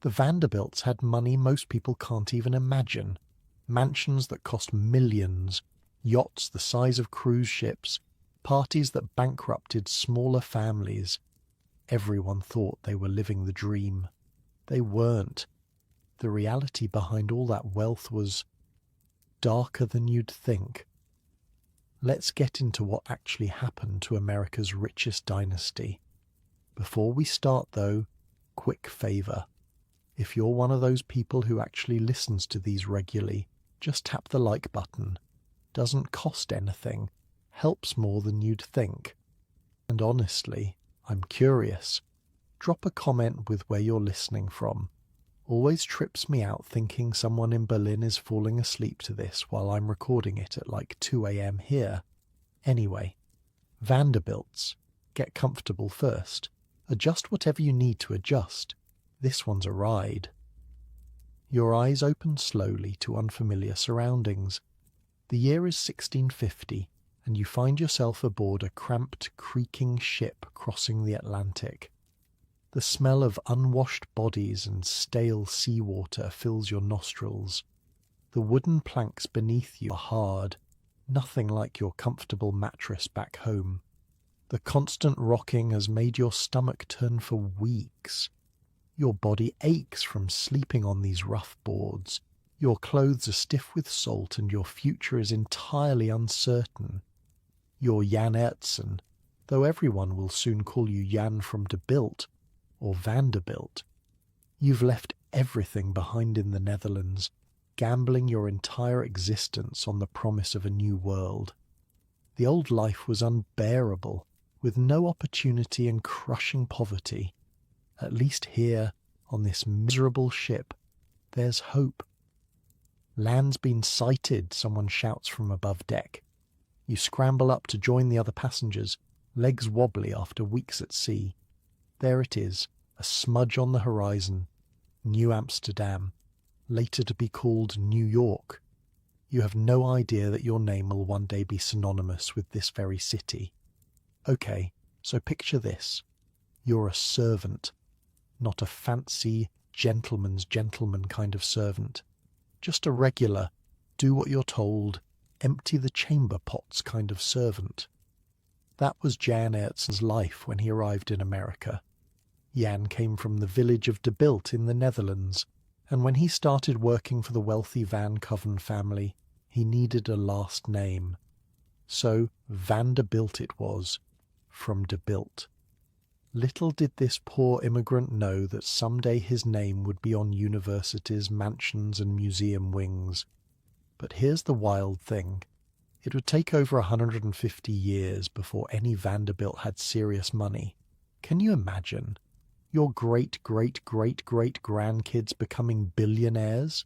The Vanderbilts had money most people can't even imagine. Mansions that cost millions, yachts the size of cruise ships, parties that bankrupted smaller families. Everyone thought they were living the dream. They weren't. The reality behind all that wealth was darker than you'd think. Let's get into what actually happened to America's richest dynasty. Before we start, though, quick favour. If you're one of those people who actually listens to these regularly, just tap the like button. Doesn't cost anything. Helps more than you'd think. And honestly, I'm curious. Drop a comment with where you're listening from. Always trips me out thinking someone in Berlin is falling asleep to this while I'm recording it at like 2 a.m. here. Anyway, Vanderbilts. Get comfortable first. Adjust whatever you need to adjust. This one's a ride. Your eyes open slowly to unfamiliar surroundings. The year is 1650, and you find yourself aboard a cramped, creaking ship crossing the Atlantic. The smell of unwashed bodies and stale seawater fills your nostrils. The wooden planks beneath you are hard, nothing like your comfortable mattress back home. The constant rocking has made your stomach turn for weeks. Your body aches from sleeping on these rough boards. Your clothes are stiff with salt and your future is entirely uncertain. You're Jan Ertzen, though everyone will soon call you Jan from De Bilt or Vanderbilt. You've left everything behind in the Netherlands, gambling your entire existence on the promise of a new world. The old life was unbearable, with no opportunity and crushing poverty. At least here, on this miserable ship, there's hope. Land's been sighted, someone shouts from above deck. You scramble up to join the other passengers, legs wobbly after weeks at sea. There it is, a smudge on the horizon. New Amsterdam, later to be called New York. You have no idea that your name will one day be synonymous with this very city. Okay, so picture this. You're a servant, not a fancy gentleman's gentleman kind of servant. Just a regular, do what you're told, empty the chamber pots kind of servant. That was Jan Ertzen's life when he arrived in America. Jan came from the village of De Bilt in the Netherlands, and when he started working for the wealthy Van Coven family, he needed a last name. So Vanderbilt it was, from De Bilt. Little did this poor immigrant know that someday his name would be on universities, mansions, and museum wings. But here's the wild thing. It would take over 150 years before any Vanderbilt had serious money. Can you imagine? Your great-great-great-great-grandkids becoming billionaires?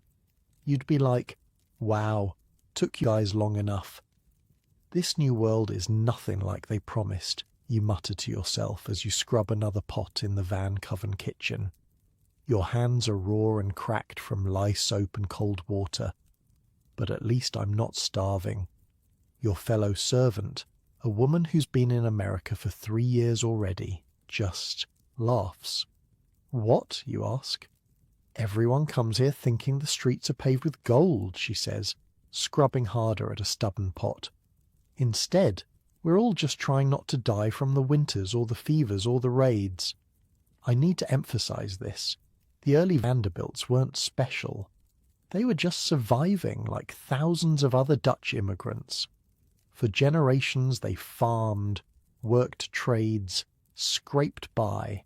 You'd be like, wow, took you guys long enough. This new world is nothing like they promised, you mutter to yourself as you scrub another pot in the Van Coven kitchen. Your hands are raw and cracked from lye soap and cold water. But at least I'm not starving. Your fellow servant, a woman who's been in America for 3 years already, just laughs. What, you ask? Everyone comes here thinking the streets are paved with gold, she says, scrubbing harder at a stubborn pot. Instead, we're all just trying not to die from the winters or the fevers or the raids. I need to emphasize this. The early Vanderbilts weren't special. They were just surviving like thousands of other Dutch immigrants. For generations they farmed, worked trades, scraped by.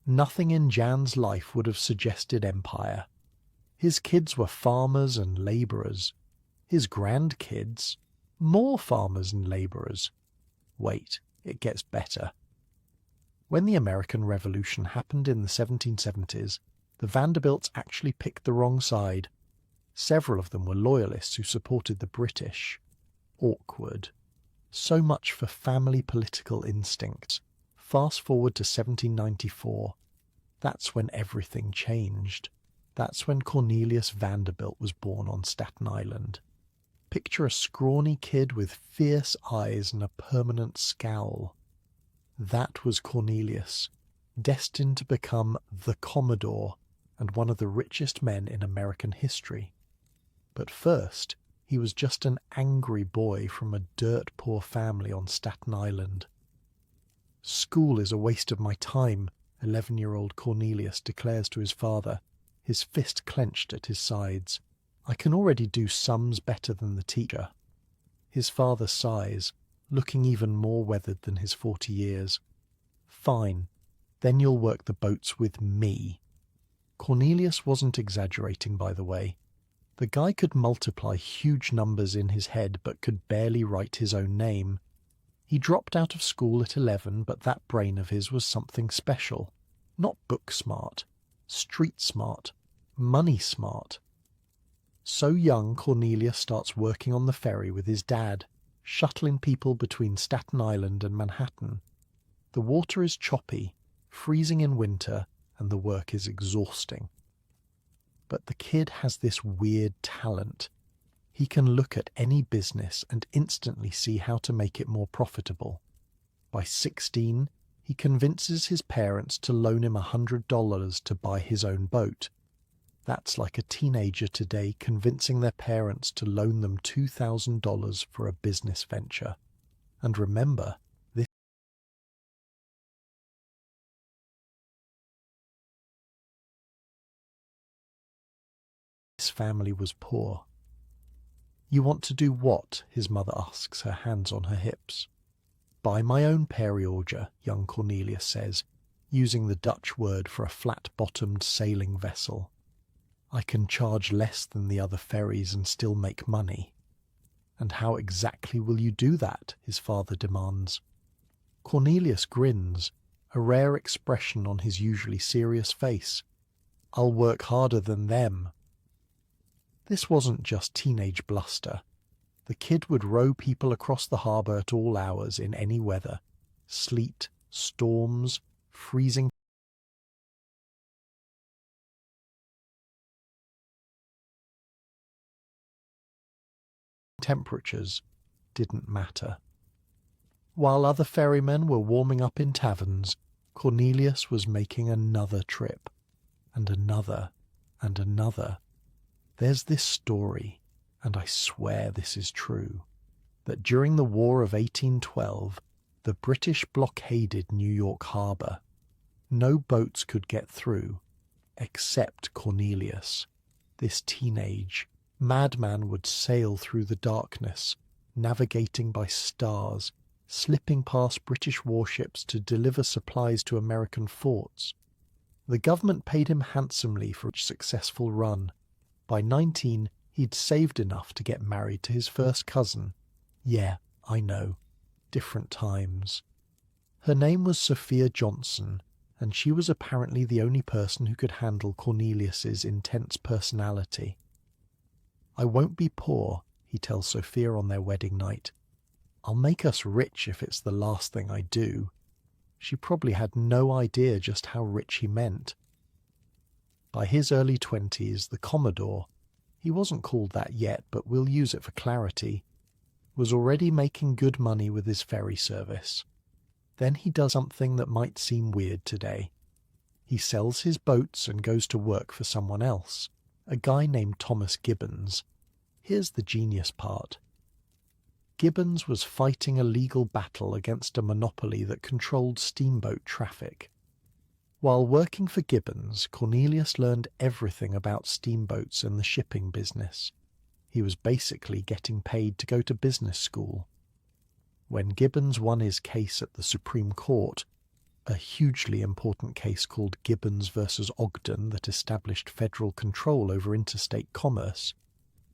Nothing in Jan's life would have suggested empire. His kids were farmers and labourers. His grandkids, more farmers and labourers. Wait, it gets better. When the American Revolution happened in the 1770s, the Vanderbilts actually picked the wrong side. Several of them were loyalists who supported the British. Awkward. So much for family political instincts. Fast forward to 1794. That's when everything changed. That's when Cornelius Vanderbilt was born on Staten Island. Picture a scrawny kid with fierce eyes and a permanent scowl. That was Cornelius, destined to become the Commodore, and one of the richest men in American history. But first, he was just an angry boy from a dirt-poor family on Staten Island. "School is a waste of my time," 11-year-old Cornelius declares to his father, his fist clenched at his sides. "I can already do sums better than the teacher." His father sighs, looking even more weathered than his 40 years. "Fine, then you'll work the boats with me." Cornelius wasn't exaggerating, by the way. The guy could multiply huge numbers in his head but could barely write his own name. He dropped out of school at 11, but that brain of his was something special. Not book smart, street smart, money smart. So young, Cornelius starts working on the ferry with his dad, shuttling people between Staten Island and Manhattan. The water is choppy, freezing in winter, and the work is exhausting. But the kid has this weird talent. He can look at any business and instantly see how to make it more profitable. By 16, he convinces his parents to loan him $100 to buy his own boat. That's like a teenager today convincing their parents to loan them $2,000 for a business venture. And remember, this family was poor. "You want to do what?" his mother asks, her hands on her hips. "Buy my own periauger," young Cornelius says, using the Dutch word for a flat-bottomed sailing vessel. "I can charge less than the other ferries and still make money." "And how exactly will you do that?" his father demands. Cornelius grins, a rare expression on his usually serious face. "I'll work harder than them." This wasn't just teenage bluster. The kid would row people across the harbour at all hours in any weather. Sleet, storms, freezing temperatures didn't matter. While other ferrymen were warming up in taverns, Cornelius was making another trip, and another, and another. There's this story, and I swear this is true, that during the War of 1812, the British blockaded New York Harbor. No boats could get through, except Cornelius. This teenage madman would sail through the darkness, navigating by stars, slipping past British warships to deliver supplies to American forts. The government paid him handsomely for each successful run. By 19, he'd saved enough to get married to his first cousin. Yeah, I know. Different times. Her name was Sophia Johnson, and she was apparently the only person who could handle Cornelius's intense personality. "I won't be poor," he tells Sophia on their wedding night. "I'll make us rich if it's the last thing I do." She probably had no idea just how rich he meant. By his early 20s, the Commodore, he wasn't called that yet, but we'll use it for clarity, was already making good money with his ferry service. Then he does something that might seem weird today. He sells his boats and goes to work for someone else, a guy named Thomas Gibbons. Here's the genius part. Gibbons was fighting a legal battle against a monopoly that controlled steamboat traffic. While working for Gibbons, Cornelius learned everything about steamboats and the shipping business. He was basically getting paid to go to business school. When Gibbons won his case at the Supreme Court, a hugely important case called Gibbons versus Ogden that established federal control over interstate commerce,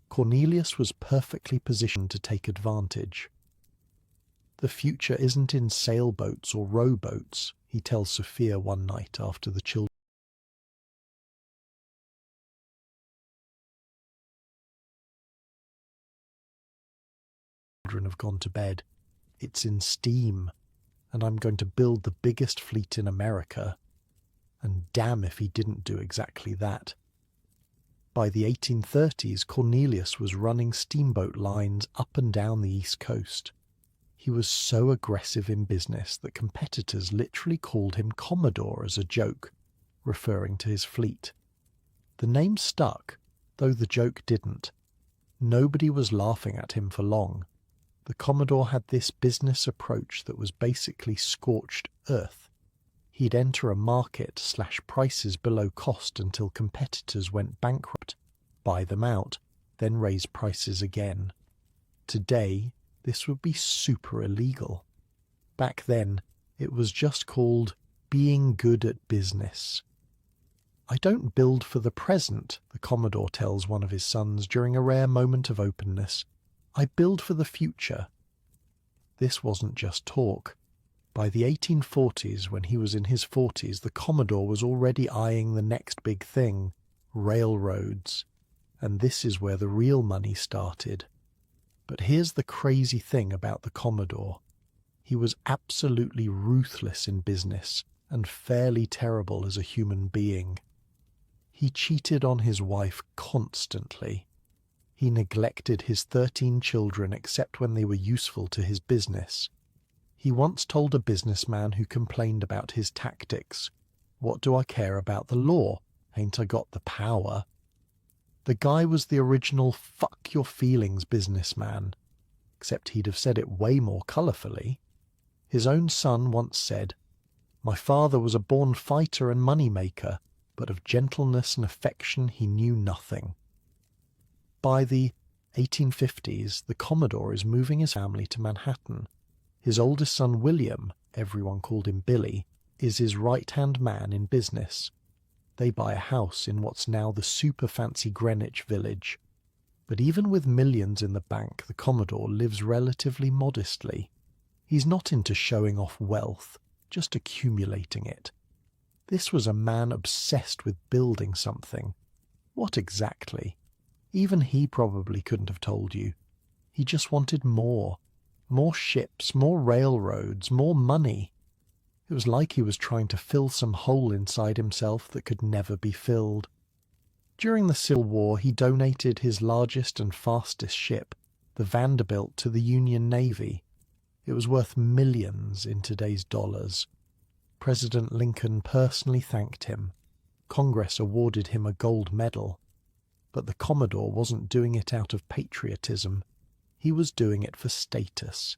Cornelius was perfectly positioned to take advantage. "The future isn't in sailboats or rowboats," he tells Sophia one night after the children have gone to bed. "It's in steam, and I'm going to build the biggest fleet in America." And damn if he didn't do exactly that. By the 1830s, Cornelius was running steamboat lines up and down the East Coast. He was so aggressive in business that competitors literally called him Commodore as a joke, referring to his fleet. The name stuck, though the joke didn't. Nobody was laughing at him for long. The Commodore had this business approach that was basically scorched earth. He'd enter a market, slash prices below cost until competitors went bankrupt, buy them out, then raise prices again. Today, this would be super illegal. Back then, it was just called being good at business. "I don't build for the present," the Commodore tells one of his sons during a rare moment of openness. "I build for the future." This wasn't just talk. By the 1840s, when he was in his 40s, the Commodore was already eyeing the next big thing, railroads. And this is where the real money started. But here's the crazy thing about the Commodore. He was absolutely ruthless in business and fairly terrible as a human being. He cheated on his wife constantly. He neglected his 13 children except when they were useful to his business. He once told a businessman who complained about his tactics, "What do I care about the law? Ain't I got the power?" The guy was the original fuck your feelings businessman, except he'd have said it way more colourfully. His own son once said, "My father was a born fighter and money-maker, but of gentleness and affection he knew nothing." By the 1850s, the Commodore is moving his family to Manhattan. His oldest son William, everyone called him Billy, is his right-hand man in business. They buy a house in what's now the super-fancy Greenwich Village. But even with millions in the bank, the Commodore lives relatively modestly. He's not into showing off wealth, just accumulating it. This was a man obsessed with building something. What exactly? Even he probably couldn't have told you. He just wanted more. More ships, more railroads, more money. It was like he was trying to fill some hole inside himself that could never be filled. During the Civil War, he donated his largest and fastest ship, the Vanderbilt, to the Union Navy. It was worth millions in today's dollars. President Lincoln personally thanked him. Congress awarded him a gold medal. But the Commodore wasn't doing it out of patriotism. He was doing it for status.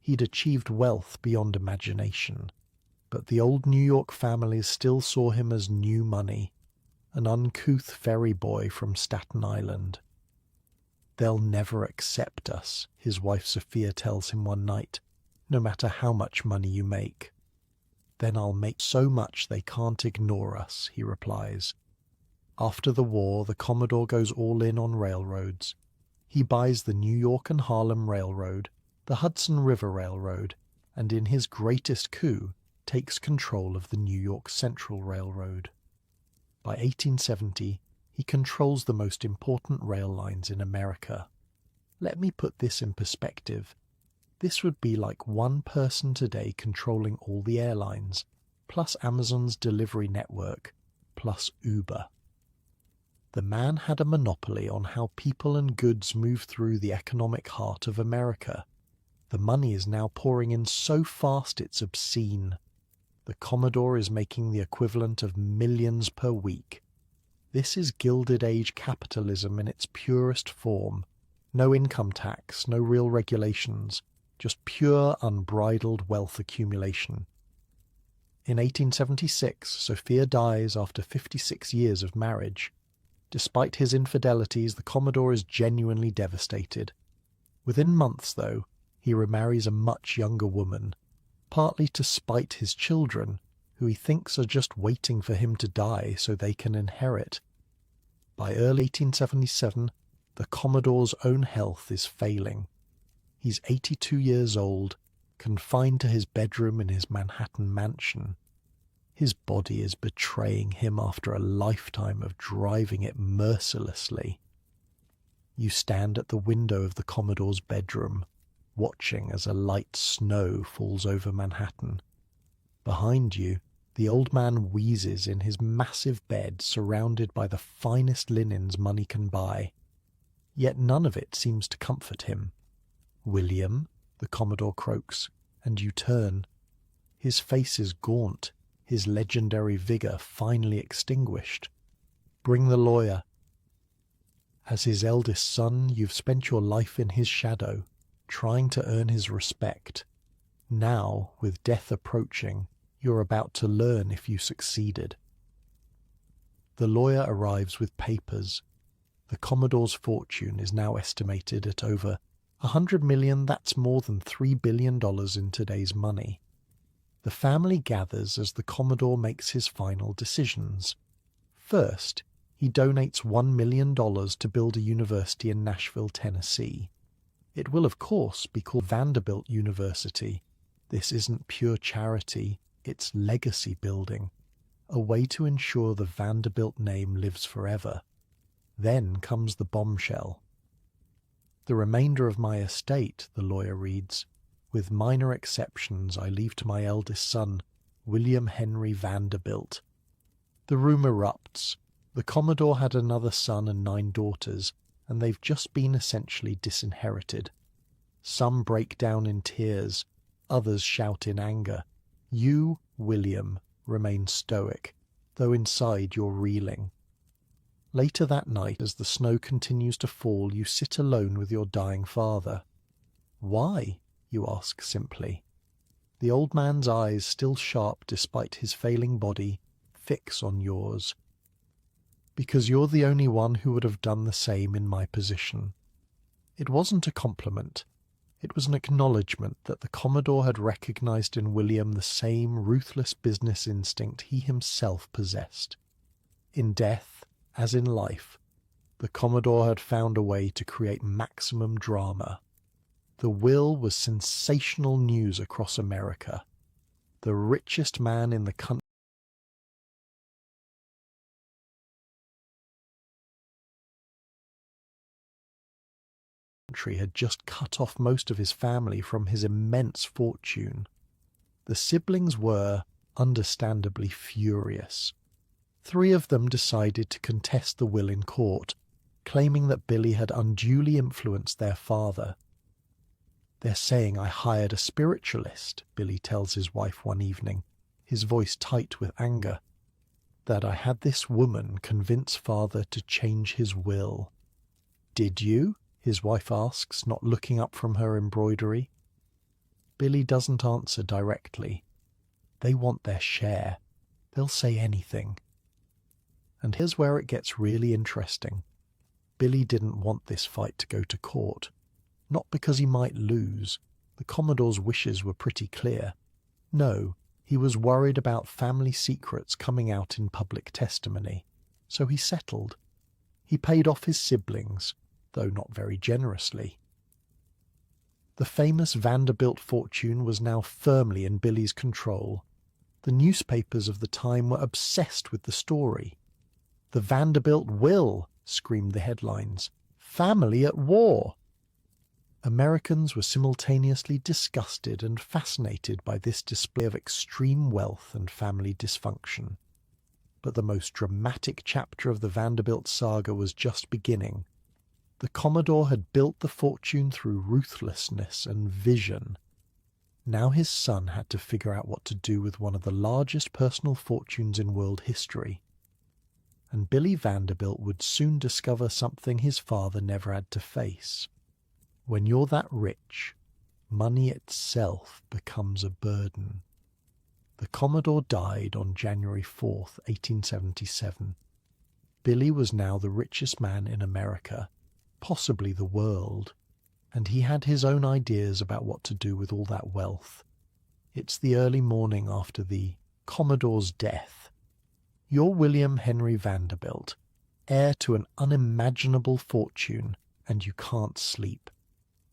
He'd achieved wealth beyond imagination. But the old New York families still saw him as new money, an uncouth ferry boy from Staten Island. "They'll never accept us," his wife Sophia tells him one night, "no matter how much money you make." "Then I'll make so much they can't ignore us," he replies. After the war, the Commodore goes all in on railroads. He buys the New York and Harlem Railroad, the Hudson River Railroad, and in his greatest coup, takes control of the New York Central Railroad. By 1870, he controls the most important rail lines in America. Let me put this in perspective. This would be like one person today controlling all the airlines, plus Amazon's delivery network, plus Uber. The man had a monopoly on how people and goods move through the economic heart of America. The money is now pouring in so fast it's obscene. The Commodore is making the equivalent of millions per week. This is Gilded Age capitalism in its purest form. No income tax, no real regulations, just pure unbridled wealth accumulation. In 1876, Sophia dies after 56 years of marriage. Despite his infidelities, the Commodore is genuinely devastated. Within months, though, he remarries a much younger woman, partly to spite his children, who he thinks are just waiting for him to die so they can inherit. By early 1877, the Commodore's own health is failing. He's 82 years old, confined to his bedroom in his Manhattan mansion. His body is betraying him after a lifetime of driving it mercilessly. You stand at the window of the Commodore's bedroom, watching as a light snow falls over Manhattan. Behind you, the old man wheezes in his massive bed surrounded by the finest linens money can buy. Yet none of it seems to comfort him. "William," the Commodore croaks, and you turn. His face is gaunt, his legendary vigour finally extinguished. Bring the lawyer. As his eldest son, you've spent your life in his shadow, trying to earn his respect. Now, with death approaching, you're about to learn if you succeeded. The lawyer arrives with papers. The Commodore's fortune is now estimated at over 100 million. That's more than $3 billion in today's money. The family gathers as the Commodore makes his final decisions. First, he donates $1 million to build a university in Nashville, Tennessee. It will, of course, be called Vanderbilt University. This isn't pure charity, it's legacy building, a way to ensure the Vanderbilt name lives forever. Then comes the bombshell. The remainder of my estate, the lawyer reads, with minor exceptions I leave to my eldest son, William Henry Vanderbilt. The room erupts. The Commodore had another son and 9 daughters, and they've just been essentially disinherited. Some break down in tears, others shout in anger. You, William, remain stoic, though inside you're reeling. Later that night, as the snow continues to fall, you sit alone with your dying father. Why? You ask simply. The old man's eyes, still sharp despite his failing body, fix on yours. Because you're the only one who would have done the same in my position. It wasn't a compliment. It was an acknowledgement that the Commodore had recognized in William the same ruthless business instinct he himself possessed. In death, as in life, the Commodore had found a way to create maximum drama. The will was sensational news across America. The richest man in the country had just cut off most of his family from his immense fortune. The siblings were, understandably, furious. 3 of them decided to contest the will in court, claiming that Billy had unduly influenced their father. They're saying I hired a spiritualist, Billy tells his wife one evening, his voice tight with anger. That I had this woman convince father to change his will. Did you? His wife asks, not looking up from her embroidery. Billy doesn't answer directly. They want their share. They'll say anything. And here's where it gets really interesting. Billy didn't want this fight to go to court. Not because he might lose. The Commodore's wishes were pretty clear. No, he was worried about family secrets coming out in public testimony. So he settled. He paid off his siblings, though not very generously. The famous Vanderbilt fortune was now firmly in Billy's control. The newspapers of the time were obsessed with the story. "The Vanderbilt will," screamed the headlines. "Family at war." Americans were simultaneously disgusted and fascinated by this display of extreme wealth and family dysfunction. But the most dramatic chapter of the Vanderbilt saga was just beginning. The Commodore had built the fortune through ruthlessness and vision. Now his son had to figure out what to do with one of the largest personal fortunes in world history. And Billy Vanderbilt would soon discover something his father never had to face. When you're that rich, money itself becomes a burden. The Commodore died on January 4th, 1877. Billy was now the richest man in America, possibly the world, and he had his own ideas about what to do with all that wealth. It's the early morning after the Commodore's death. You're William Henry Vanderbilt, heir to an unimaginable fortune, and you can't sleep.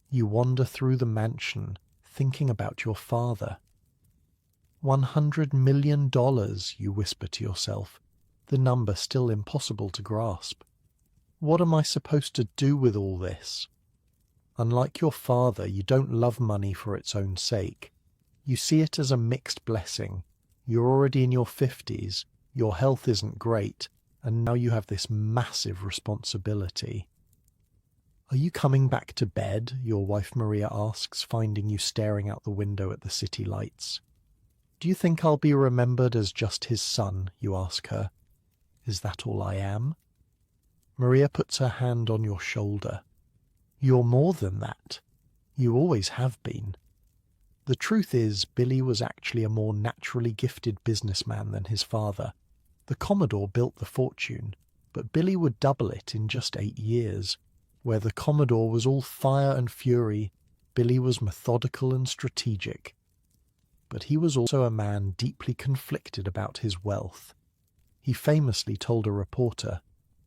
You wander through the mansion, thinking about your father. $100 million, you whisper to yourself, the number still impossible to grasp. What am I supposed to do with all this? Unlike your father, you don't love money for its own sake. You see it as a mixed blessing. You're already in your 50s, your health isn't great, and now you have this massive responsibility. "Are you coming back to bed?" your wife Maria asks, finding you staring out the window at the city lights. "Do you think I'll be remembered as just his son?" you ask her. Is that all I am? Maria puts her hand on your shoulder. You're more than that. You always have been. The truth is, Billy was actually a more naturally gifted businessman than his father. The Commodore built the fortune, but Billy would double it in just 8 years. Where the Commodore was all fire and fury, Billy was methodical and strategic. But he was also a man deeply conflicted about his wealth. He famously told a reporter,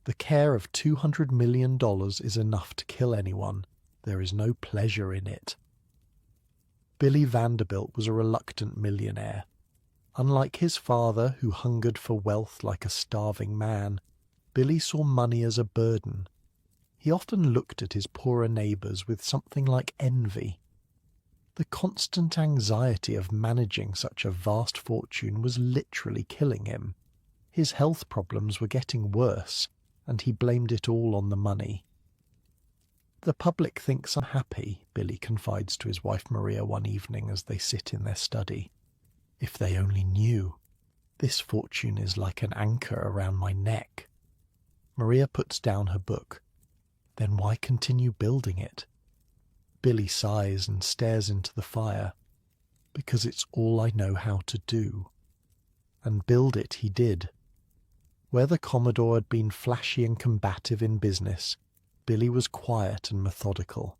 "The care of $200 million is enough to kill anyone. There is no pleasure in it." Billy Vanderbilt was a reluctant millionaire. Unlike his father, who hungered for wealth like a starving man, Billy saw money as a burden. He often looked at his poorer neighbours with something like envy. The constant anxiety of managing such a vast fortune was literally killing him. His health problems were getting worse, and he blamed it all on the money. "The public thinks I'm happy," Billy confides to his wife Maria one evening as they sit in their study. "If they only knew. This fortune is like an anchor around my neck." Maria puts down her book. "Then why continue building it?" Billy sighs and stares into the fire. "Because it's all I know how to do." And build it he did. Where the Commodore had been flashy and combative in business, Billy was quiet and methodical.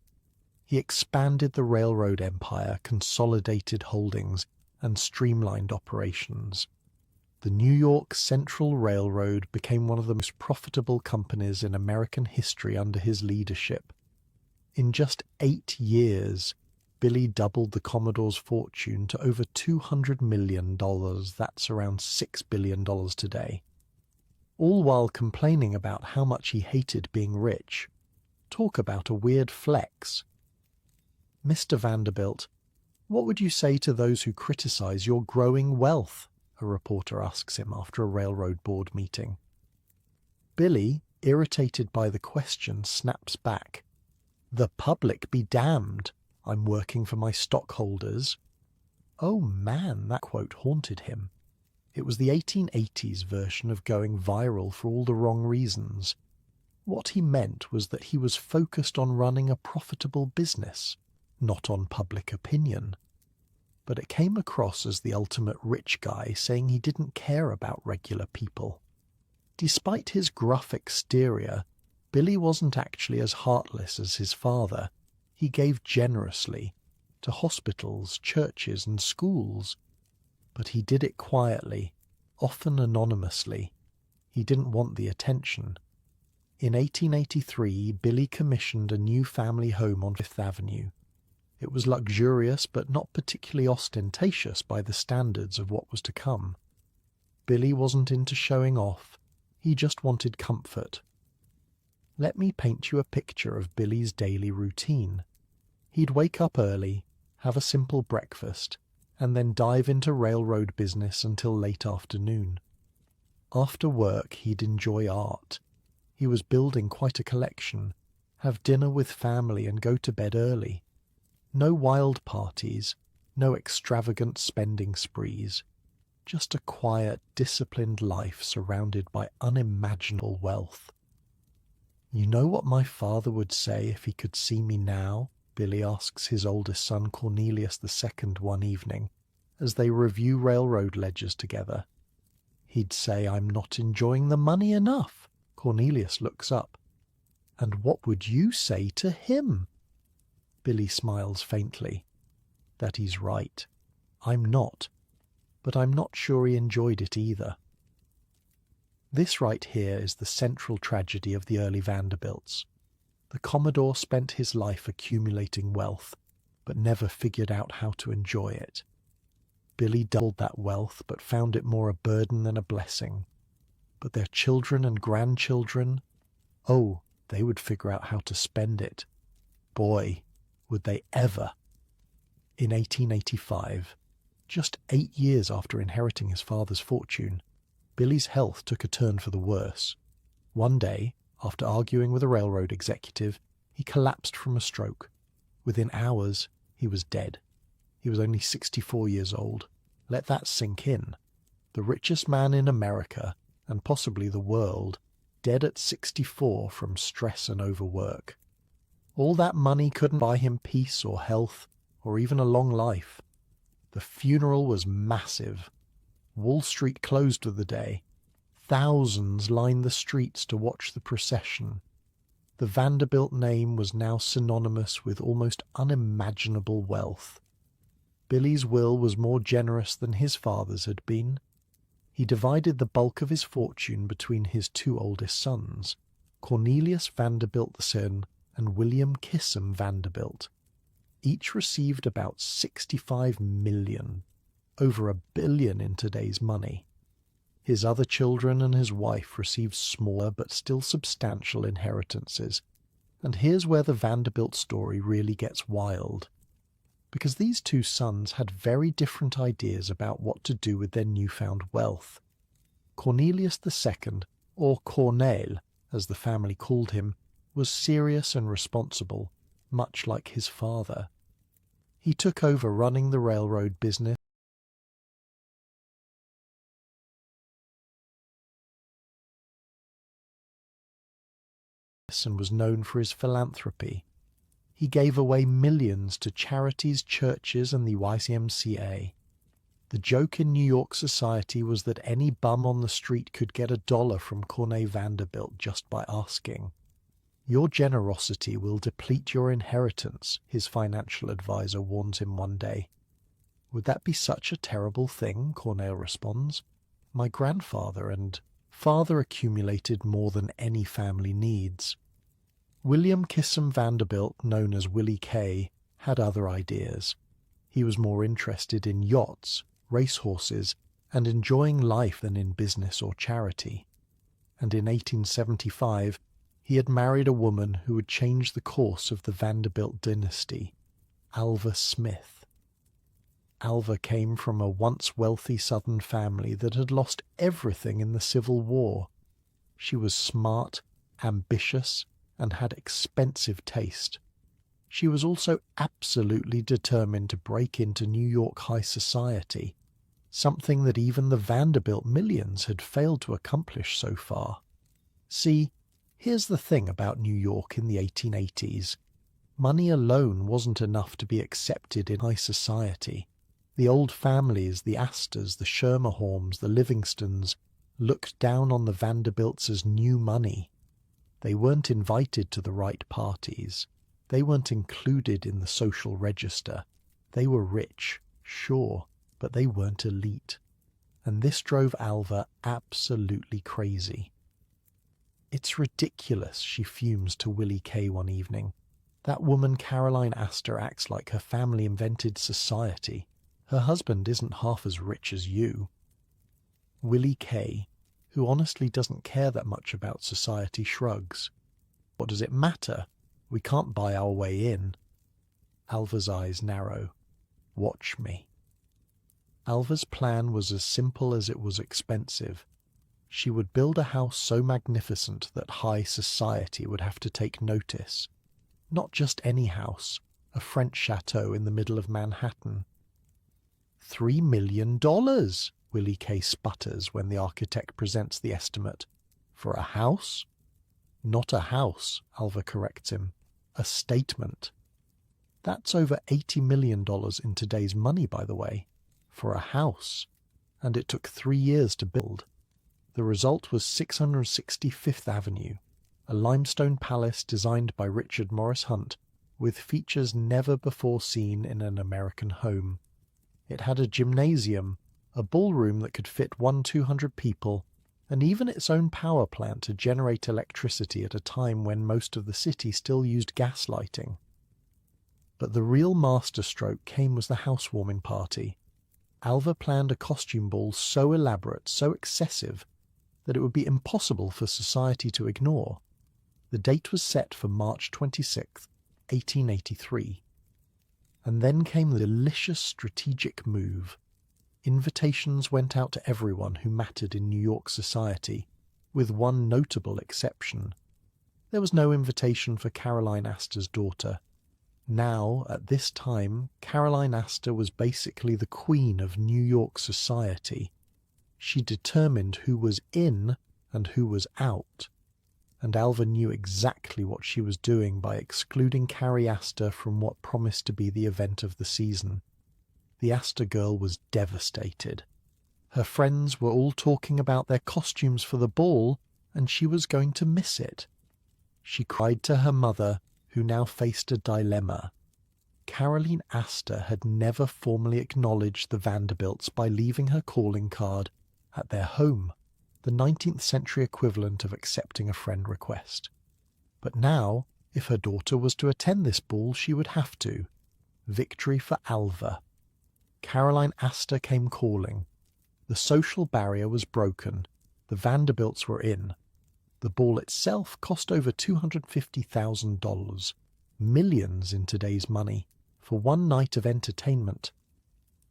He expanded the railroad empire, consolidated holdings, and streamlined operations. The New York Central Railroad became one of the most profitable companies in American history under his leadership. In just 8 years, Billy doubled the Commodore's fortune to over $200 million. That's around $6 billion today. All while complaining about how much he hated being rich. Talk about a weird flex. "Mr. Vanderbilt, what would you say to those who criticize your growing wealth?" a reporter asks him after a railroad board meeting. Billy, irritated by the question, snaps back. "The public be damned. I'm working for my stockholders." Oh man, that quote haunted him. It was the 1880s version of going viral for all the wrong reasons. What he meant was that he was focused on running a profitable business, not on public opinion. But it came across as the ultimate rich guy saying he didn't care about regular people. Despite his gruff exterior, Billy wasn't actually as heartless as his father. He gave generously to hospitals, churches, and schools. But he did it quietly, often anonymously. He didn't want the attention. In 1883, Billy commissioned a new family home on Fifth Avenue. It was luxurious but not particularly ostentatious by the standards of what was to come. Billy wasn't into showing off. He just wanted comfort. Let me paint you a picture of Billy's daily routine. He'd wake up early, have a simple breakfast, and then dive into railroad business until late afternoon. After work, he'd enjoy art. He was building quite a collection, have dinner with family and go to bed early. No wild parties, no extravagant spending sprees. Just a quiet, disciplined life surrounded by unimaginable wealth. "You know what my father would say if he could see me now?" Billy asks his oldest son Cornelius II one evening, as they review railroad ledgers together. He'd say, "I'm not enjoying the money enough." Cornelius looks up. "And what would you say to him?" Billy smiles faintly. That he's right. I'm not. But I'm not sure he enjoyed it either. This right here is the central tragedy of the early Vanderbilts. The Commodore spent his life accumulating wealth, but never figured out how to enjoy it. Billy doubled that wealth, but found it more a burden than a blessing. But their children and grandchildren, oh, they would figure out how to spend it. Boy, would they ever. In 1885, just 8 years after inheriting his father's fortune, Billy's health took a turn for the worse. One day, after arguing with a railroad executive, he collapsed from a stroke. Within hours, he was dead. He was only 64 years old. Let that sink in. The richest man in America, and possibly the world, dead at 64 from stress and overwork. All that money couldn't buy him peace or health or even a long life. The funeral was massive. Wall Street closed for the day. Thousands lined the streets to watch the procession. The Vanderbilt name was now synonymous with almost unimaginable wealth. Billy's will was more generous than his father's had been. He divided the bulk of his fortune between his two oldest sons, Cornelius Vanderbilt II and William Kissam Vanderbilt. Each received about 65 million, over $1 billion in today's money. His other children and his wife received smaller but still substantial inheritances. And here's where the Vanderbilt story really gets wild. Because these two sons had very different ideas about what to do with their newfound wealth. Cornelius II, or Cornel, as the family called him, was serious and responsible, much like his father. He took over running the railroad business and was known for his philanthropy. He gave away millions to charities, churches, and the YMCA. The joke in New York society was that any bum on the street could get $1 from Cornel Vanderbilt just by asking. Your generosity will deplete your inheritance, his financial advisor warns him one day. Would that be such a terrible thing? Cornel responds. My grandfather and father accumulated more than any family needs. William Kissam Vanderbilt, known as Willie K., had other ideas. He was more interested in yachts, racehorses, and enjoying life than in business or charity. And in 1875, he had married a woman who would change the course of the Vanderbilt dynasty, Alva Smith. Alva came from a once wealthy Southern family that had lost everything in the Civil War. She was smart, ambitious, and had expensive taste. She was also absolutely determined to break into New York high society, something that even the Vanderbilt millions had failed to accomplish so far. See, here's the thing about New York in the 1880s. Money alone wasn't enough to be accepted in high society. The old families, the Astors, the Schermerhorns, the Livingstons, looked down on the Vanderbilts as new money. They weren't invited to the right parties. They weren't included in the social register. They were rich, sure, but they weren't elite. And this drove Alva absolutely crazy. It's ridiculous, she fumes to Willie K. one evening. That woman Caroline Astor acts like her family invented society. Her husband isn't half as rich as you. Willie K., who honestly doesn't care that much about society, shrugs. What does it matter? We can't buy our way in. Alva's eyes narrow. Watch me. Alva's plan was as simple as it was expensive. She would build a house so magnificent that high society would have to take notice. Not just any house, a French chateau in the middle of Manhattan. $3 million, Willie K. sputters when the architect presents the estimate. For a house? Not a house, Alva corrects him. A statement. That's over $80 million in today's money, by the way. For a house. And it took 3 years to build. The result was 665th Avenue, a limestone palace designed by Richard Morris Hunt, with features never before seen in an American home. It had a gymnasium, a ballroom that could fit 200 people, and even its own power plant to generate electricity at a time when most of the city still used gas lighting. But the real masterstroke came with the housewarming party. Alva planned a costume ball so elaborate, so excessive, that it would be impossible for society to ignore. The date was set for March 26, 1883. And then came the delicious strategic move. Invitations went out to everyone who mattered in New York society, with one notable exception. There was no invitation for Caroline Astor's daughter. Now, at this time, Caroline Astor was basically the queen of New York society. She determined who was in and who was out, and Alva knew exactly what she was doing by excluding Carrie Astor from what promised to be the event of the season. The Astor girl was devastated. Her friends were all talking about their costumes for the ball, and she was going to miss it. She cried to her mother, who now faced a dilemma. Caroline Astor had never formally acknowledged the Vanderbilts by leaving her calling card at their home, the 19th century equivalent of accepting a friend request. But now, if her daughter was to attend this ball, she would have to. Victory for Alva. Caroline Astor came calling. The social barrier was broken. The Vanderbilts were in. The ball itself cost over $250,000, millions in today's money, for one night of entertainment.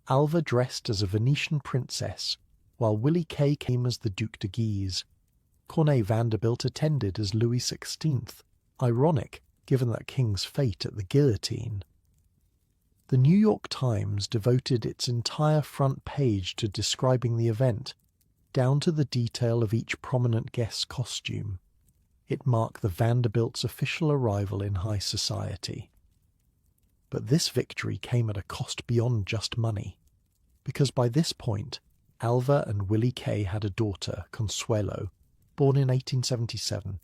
Alva dressed as a Venetian princess, while Willie Kay came as the Duc de Guise. Cornet Vanderbilt attended as Louis XVI, ironic given that king's fate at the guillotine. The New York Times devoted its entire front page to describing the event, down to the detail of each prominent guest's costume. It marked the Vanderbilts' official arrival in high society. But this victory came at a cost beyond just money, because by this point, Alva and Willie Kay had a daughter, Consuelo, born in 1877,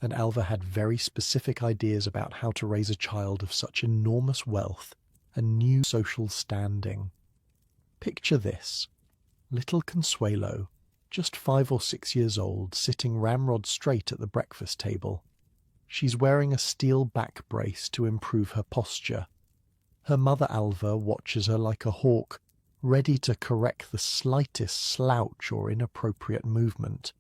and Alva had very specific ideas about how to raise a child of such enormous wealth and new social standing. Picture this. Little Consuelo, just 5 or 6 years old, sitting ramrod straight at the breakfast table. She's wearing a steel back brace to improve her posture. Her mother Alva watches her like a hawk, ready to correct the slightest slouch or inappropriate movement.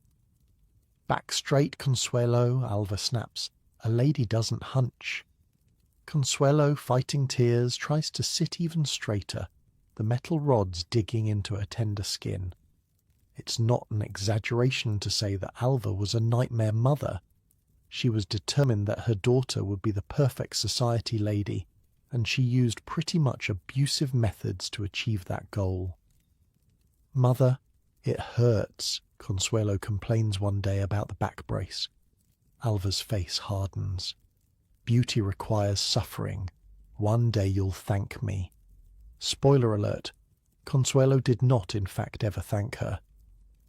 "Back straight, Consuelo," Alva snaps. "A lady doesn't hunch." Consuelo, fighting tears, tries to sit even straighter, the metal rods digging into her tender skin. It's not an exaggeration to say that Alva was a nightmare mother. She was determined that her daughter would be the perfect society lady, and she used pretty much abusive methods to achieve that goal. "Mother, it hurts," Consuelo complains one day about the back brace. Alva's face hardens. "Beauty requires suffering. One day you'll thank me." Spoiler alert, Consuelo did not in fact ever thank her.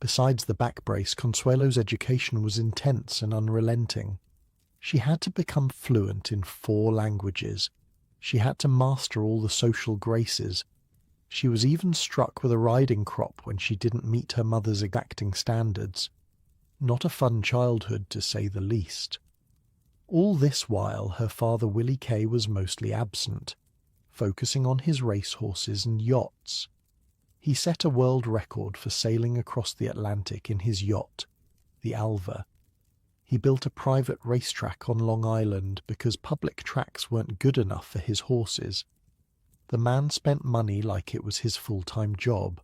Besides the back brace, Consuelo's education was intense and unrelenting. She had to become fluent in 4 languages. She had to master all the social graces. She was even struck with a riding crop when she didn't meet her mother's exacting standards. Not a fun childhood, to say the least. All this while, her father Willie Kay was mostly absent, focusing on his racehorses and yachts. He set a world record for sailing across the Atlantic in his yacht, the Alva. He built a private racetrack on Long Island because public tracks weren't good enough for his horses. The man spent money like it was his full-time job.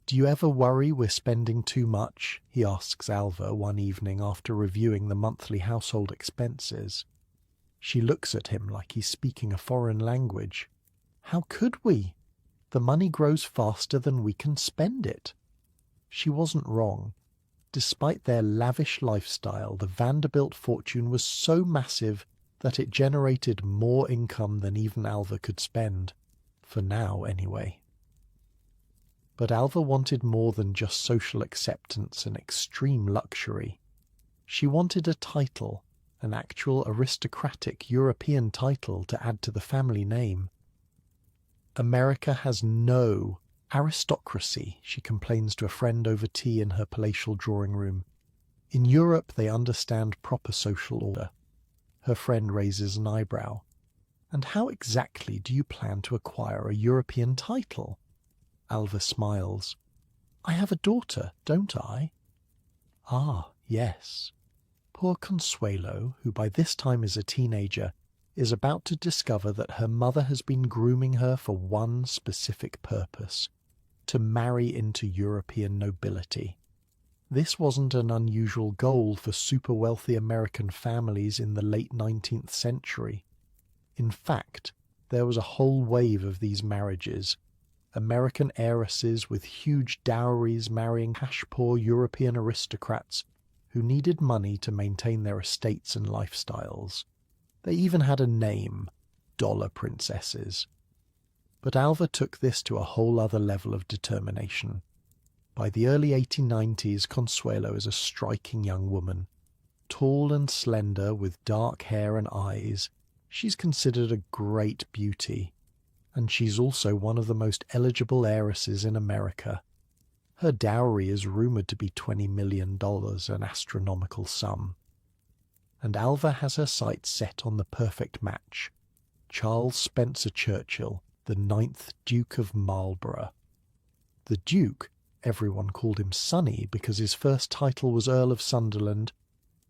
"Do you ever worry we're spending too much?" he asks Alva one evening after reviewing the monthly household expenses. She looks at him like he's speaking a foreign language. "How could we? The money grows faster than we can spend it." She wasn't wrong. Despite their lavish lifestyle, the Vanderbilt fortune was so massive that it generated more income than even Alva could spend. For now, anyway. But Alva wanted more than just social acceptance and extreme luxury. She wanted a title, an actual aristocratic European title to add to the family name. "America has no aristocracy," she complains to a friend over tea in her palatial drawing room. "In Europe they understand proper social order." Her friend raises an eyebrow. "And how exactly do you plan to acquire a European title?" Alva smiles. "I have a daughter, don't I?" "Ah, yes." Poor Consuelo, who by this time is a teenager, is about to discover that her mother has been grooming her for one specific purpose: to marry into European nobility. This wasn't an unusual goal for super-wealthy American families in the late 19th century. In fact, there was a whole wave of these marriages, American heiresses with huge dowries marrying cash-poor European aristocrats who needed money to maintain their estates and lifestyles. They even had a name, dollar princesses. But Alva took this to a whole other level of determination. By the early 1890s, Consuelo is a striking young woman. Tall and slender, with dark hair and eyes, she's considered a great beauty, and she's also one of the most eligible heiresses in America. Her dowry is rumoured to be $20 million, an astronomical sum. And Alva has her sights set on the perfect match, Charles Spencer Churchill, the 9th Duke of Marlborough. The Duke, everyone called him Sonny because his first title was Earl of Sunderland,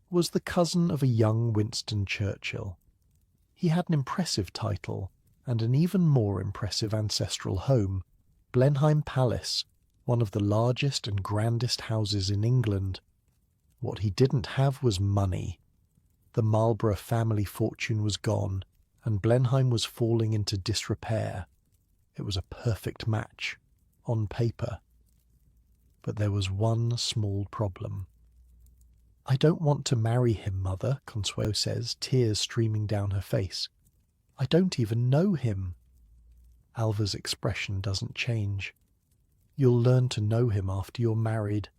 was the cousin of a young Winston Churchill. He had an impressive title and an even more impressive ancestral home, Blenheim Palace, one of the largest and grandest houses in England. What he didn't have was money. The Marlborough family fortune was gone, and Blenheim was falling into disrepair. It was a perfect match, on paper. But there was one small problem. "I don't want to marry him, Mother," Consuelo says, tears streaming down her face. "I don't even know him." Alva's expression doesn't change. "You'll learn to know him after you're married."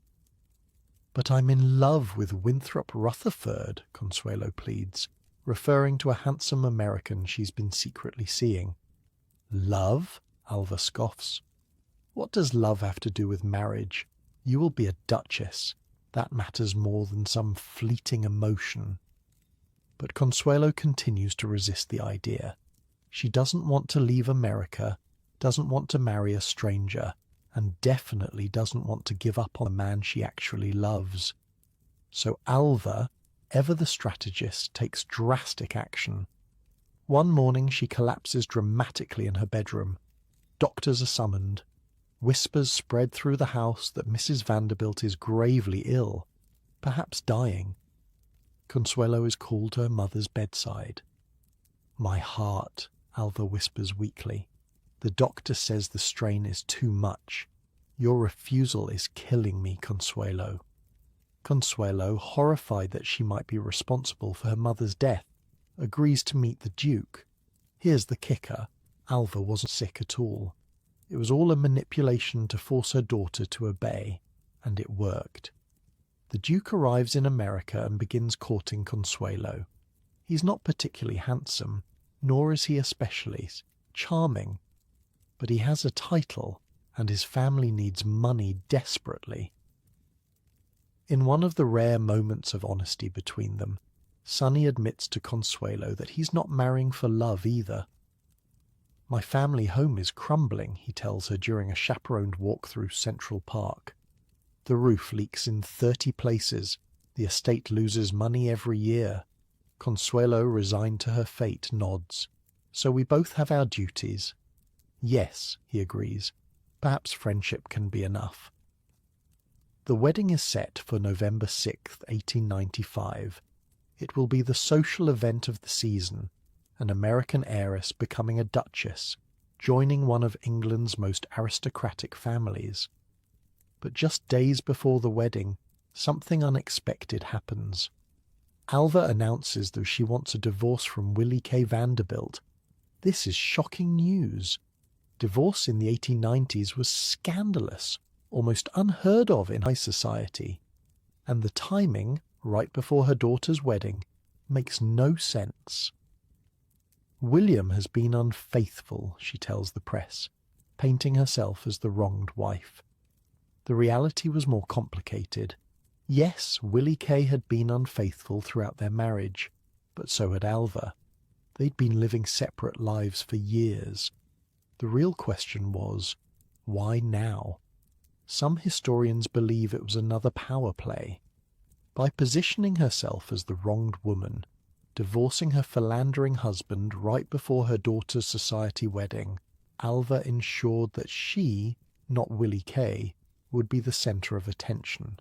"But I'm in love with Winthrop Rutherford," Consuelo pleads, referring to a handsome American she's been secretly seeing. "Love?" Alva scoffs. "What does love have to do with marriage? You will be a duchess. That matters more than some fleeting emotion." But Consuelo continues to resist the idea. She doesn't want to leave America, doesn't want to marry a stranger, and definitely doesn't want to give up on the man she actually loves. So Alva, ever the strategist, takes drastic action. One morning she collapses dramatically in her bedroom. Doctors are summoned. Whispers spread through the house that Mrs. Vanderbilt is gravely ill, perhaps dying. Consuelo is called to her mother's bedside. "My heart," Alva whispers weakly. "The doctor says the strain is too much. Your refusal is killing me, Consuelo." Consuelo, horrified that she might be responsible for her mother's death, agrees to meet the Duke. Here's the kicker. Alva wasn't sick at all. It was all a manipulation to force her daughter to obey, and it worked. The Duke arrives in America and begins courting Consuelo. He's not particularly handsome, nor is he especially charming, but he has a title, and his family needs money desperately. In one of the rare moments of honesty between them, Sonny admits to Consuelo that he's not marrying for love either. "My family home is crumbling," he tells her during a chaperoned walk through Central Park. "The roof leaks in 30 places. The estate loses money every year." Consuelo, resigned to her fate, nods. "So we both have our duties." "Yes," he agrees. "Perhaps friendship can be enough." The wedding is set for November 6th, 1895. It will be the social event of the season, an American heiress becoming a duchess, joining one of England's most aristocratic families. But just days before the wedding, something unexpected happens. Alva announces that she wants a divorce from Willie K. Vanderbilt. This is shocking news. Divorce in the 1890s was scandalous, almost unheard of in high society, and the timing, right before her daughter's wedding, makes no sense. "William has been unfaithful," she tells the press, painting herself as the wronged wife. The reality was more complicated. Yes, Willie K. had been unfaithful throughout their marriage, but so had Alva. They'd been living separate lives for years. The real question was, why now? Some historians believe it was another power play. By positioning herself as the wronged woman, divorcing her philandering husband right before her daughter's society wedding, Alva ensured that she, not Willie K., would be the centre of attention.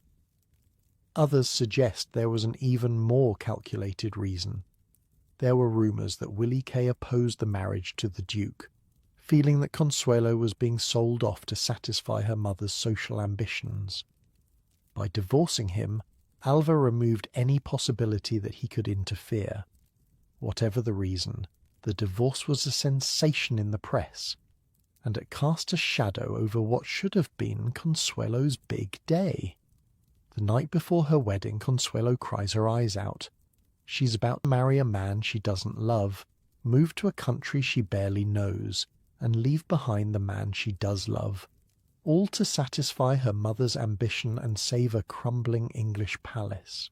Others suggest there was an even more calculated reason. There were rumours that Willie K. opposed the marriage to the Duke, feeling that Consuelo was being sold off to satisfy her mother's social ambitions. By divorcing him, Alva removed any possibility that he could interfere. Whatever the reason, the divorce was a sensation in the press, and it cast a shadow over what should have been Consuelo's big day. The night before her wedding, Consuelo cries her eyes out. She's about to marry a man she doesn't love, move to a country she barely knows, and leave behind the man she does love, all to satisfy her mother's ambition and save a crumbling English palace.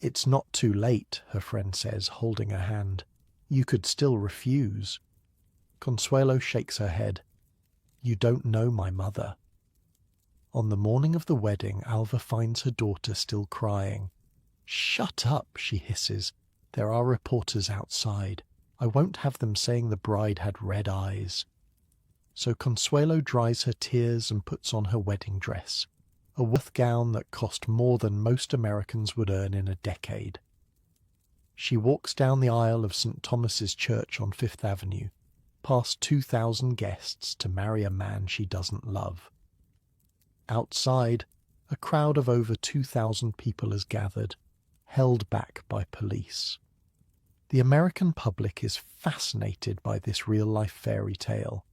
"It's not too late," her friend says, holding her hand. "You could still refuse." Consuelo shakes her head. "You don't know my mother." On the morning of the wedding, Alva finds her daughter still crying. "Shut up," she hisses. "There are reporters outside. I won't have them saying the bride had red eyes." So Consuelo dries her tears and puts on her wedding dress, a worth gown that cost more than most Americans would earn in a decade. She walks down the aisle of St. Thomas's Church on Fifth Avenue, past 2,000 guests, to marry a man she doesn't love. Outside, a crowd of over 2,000 people has gathered, held back by police. The American public is fascinated by this real-life fairy tale,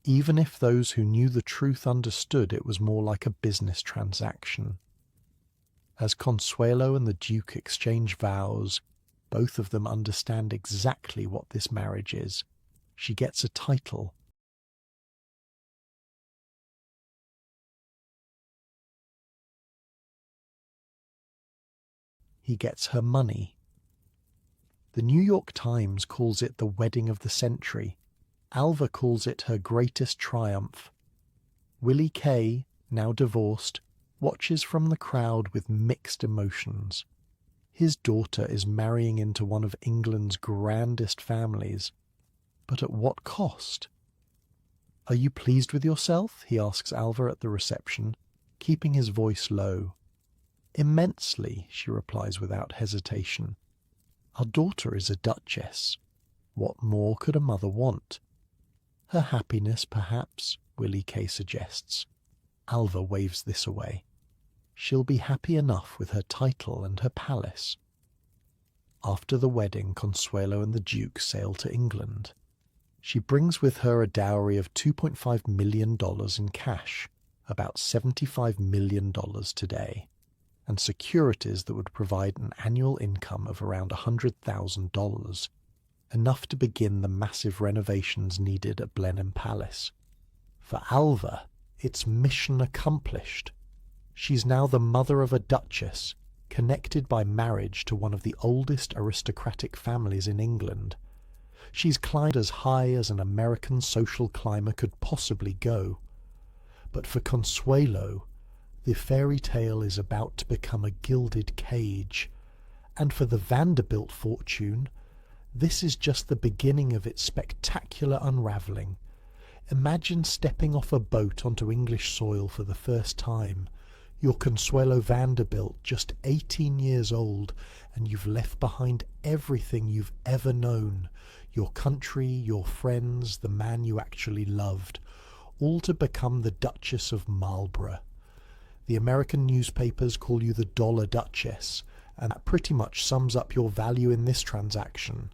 even if those who knew the truth understood it was more like a business transaction. As Consuelo and the Duke exchange vows, both of them understand exactly what this marriage is. She gets a title. He gets her money. The New York Times calls it the wedding of the century. Alva calls it her greatest triumph. Willie Kay, now divorced, watches from the crowd with mixed emotions. His daughter is marrying into one of England's grandest families, but at what cost? "Are you pleased with yourself?" he asks Alva at the reception, keeping his voice low. "Immensely," she replies without hesitation. "Our daughter is a duchess. What more could a mother want?" "Her happiness, perhaps," Willie Kay suggests. Alva waves this away. She'll be happy enough with her title and her palace. After the wedding, Consuelo and the Duke sail to England. She brings with her a dowry of $2.5 million in cash, about $75 million today, and securities that would provide an annual income of around $100,000, enough to begin the massive renovations needed at Blenheim Palace. For Alva, it's mission accomplished. She's now the mother of a duchess, connected by marriage to one of the oldest aristocratic families in England. She's climbed as high as an American social climber could possibly go. But for Consuelo, the fairy tale is about to become a gilded cage, and for the Vanderbilt fortune, this is just the beginning of its spectacular unravelling. Imagine stepping off a boat onto English soil for the first time. You're Consuelo Vanderbilt, just 18 years old, and you've left behind everything you've ever known, your country, your friends, the man you actually loved, all to become the Duchess of Marlborough. The American newspapers call you the Dollar Duchess, and that pretty much sums up your value in this transaction.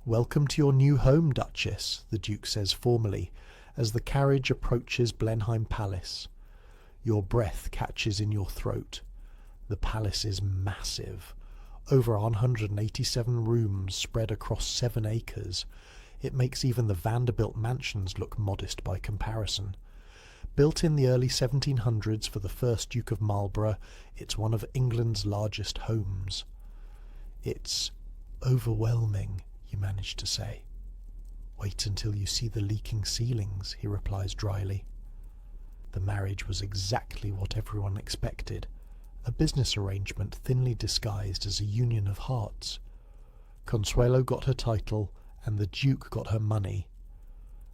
"Welcome to your new home, Duchess," the Duke says formally, as the carriage approaches Blenheim Palace. Your breath catches in your throat. The palace is massive. Over 187 rooms spread across 7 acres. It makes even the Vanderbilt mansions look modest by comparison. Built in the early 1700s for the first Duke of Marlborough, it's one of England's largest homes. "It's overwhelming," you manage to say. "Wait until you see the leaking ceilings," he replies dryly. The marriage was exactly what everyone expected, a business arrangement thinly disguised as a union of hearts. Consuelo got her title, and the Duke got her money.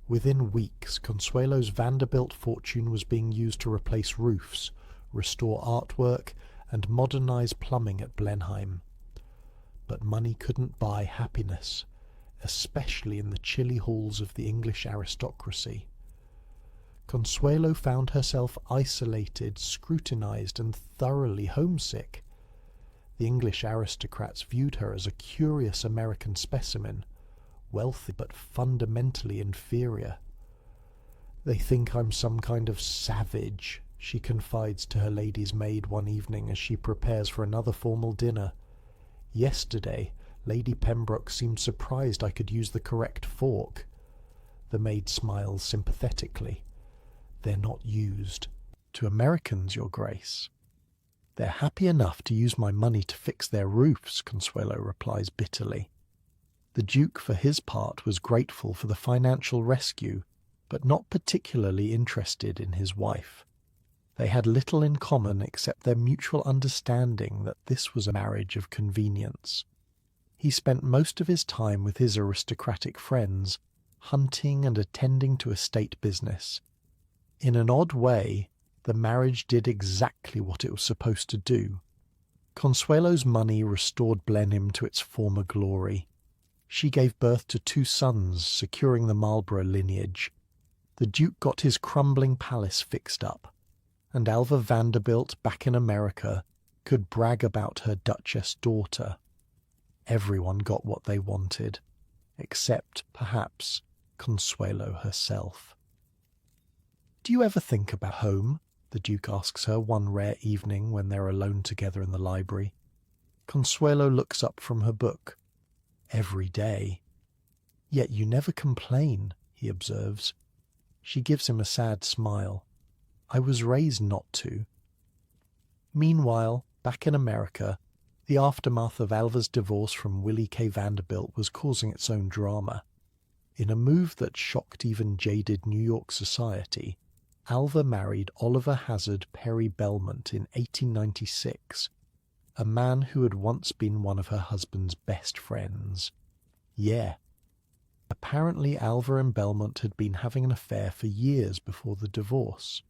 Within weeks, Consuelo's Vanderbilt fortune was being used to replace roofs, restore artwork, and modernize plumbing at Blenheim. But money couldn't buy happiness, especially in the chilly halls of the English aristocracy. Consuelo found herself isolated, scrutinized, and thoroughly homesick. The English aristocrats viewed her as a curious American specimen, wealthy but fundamentally inferior. "They think I'm some kind of savage," she confides to her lady's maid one evening as she prepares for another formal dinner. "Yesterday, Lady Pembroke seemed surprised I could use the correct fork." The maid smiles sympathetically. "They're not used to Americans, Your Grace." "They're happy enough to use my money to fix their roofs," Consuelo replies bitterly. The Duke, for his part, was grateful for the financial rescue, but not particularly interested in his wife. They had little in common except their mutual understanding that this was a marriage of convenience. He spent most of his time with his aristocratic friends, hunting and attending to estate business. In an odd way, the marriage did exactly what it was supposed to do. Consuelo's money restored Blenheim to its former glory. She gave birth to 2 sons, securing the Marlborough lineage. The Duke got his crumbling palace fixed up, and Alva Vanderbilt, back in America, could brag about her Duchess daughter. Everyone got what they wanted, except, perhaps, Consuelo herself. "Do you ever think about home?" the Duke asks her one rare evening when they're alone together in the library. Consuelo looks up from her book. "Every day." "Yet you never complain," he observes. She gives him a sad smile. "I was raised not to." Meanwhile, back in America, the aftermath of Alva's divorce from Willie K. Vanderbilt was causing its own drama. In a move that shocked even jaded New York society, Alva married Oliver Hazard Perry Belmont in 1896, a man who had once been one of her husband's best friends. Yeah. Apparently Alva and Belmont had been having an affair for years before the divorce.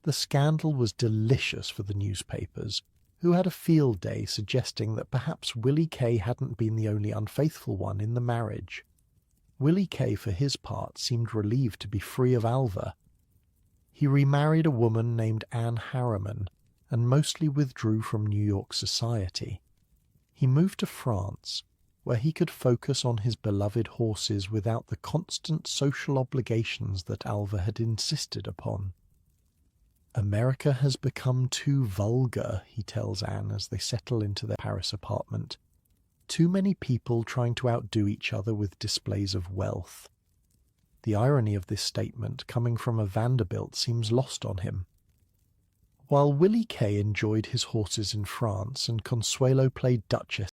The scandal was delicious for the newspapers, who had a field day suggesting that perhaps Willie K. hadn't been the only unfaithful one in the marriage. Willie K., for his part, seemed relieved to be free of Alva. He remarried a woman named Anne Harriman and mostly withdrew from New York society. He moved to France, where he could focus on his beloved horses without the constant social obligations that Alva had insisted upon. "America has become too vulgar," he tells Anne as they settle into their Paris apartment. "Too many people trying to outdo each other with displays of wealth." The irony of this statement, coming from a Vanderbilt, seems lost on him. While Willie K. enjoyed his horses in France and Consuelo played Duchess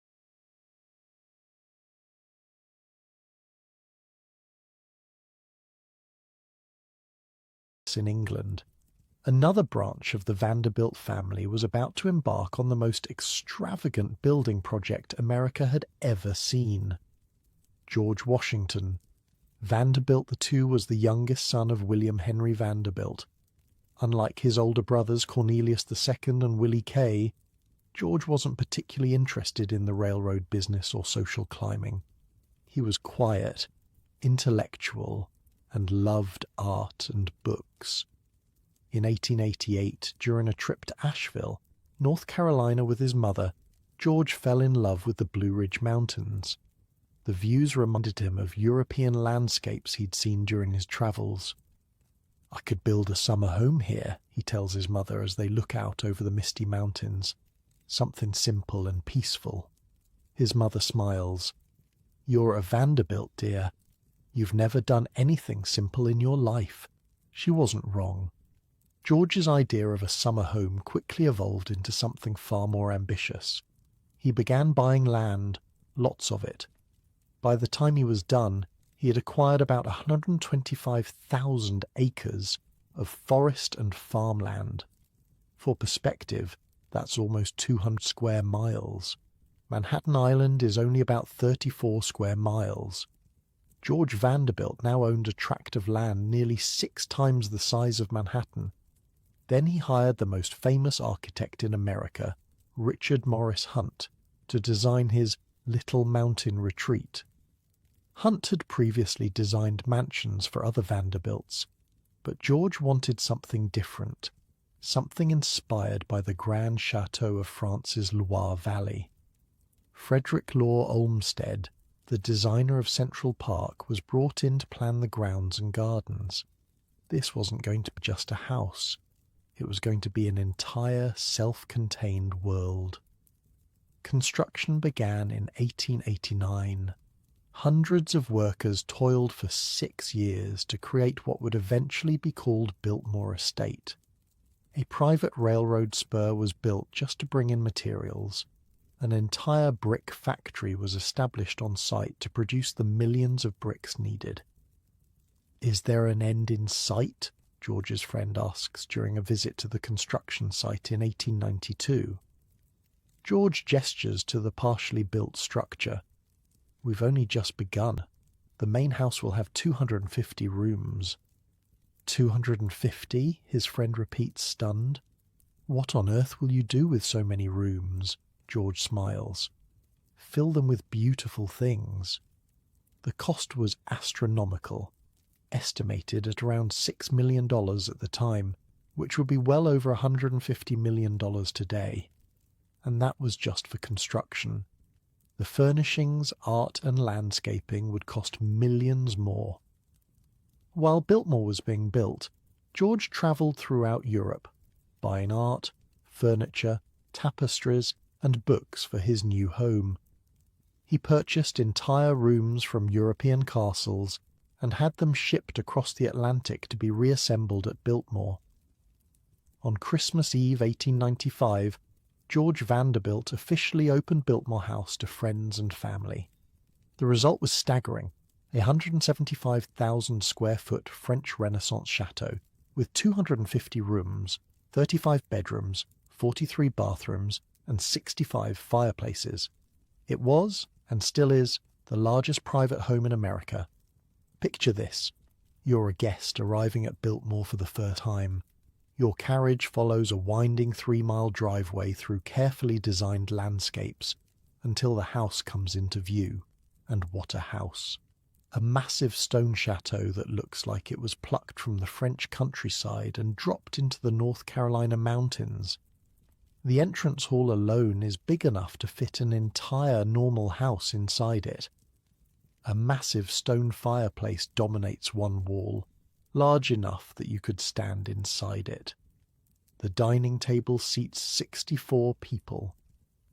in England, another branch of the Vanderbilt family was about to embark on the most extravagant building project America had ever seen. George Washington. Vanderbilt II was the youngest son of William Henry Vanderbilt. Unlike his older brothers Cornelius II and Willie K., George wasn't particularly interested in the railroad business or social climbing. He was quiet, intellectual, and loved art and books. In 1888, during a trip to Asheville, North Carolina with his mother, George fell in love with the Blue Ridge Mountains. The views reminded him of European landscapes he'd seen during his travels. "I could build a summer home here," he tells his mother as they look out over the misty mountains. "Something simple and peaceful." His mother smiles. "You're a Vanderbilt, dear. You've never done anything simple in your life." She wasn't wrong. George's idea of a summer home quickly evolved into something far more ambitious. He began buying land, lots of it. By the time he was done, he had acquired about 125,000 acres of forest and farmland. For perspective, that's almost 200 square miles. Manhattan Island is only about 34 square miles. George Vanderbilt now owned a tract of land nearly 6 times the size of Manhattan. Then he hired the most famous architect in America, Richard Morris Hunt, to design his Little Mountain Retreat. Hunt had previously designed mansions for other Vanderbilts, but George wanted something different, something inspired by the grand chateau of France's Loire Valley. Frederick Law Olmsted, the designer of Central Park, was brought in to plan the grounds and gardens. This wasn't going to be just a house. It was going to be an entire self-contained world. Construction began in 1889. Hundreds of workers toiled for 6 years to create what would eventually be called Biltmore Estate. A private railroad spur was built just to bring in materials. An entire brick factory was established on site to produce the millions of bricks needed. "Is there an end in sight?" George's friend asks during a visit to the construction site in 1892. George gestures to the partially built structure. "We've only just begun. The main house will have 250 rooms." 250? His friend repeats, stunned. "What on earth will you do with so many rooms?" George smiles. "Fill them with beautiful things." The cost was astronomical, estimated at around $6 million at the time, which would be well over $150 million today. And that was just for construction. The furnishings, art and landscaping would cost millions more. While Biltmore was being built, George travelled throughout Europe, buying art, furniture, tapestries and books for his new home. He purchased entire rooms from European castles and had them shipped across the Atlantic to be reassembled at Biltmore. On Christmas Eve 1895, George Vanderbilt officially opened Biltmore House to friends and family. The result was staggering, a 175,000 square foot French Renaissance chateau with 250 rooms, 35 bedrooms, 43 bathrooms, and 65 fireplaces. It was, and still is, the largest private home in America. Picture this. You're a guest arriving at Biltmore for the first time. Your carriage follows a winding 3-mile driveway through carefully designed landscapes until the house comes into view. And what a house. A massive stone chateau that looks like it was plucked from the French countryside and dropped into the North Carolina mountains. The entrance hall alone is big enough to fit an entire normal house inside it. A massive stone fireplace dominates one wall, large enough that you could stand inside it. The dining table seats 64 people.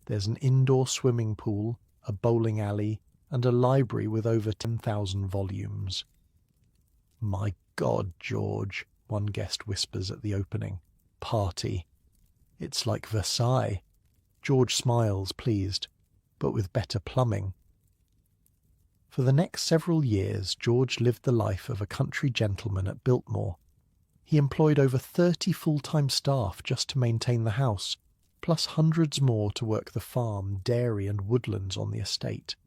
There's an indoor swimming pool, a bowling alley, and a library with over 10,000 volumes. "My God, George," one guest whispers at the opening. "Party. It's like Versailles." George smiles, pleased, but with better plumbing. For the next several years, George lived the life of a country gentleman at Biltmore. He employed over 30 full-time staff just to maintain the house, plus hundreds more to work the farm, dairy and woodlands on the estate.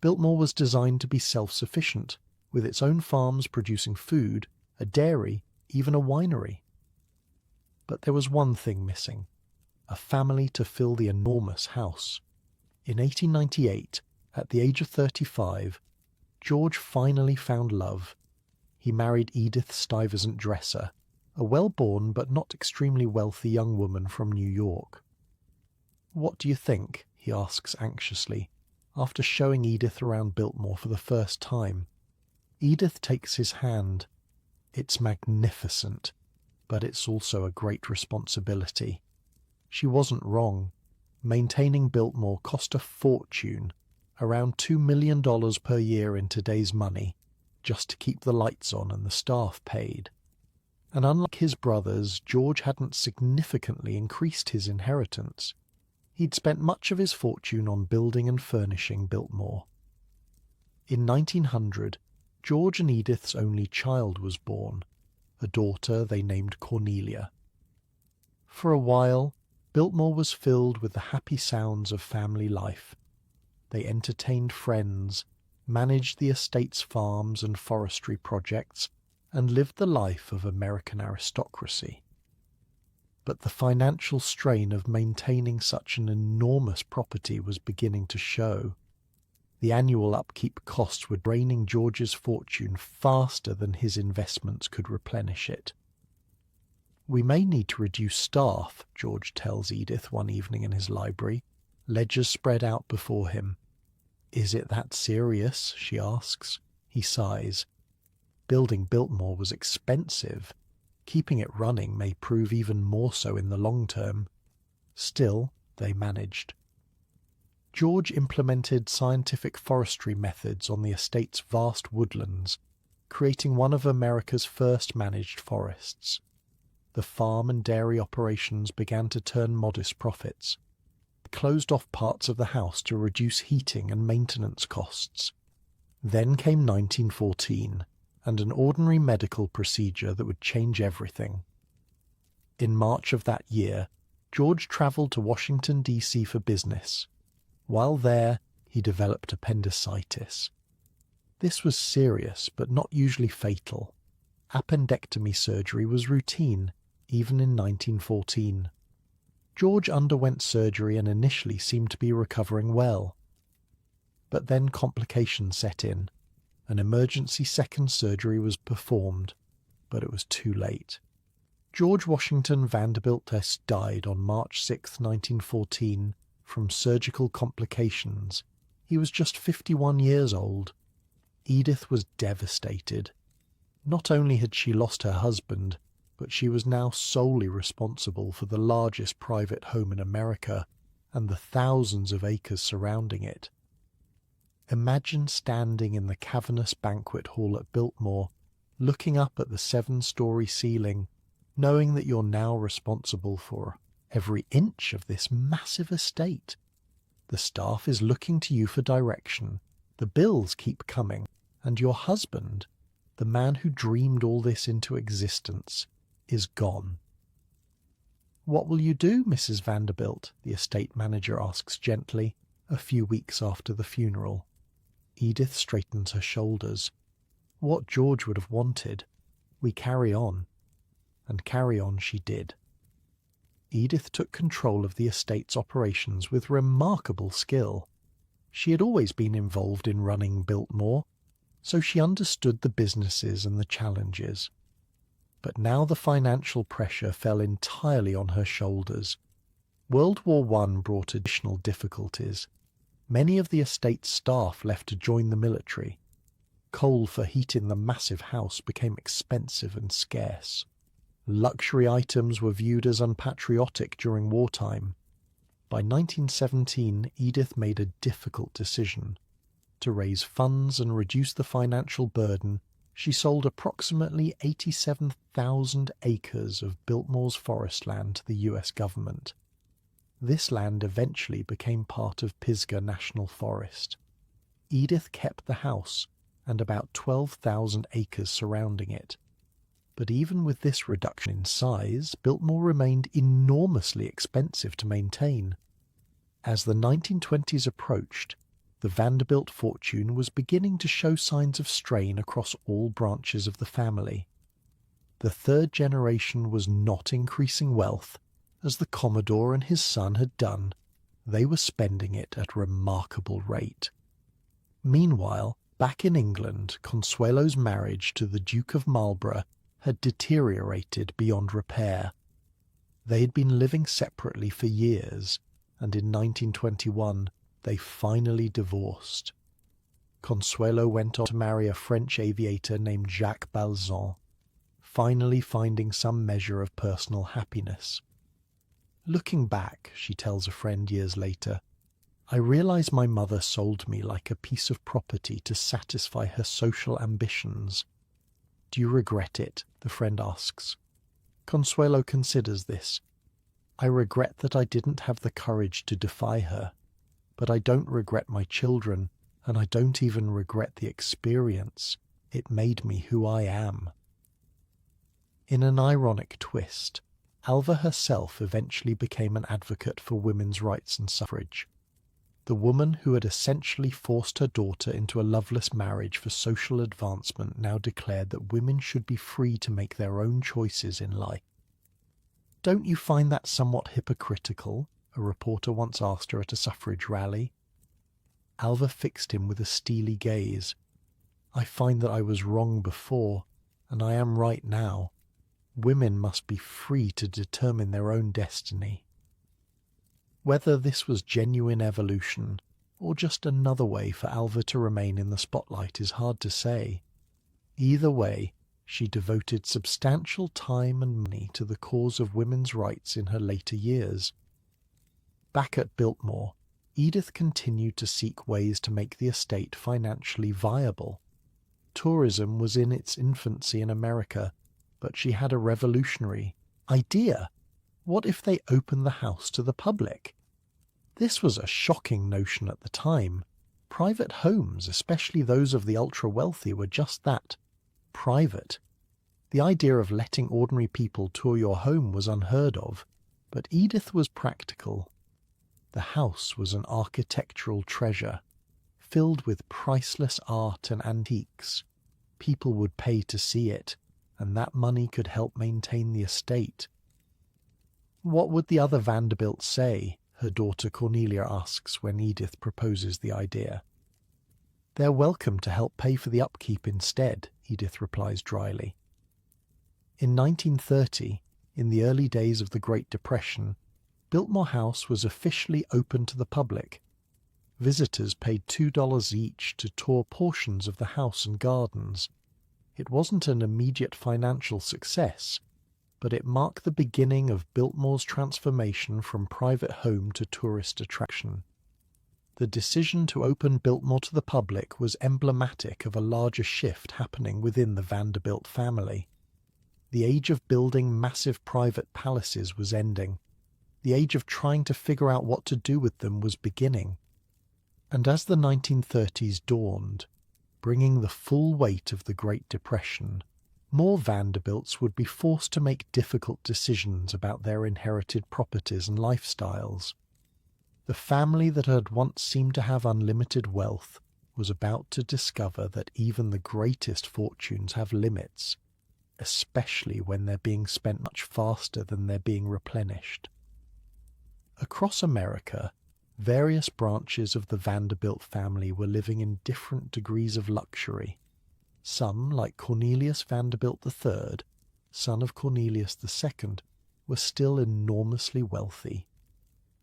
Biltmore was designed to be self-sufficient, with its own farms producing food, a dairy, even a winery. But there was one thing missing: a family to fill the enormous house. In 1898, at the age of 35, George finally found love. He married Edith Stuyvesant Dresser, a well-born but not extremely wealthy young woman from New York. "What do you think?" he asks anxiously, after showing Edith around Biltmore for the first time. Edith takes his hand. "It's magnificent, but it's also a great responsibility." She wasn't wrong. Maintaining Biltmore cost a fortune, around $2 million per year in today's money, just to keep the lights on and the staff paid. And unlike his brothers, George hadn't significantly increased his inheritance. He'd spent much of his fortune on building and furnishing Biltmore. In 1900, George and Edith's only child was born, a daughter they named Cornelia. For a while, Biltmore was filled with the happy sounds of family life. They entertained friends, managed the estate's farms and forestry projects, and lived the life of American aristocracy. But the financial strain of maintaining such an enormous property was beginning to show. The annual upkeep costs were draining George's fortune faster than his investments could replenish it. "We may need to reduce staff," George tells Edith one evening in his library, ledgers spread out before him. "Is it that serious?" she asks. He sighs. Building Biltmore was expensive. Keeping it running may prove even more so in the long term. Still, they managed. George implemented scientific forestry methods on the estate's vast woodlands, creating one of America's first managed forests. The farm and dairy operations began to turn modest profits. They closed off parts of the house to reduce heating and maintenance costs. Then came 1914, and an ordinary medical procedure that would change everything. In March of that year, George travelled to Washington, D.C. for business. While there, he developed appendicitis. This was serious, but not usually fatal. Appendectomy surgery was routine, even in 1914. George underwent surgery and initially seemed to be recovering well. But then complications set in. An emergency second surgery was performed, but it was too late. George Washington Vanderbilts died on March 6, 1914, from surgical complications. He was just 51 years old. Edith was devastated. Not only had she lost her husband, but she was now solely responsible for the largest private home in America and the thousands of acres surrounding it. Imagine standing in the cavernous banquet hall at Biltmore, looking up at the 7-story ceiling, knowing that you're now responsible for every inch of this massive estate. The staff is looking to you for direction. The bills keep coming, and your husband, the man who dreamed all this into existence, is gone. "What will you do, Mrs. Vanderbilt?" the estate manager asks gently, a few weeks after the funeral. Edith straightens her shoulders. What George would have wanted. We carry on. And carry on she did. Edith took control of the estate's operations with remarkable skill. She had always been involved in running Biltmore, so she understood the businesses and the challenges. But now the financial pressure fell entirely on her shoulders. World War I brought additional difficulties. Many of the estate's staff left to join the military. Coal for heating the massive house became expensive and scarce. Luxury items were viewed as unpatriotic during wartime. By 1917, Edith made a difficult decision. To raise funds and reduce the financial burden, she sold approximately 87,000 acres of Biltmore's forest land to the US government. This land eventually became part of Pisgah National Forest. Edith kept the house and about 12,000 acres surrounding it. But even with this reduction in size, Biltmore remained enormously expensive to maintain. As the 1920s approached, the Vanderbilt fortune was beginning to show signs of strain across all branches of the family. The third generation was not increasing wealth, as the Commodore and his son had done. They were spending it at a remarkable rate. Meanwhile, back in England, Consuelo's marriage to the Duke of Marlborough had deteriorated beyond repair. They had been living separately for years, and in 1921 they finally divorced. Consuelo went on to marry a French aviator named Jacques Balzan, finally finding some measure of personal happiness. "Looking back," she tells a friend years later, "I realize my mother sold me like a piece of property to satisfy her social ambitions." "Do you regret it?" the friend asks. Consuelo considers this. "I regret that I didn't have the courage to defy her, but I don't regret my children, and I don't even regret the experience. It made me who I am." In an ironic twist, Alva herself eventually became an advocate for women's rights and suffrage. The woman who had essentially forced her daughter into a loveless marriage for social advancement now declared that women should be free to make their own choices in life. "Don't you find that somewhat hypocritical?" a reporter once asked her at a suffrage rally. Alva fixed him with a steely gaze. "I find that I was wrong before, and I am right now. Women must be free to determine their own destiny." Whether this was genuine evolution, or just another way for Alva to remain in the spotlight, is hard to say. Either way, she devoted substantial time and money to the cause of women's rights in her later years. Back at Biltmore, Edith continued to seek ways to make the estate financially viable. Tourism was in its infancy in America, but she had a revolutionary idea. What if they opened the house to the public? This was a shocking notion at the time. Private homes, especially those of the ultra-wealthy, were just that, private. The idea of letting ordinary people tour your home was unheard of, but Edith was practical. The house was an architectural treasure, filled with priceless art and antiques. People would pay to see it, and that money could help maintain the estate. "What would the other Vanderbilts say?" her daughter Cornelia asks when Edith proposes the idea. "They're welcome to help pay for the upkeep instead," Edith replies dryly. In 1930, in the early days of the Great Depression, Biltmore House was officially open to the public. Visitors paid $2 each to tour portions of the house and gardens. It wasn't an immediate financial success, but it marked the beginning of Biltmore's transformation from private home to tourist attraction. The decision to open Biltmore to the public was emblematic of a larger shift happening within the Vanderbilt family. The age of building massive private palaces was ending. The age of trying to figure out what to do with them was beginning. And as the 1930s dawned, bringing the full weight of the Great Depression, more Vanderbilts would be forced to make difficult decisions about their inherited properties and lifestyles. The family that had once seemed to have unlimited wealth was about to discover that even the greatest fortunes have limits, especially when they're being spent much faster than they're being replenished. Across America, various branches of the Vanderbilt family were living in different degrees of luxury. Some, like Cornelius Vanderbilt III, son of Cornelius II, were still enormously wealthy.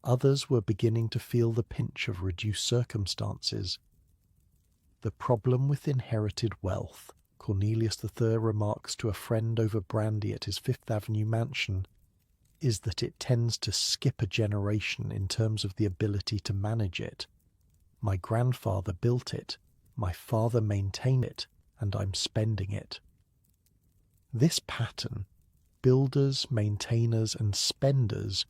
Others were beginning to feel the pinch of reduced circumstances. "The problem with inherited wealth," Cornelius III remarks to a friend over brandy at his Fifth Avenue mansion, "is that it tends to skip a generation in terms of the ability to manage it. My grandfather built it, my father maintained it, and I'm spending it." This pattern, builders, maintainers, and spenders,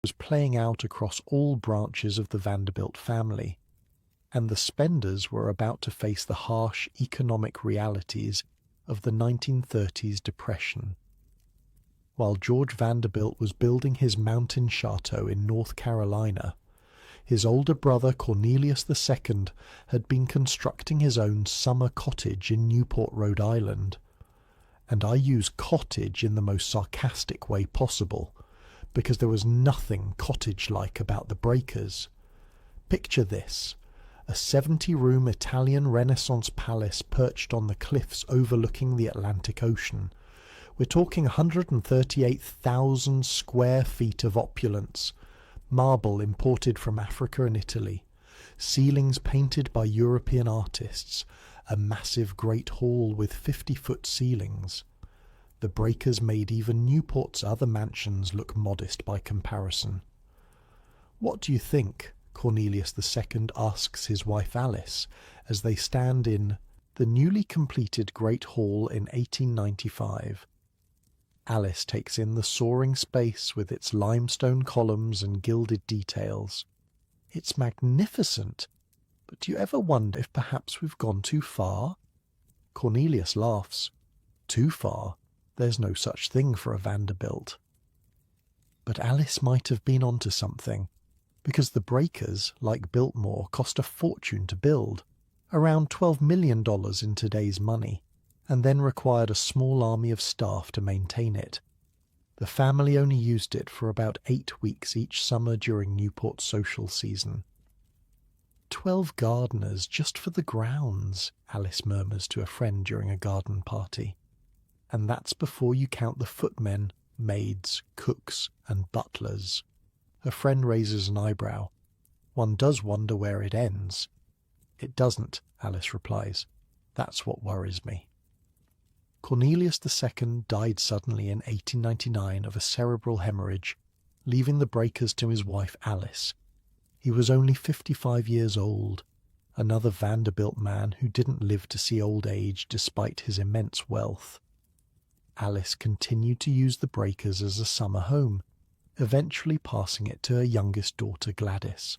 was playing out across all branches of the Vanderbilt family, and the spenders were about to face the harsh economic realities of the 1930s depression. While George Vanderbilt was building his mountain chateau in North Carolina, his older brother Cornelius II had been constructing his own summer cottage in Newport, Rhode Island. And I use cottage in the most sarcastic way possible, because there was nothing cottage-like about the breakers. Picture this: a 70-room Italian Renaissance palace perched on the cliffs overlooking the Atlantic Ocean. We're talking 138,000 square feet of opulence, marble imported from Africa and Italy, ceilings painted by European artists, a massive great hall with 50-foot ceilings. The breakers made even Newport's other mansions look modest by comparison. "What do you think?" Cornelius II asks his wife Alice as they stand in the newly completed Great Hall in 1895. Alice takes in the soaring space with its limestone columns and gilded details. "It's magnificent, but do you ever wonder if perhaps we've gone too far?" Cornelius laughs. "Too far? There's no such thing for a Vanderbilt." But Alice might have been onto something, because the breakers, like Biltmore, cost a fortune to build, around $12 million in today's money, and then required a small army of staff to maintain it. The family only used it for about 8 weeks each summer during Newport's social season. 12 gardeners just for the grounds, Alice murmurs to a friend during a garden party. And that's before you count the footmen, maids, cooks, and butlers. Her friend raises an eyebrow. One does wonder where it ends. It doesn't, Alice replies. That's what worries me. Cornelius II died suddenly in 1899 of a cerebral hemorrhage, leaving the breakers to his wife Alice. He was only 55 years old, another Vanderbilt man who didn't live to see old age despite his immense wealth. Alice continued to use the breakers as a summer home, eventually passing it to her youngest daughter Gladys.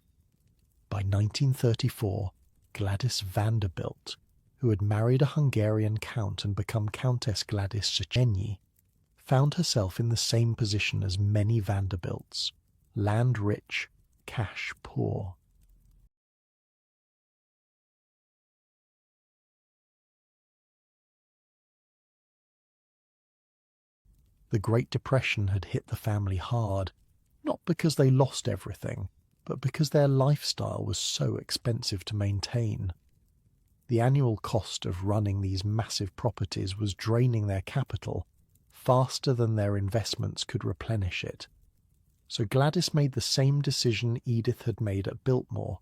By 1934, Gladys Vanderbilt, who had married a Hungarian count and become Countess Gladys Serene, found herself in the same position as many Vanderbilts, land rich, cash poor. The Great Depression had hit the family hard, not because they lost everything, but because their lifestyle was so expensive to maintain. The annual cost of running these massive properties was draining their capital faster than their investments could replenish it. So Gladys made the same decision Edith had made at Biltmore.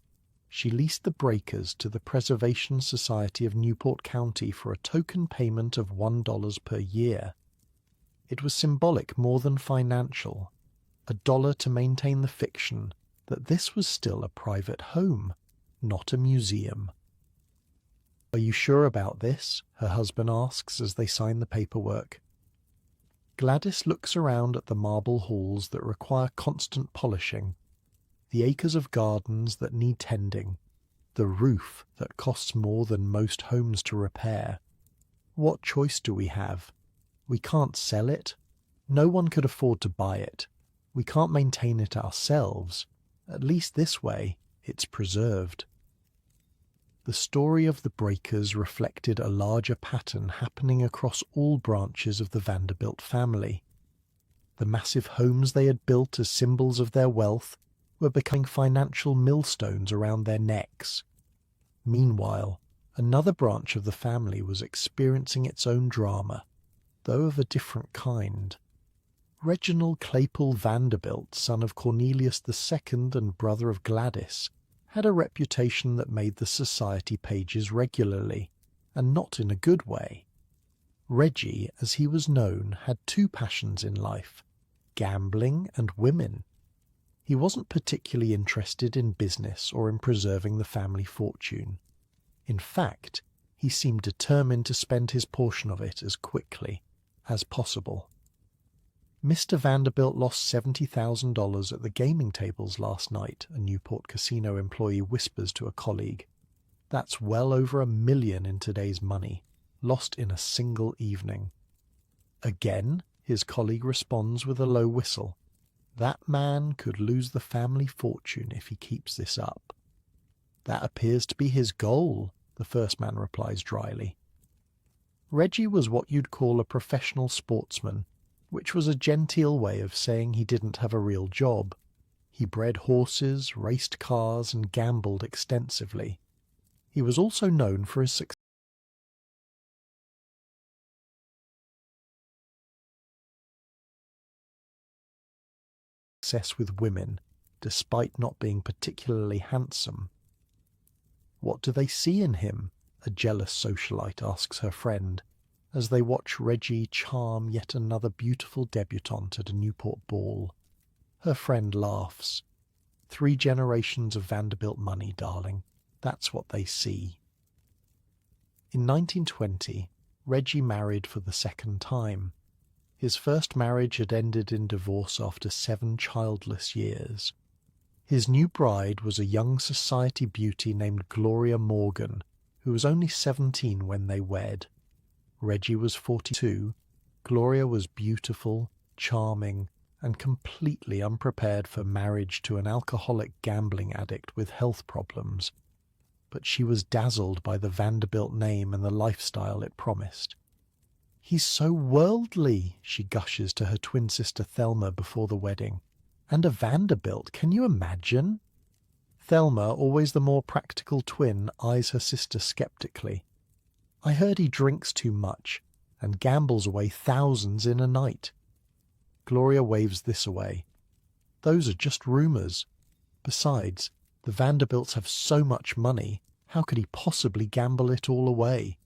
She leased the breakers to the Preservation Society of Newport County for a token payment of $1 per year. It was symbolic more than financial, $1 to maintain the fiction that this was still a private home, not a museum. "Are you sure about this?" her husband asks as they sign the paperwork. Gladys looks around at the marble halls that require constant polishing, the acres of gardens that need tending, the roof that costs more than most homes to repair. What choice do we have? We can't sell it. No one could afford to buy it. We can't maintain it ourselves. At least this way, it's preserved. The story of the breakers reflected a larger pattern happening across all branches of the Vanderbilt family. The massive homes they had built as symbols of their wealth were becoming financial millstones around their necks. Meanwhile, another branch of the family was experiencing its own drama, though of a different kind. Reginald Claypool Vanderbilt, son of Cornelius II and brother of Gladys, had a reputation that made the society pages regularly, and not in a good way. Reggie, as he was known, had two passions in life, gambling and women. He wasn't particularly interested in business or in preserving the family fortune. In fact, he seemed determined to spend his portion of it as quickly as possible. "Mr. Vanderbilt lost $70,000 at the gaming tables last night," a Newport casino employee whispers to a colleague. "That's well over $1 million in today's money, lost in a single evening." Again, his colleague responds with a low whistle. "That man could lose the family fortune if he keeps this up." "That appears to be his goal," the first man replies dryly. Reggie was what you'd call a professional sportsman, which was a genteel way of saying he didn't have a real job. He bred horses, raced cars, and gambled extensively. He was also known for his success with women, despite not being particularly handsome. "What do they see in him?" a jealous socialite asks her friend, as they watch Reggie charm yet another beautiful debutante at a Newport ball. Her friend laughs. "3 generations of Vanderbilt money, darling. That's what they see." In 1920, Reggie married for the second time. His first marriage had ended in divorce after 7 childless years. His new bride was a young society beauty named Gloria Morgan, who was only 17 when they wed. Reggie was 42. Gloria was beautiful, charming, and completely unprepared for marriage to an alcoholic gambling addict with health problems. But she was dazzled by the Vanderbilt name and the lifestyle it promised. "He's so worldly," she gushes to her twin sister Thelma before the wedding. "And a Vanderbilt, can you imagine?" Thelma, always the more practical twin, eyes her sister skeptically. "I heard he drinks too much and gambles away thousands in a night." Gloria waves this away. "Those are just rumours. Besides, the Vanderbilts have so much money, how could he possibly gamble it all away?"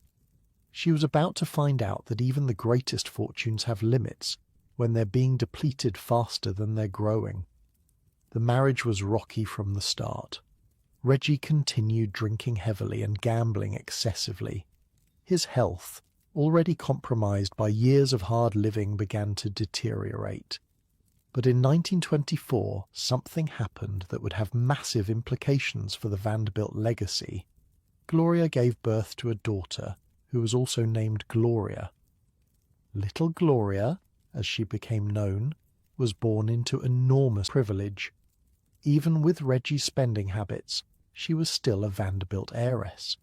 She was about to find out that even the greatest fortunes have limits when they're being depleted faster than they're growing. The marriage was rocky from the start. Reggie continued drinking heavily and gambling excessively. His health, already compromised by years of hard living, began to deteriorate. But in 1924, something happened that would have massive implications for the Vanderbilt legacy. Gloria gave birth to a daughter who was also named Gloria. Little Gloria, as she became known, was born into enormous privilege. Even with Reggie's spending habits, she was still a Vanderbilt heiress.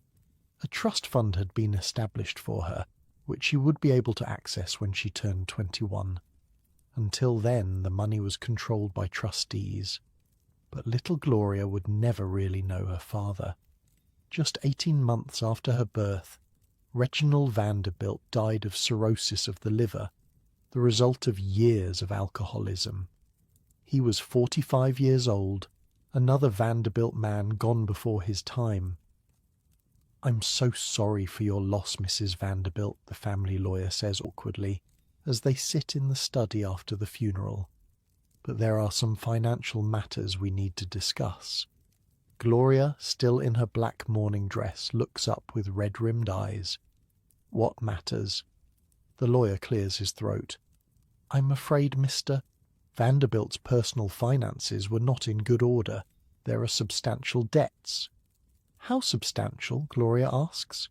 A trust fund had been established for her, which she would be able to access when she turned 21. Until then, the money was controlled by trustees. But little Gloria would never really know her father. Just 18 months after her birth, Reginald Vanderbilt died of cirrhosis of the liver, the result of years of alcoholism. He was 45 years old, another Vanderbilt man gone before his time. "I'm so sorry for your loss, Mrs. Vanderbilt," the family lawyer says awkwardly, as they sit in the study after the funeral. "But there are some financial matters we need to discuss." Gloria, still in her black mourning dress, looks up with red-rimmed eyes. "What matters?" The lawyer clears his throat. "I'm afraid, Mr. Vanderbilt's personal finances were not in good order. There are substantial debts." "How substantial?" Gloria asks.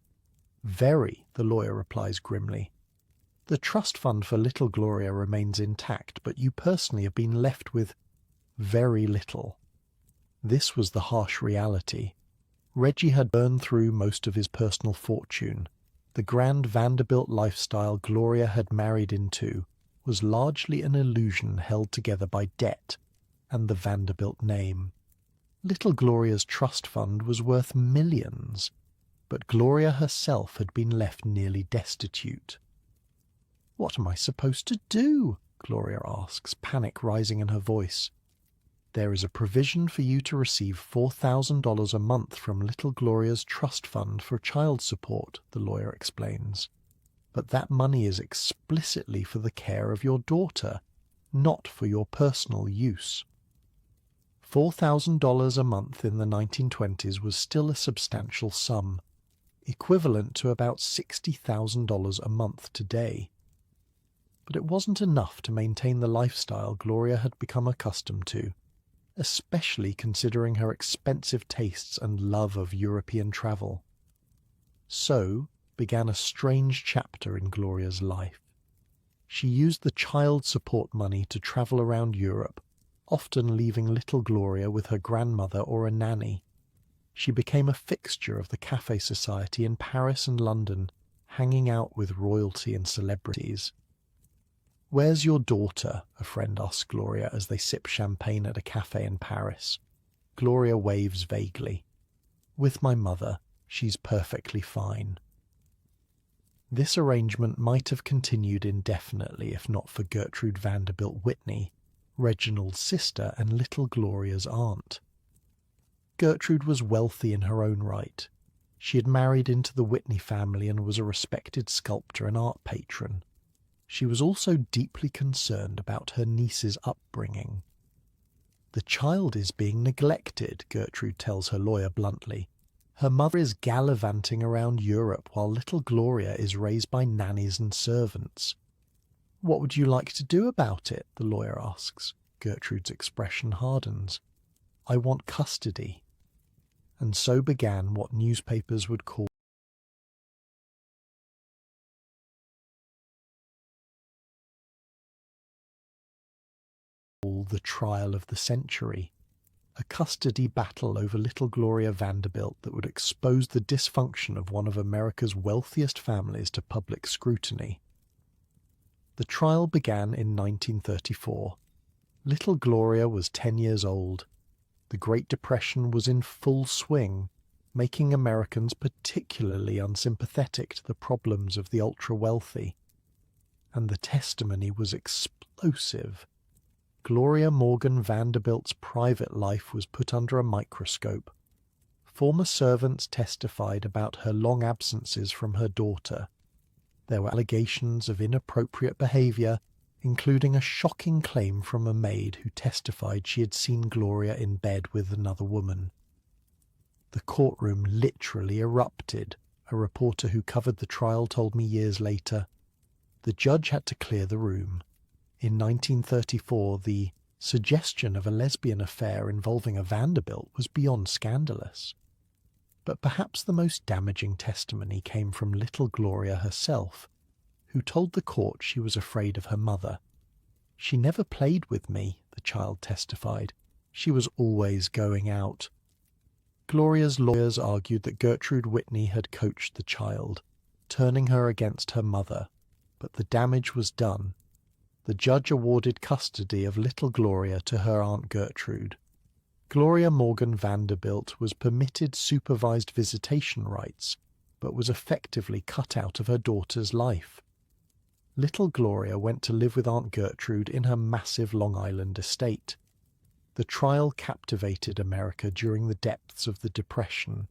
"Very," the lawyer replies grimly. "The trust fund for little Gloria remains intact, but you personally have been left with very little." This was the harsh reality. Reggie had burned through most of his personal fortune. The grand Vanderbilt lifestyle Gloria had married into was largely an illusion held together by debt and the Vanderbilt name. Little Gloria's trust fund was worth millions, but Gloria herself had been left nearly destitute. "What am I supposed to do?" Gloria asks, panic rising in her voice. "There is a provision for you to receive $4,000 a month from little Gloria's trust fund for child support," the lawyer explains. "But that money is explicitly for the care of your daughter, not for your personal use." $4,000 a month in the 1920s was still a substantial sum, equivalent to about $60,000 a month today. But it wasn't enough to maintain the lifestyle Gloria had become accustomed to, especially considering her expensive tastes and love of European travel. So began a strange chapter in Gloria's life. She used the child support money to travel around Europe, often leaving little Gloria with her grandmother or a nanny. She became a fixture of the cafe society in Paris and London, hanging out with royalty and celebrities. "Where's your daughter?" a friend asks Gloria as they sip champagne at a cafe in Paris. Gloria waves vaguely. "With my mother. She's perfectly fine." This arrangement might have continued indefinitely if not for Gertrude Vanderbilt Whitney, Reginald's sister and little Gloria's aunt. Gertrude was wealthy in her own right. She had married into the Whitney family and was a respected sculptor and art patron. She was also deeply concerned about her niece's upbringing. "The child is being neglected," Gertrude tells her lawyer bluntly. "Her mother is gallivanting around Europe while little Gloria is raised by nannies and servants." "What would you like to do about it?" the lawyer asks. Gertrude's expression hardens. "I want custody." And so began what newspapers would call the trial of the century, a custody battle over little Gloria Vanderbilt that would expose the dysfunction of one of America's wealthiest families to public scrutiny. The trial began in 1934. Little Gloria was 10 years old. The Great Depression was in full swing, making Americans particularly unsympathetic to the problems of the ultra-wealthy. And the testimony was explosive. Gloria Morgan Vanderbilt's private life was put under a microscope. Former servants testified about her long absences from her daughter. There were allegations of inappropriate behavior, including a shocking claim from a maid who testified she had seen Gloria in bed with another woman. The courtroom literally erupted, a reporter who covered the trial told me years later. The judge had to clear the room. In 1934, the suggestion of a lesbian affair involving a Vanderbilt was beyond scandalous. But perhaps the most damaging testimony came from little Gloria herself, who told the court she was afraid of her mother. "She never played with me," the child testified. "She was always going out." Gloria's lawyers argued that Gertrude Whitney had coached the child, turning her against her mother, but the damage was done. The judge awarded custody of little Gloria to her Aunt Gertrude. Gloria Morgan Vanderbilt was permitted supervised visitation rights, but was effectively cut out of her daughter's life. Little Gloria went to live with Aunt Gertrude in her massive Long Island estate. The trial captivated America during the depths of the Depression.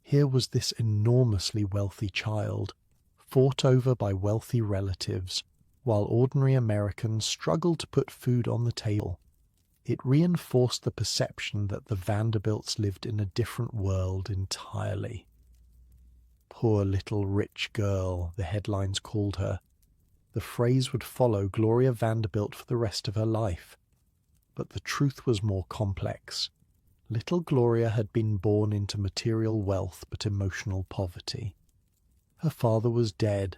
Here was this enormously wealthy child, fought over by wealthy relatives, while ordinary Americans struggled to put food on the table. It reinforced the perception that the Vanderbilts lived in a different world entirely. "Poor little rich girl," the headlines called her. The phrase would follow Gloria Vanderbilt for the rest of her life. But the truth was more complex. Little Gloria had been born into material wealth but emotional poverty. Her father was dead.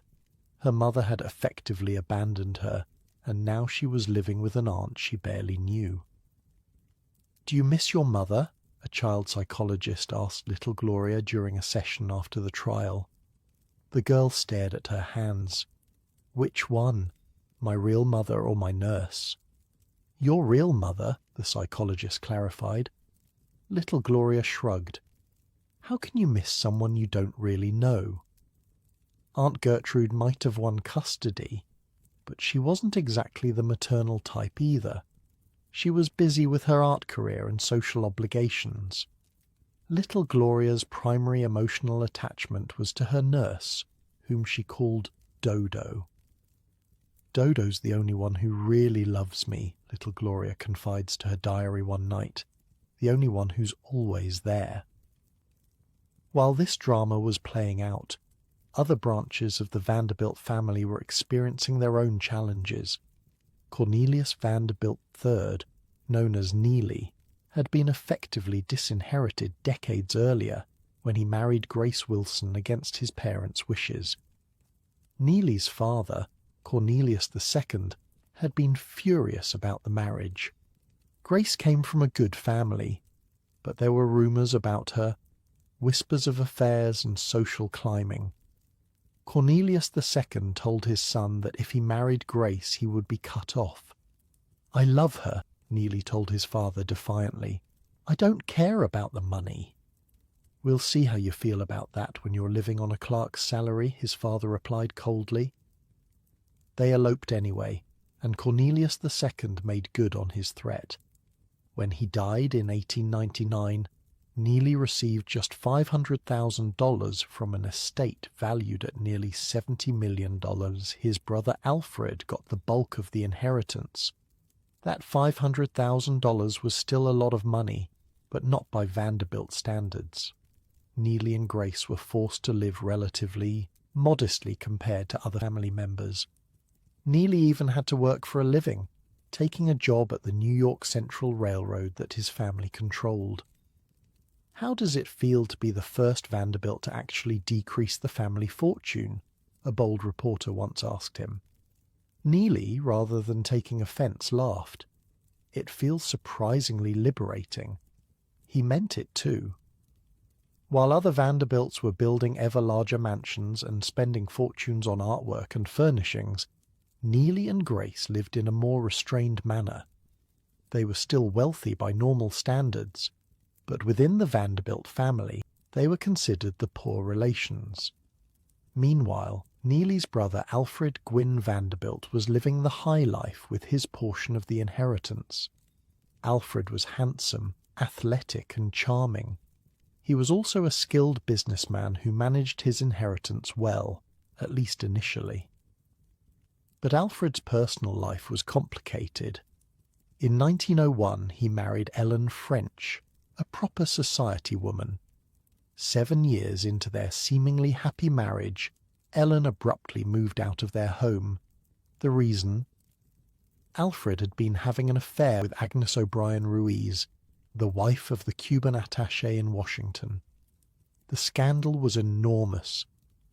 Her mother had effectively abandoned her, and now she was living with an aunt she barely knew. "Do you miss your mother?" a child psychologist asked little Gloria during a session after the trial. The girl stared at her hands. "Which one? My real mother or my nurse?" "Your real mother," the psychologist clarified. Little Gloria shrugged. "How can you miss someone you don't really know?" Aunt Gertrude might have won custody, but she wasn't exactly the maternal type either. She was busy with her art career and social obligations. Little Gloria's primary emotional attachment was to her nurse, whom she called Dodo. "Dodo's the only one who really loves me," little Gloria confides to her diary one night. "The only one who's always there." While this drama was playing out, other branches of the Vanderbilt family were experiencing their own challenges. Cornelius Vanderbilt III, known as Neely, had been effectively disinherited decades earlier when he married Grace Wilson against his parents' wishes. Neely's father, Cornelius II, had been furious about the marriage. Grace came from a good family, but there were rumors about her, whispers of affairs and social climbing. Cornelius II told his son that if he married Grace he would be cut off. "I love her," Neely told his father defiantly. "I don't care about the money." "We'll see how you feel about that when you're living on a clerk's salary," his father replied coldly. They eloped anyway, and Cornelius II made good on his threat. When he died in 1899, Neely received just $500,000 from an estate valued at nearly $70 million. His brother Alfred got the bulk of the inheritance. That $500,000 was still a lot of money, but not by Vanderbilt standards. Neely and Grace were forced to live relatively modestly compared to other family members. Neely even had to work for a living, taking a job at the New York Central Railroad that his family controlled. "How does it feel to be the first Vanderbilt to actually decrease the family fortune?" a bold reporter once asked him. Neely, rather than taking offense, laughed. "It feels surprisingly liberating." He meant it too. While other Vanderbilts were building ever larger mansions and spending fortunes on artwork and furnishings, Neely and Grace lived in a more restrained manner. They were still wealthy by normal standards, but within the Vanderbilt family, they were considered the poor relations. Meanwhile, Neely's brother Alfred Gwynne Vanderbilt was living the high life with his portion of the inheritance. Alfred was handsome, athletic, and charming. He was also a skilled businessman who managed his inheritance well, at least initially. But Alfred's personal life was complicated. In 1901 he married Ellen French, a proper society woman. 7 years into their seemingly happy marriage, Ellen abruptly moved out of their home. The reason? Alfred had been having an affair with Agnes O'Brien Ruiz, the wife of the Cuban attaché in Washington. The scandal was enormous,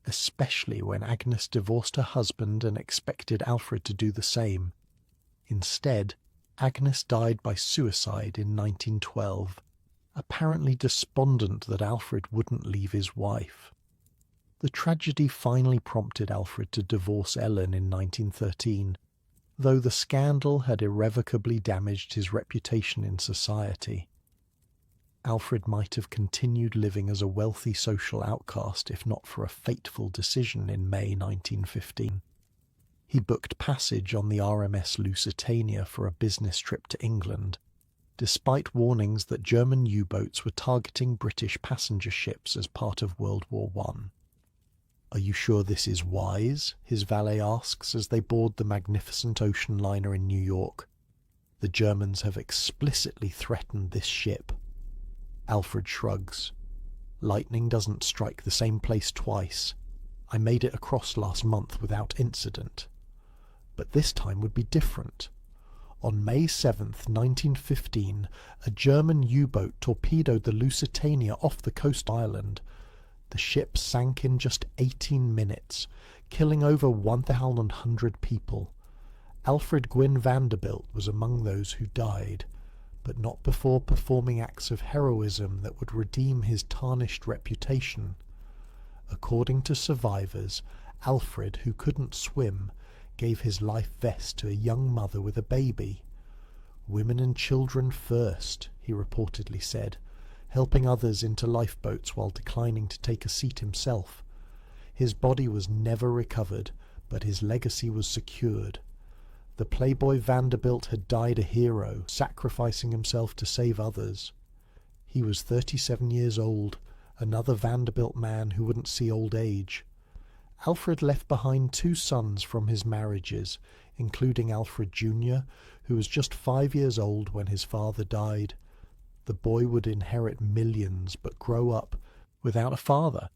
especially when Agnes divorced her husband and expected Alfred to do the same. Instead, Agnes died by suicide in 1912, apparently despondent that Alfred wouldn't leave his wife. The tragedy finally prompted Alfred to divorce Ellen in 1913, though the scandal had irrevocably damaged his reputation in society. Alfred might have continued living as a wealthy social outcast if not for a fateful decision in May 1915. He booked passage on the RMS Lusitania for a business trip to England, despite warnings that German U-boats were targeting British passenger ships as part of World War I. "Are you sure this is wise?" his valet asks as they board the magnificent ocean liner in New York. "The Germans have explicitly threatened this ship." Alfred shrugs. "Lightning doesn't strike the same place twice. I made it across last month without incident. But this time would be different. On May 7th, 1915, a German U-boat torpedoed the Lusitania off the coast island. The ship sank in just 18 minutes, killing over 1,100 people. Alfred Gwynne Vanderbilt was among those who died, but not before performing acts of heroism that would redeem his tarnished reputation. According to survivors, Alfred, who couldn't swim, gave his life vest to a young mother with a baby. "Women and children first," he reportedly said, helping others into lifeboats while declining to take a seat himself. His body was never recovered, but his legacy was secured. The playboy Vanderbilt had died a hero, sacrificing himself to save others. He was 37 years old, another Vanderbilt man who wouldn't see old age. Alfred left behind 2 sons from his marriages, including Alfred Jr., who was just 5 years old when his father died. The boy would inherit millions but grow up without a father.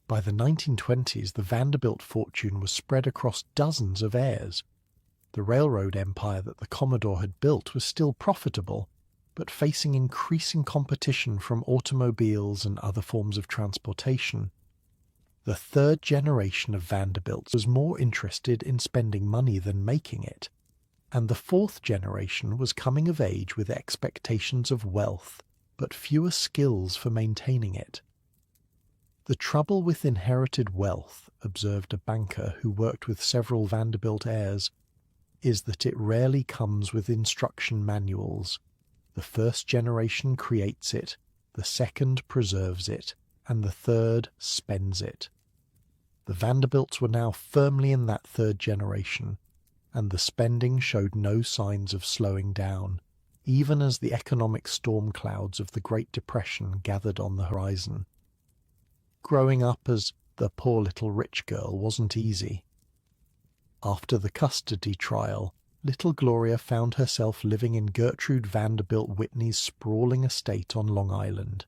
By the 1920s, the Vanderbilt fortune was spread across dozens of heirs. The railroad empire that the Commodore had built was still profitable, but facing increasing competition from automobiles and other forms of transportation. The 3rd generation of Vanderbilts was more interested in spending money than making it, and the 4th generation was coming of age with expectations of wealth, but fewer skills for maintaining it. "The trouble with inherited wealth," observed a banker who worked with several Vanderbilt heirs, "is that it rarely comes with instruction manuals. The 1st generation creates it, the 2nd preserves it, and the 3rd spends it." The Vanderbilts were now firmly in that 3rd generation, and the spending showed no signs of slowing down, even as the economic storm clouds of the Great Depression gathered on the horizon. Growing up as the poor little rich girl wasn't easy. After the custody trial, little Gloria found herself living in Gertrude Vanderbilt Whitney's sprawling estate on Long Island.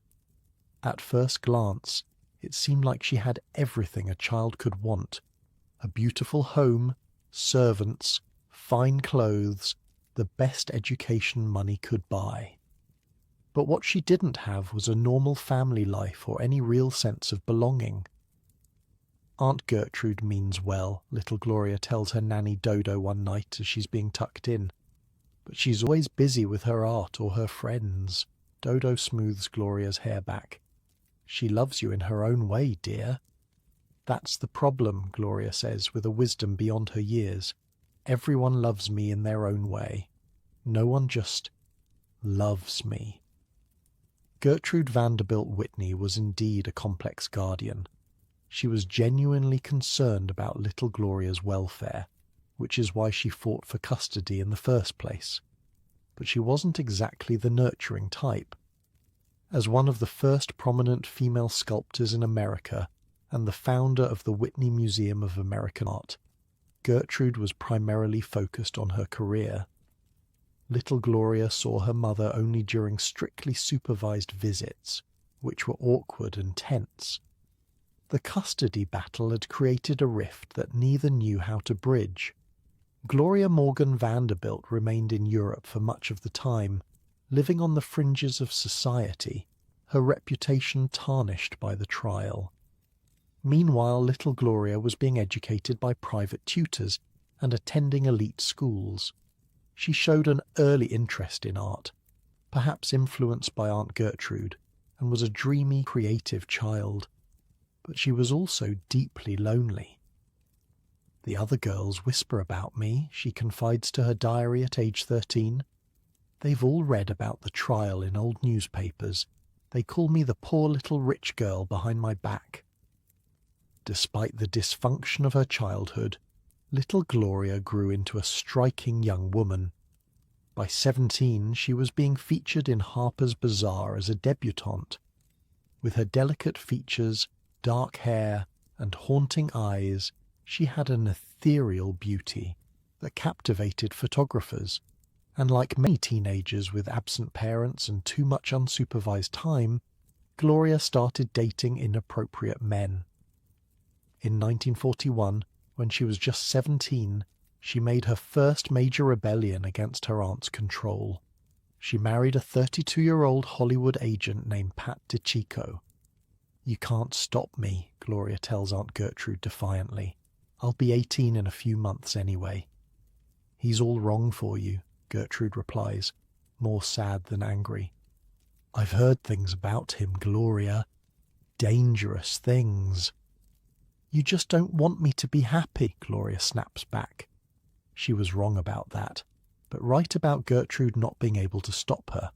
At first glance, it seemed like she had everything a child could want: a beautiful home, servants, fine clothes, the best education money could buy. But what she didn't have was a normal family life or any real sense of belonging. "Aunt Gertrude means well," little Gloria tells her nanny Dodo one night as she's being tucked in. "But she's always busy with her art or her friends." Dodo smooths Gloria's hair back. "She loves you in her own way, dear." "That's the problem," Gloria says with a wisdom beyond her years. "Everyone loves me in their own way. No one just loves me." Gertrude Vanderbilt Whitney was indeed a complex guardian. She was genuinely concerned about little Gloria's welfare, which is why she fought for custody in the first place. But she wasn't exactly the nurturing type. As one of the first prominent female sculptors in America and the founder of the Whitney Museum of American Art, Gertrude was primarily focused on her career. Little Gloria saw her mother only during strictly supervised visits, which were awkward and tense. The custody battle had created a rift that neither knew how to bridge. Gloria Morgan Vanderbilt remained in Europe for much of the time, living on the fringes of society, her reputation tarnished by the trial. Meanwhile, little Gloria was being educated by private tutors and attending elite schools. She showed an early interest in art, perhaps influenced by Aunt Gertrude, and was a dreamy, creative child. But she was also deeply lonely. "The other girls whisper about me," she confides to her diary at age 13. "They've all read about the trial in old newspapers. They call me the poor little rich girl behind my back." Despite the dysfunction of her childhood, little Gloria grew into a striking young woman. By 17, she was being featured in Harper's Bazaar as a debutante. With her delicate features, dark hair, and haunting eyes, she had an ethereal beauty that captivated photographers, and like many teenagers with absent parents and too much unsupervised time, Gloria started dating inappropriate men. In 1941, when she was just 17, she made her first major rebellion against her aunt's control. She married a 32-year-old Hollywood agent named Pat DiCicco. "You can't stop me," Gloria tells Aunt Gertrude defiantly. "I'll be 18 in a few months anyway." "He's all wrong for you," Gertrude replies, more sad than angry. "I've heard things about him, Gloria. Dangerous things." "You just don't want me to be happy," Gloria snaps back. She was wrong about that, but right about Gertrude not being able to stop her.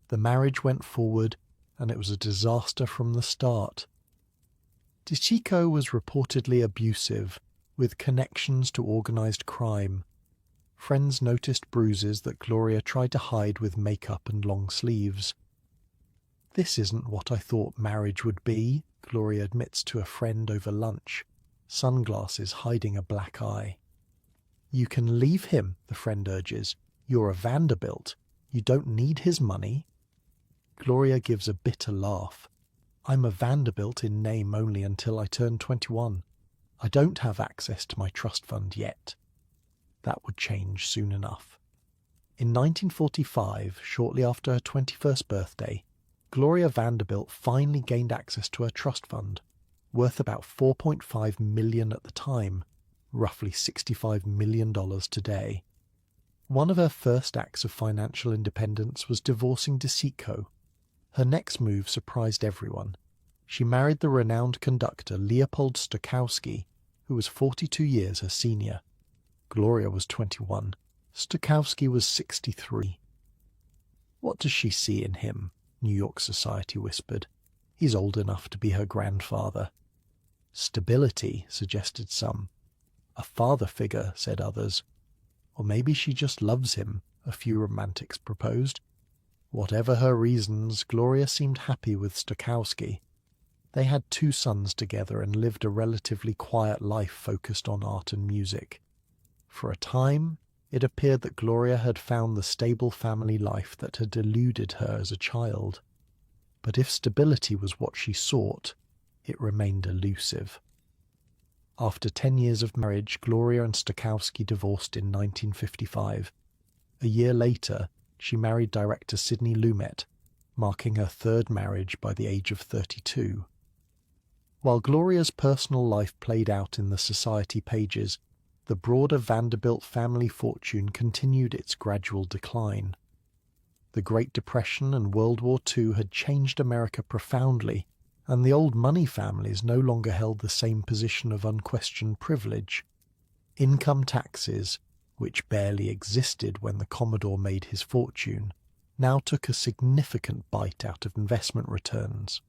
The marriage went forward, and it was a disaster from the start. DiCicco was reportedly abusive, with connections to organized crime. Friends noticed bruises that Gloria tried to hide with makeup and long sleeves. "This isn't what I thought marriage would be," Gloria admits to a friend over lunch, sunglasses hiding a black eye. "You can leave him," the friend urges. "You're a Vanderbilt. You don't need his money." Gloria gives a bitter laugh. "I'm a Vanderbilt in name only until I turn 21. I don't have access to my trust fund yet." That would change soon enough. In 1945, shortly after her 21st birthday, Gloria Vanderbilt finally gained access to her trust fund, worth about $4.5 million at the time, roughly $65 million today. One of her first acts of financial independence was divorcing DiCicco. Her next move surprised everyone. She married the renowned conductor Leopold Stokowski, who was 42 years her senior. Gloria was 21. Stokowski was 63. "What does she see in him?" New York society whispered. "He's old enough to be her grandfather." "Stability," suggested some. "A father figure," said others. "Or maybe she just loves him," a few romantics proposed. Whatever her reasons, Gloria seemed happy with Stokowski. They had 2 sons together and lived a relatively quiet life focused on art and music. For a time, it appeared that Gloria had found the stable family life that had eluded her as a child. But if stability was what she sought, it remained elusive. After 10 years of marriage, Gloria and Stokowski divorced in 1955. A year later, she married director Sidney Lumet, marking her 3rd marriage by the age of 32. While Gloria's personal life played out in the society pages, the broader Vanderbilt family fortune continued its gradual decline. The Great Depression and World War II had changed America profoundly, and the old money families no longer held the same position of unquestioned privilege. Income taxes, which barely existed when the Commodore made his fortune, now took a significant bite out of investment returns.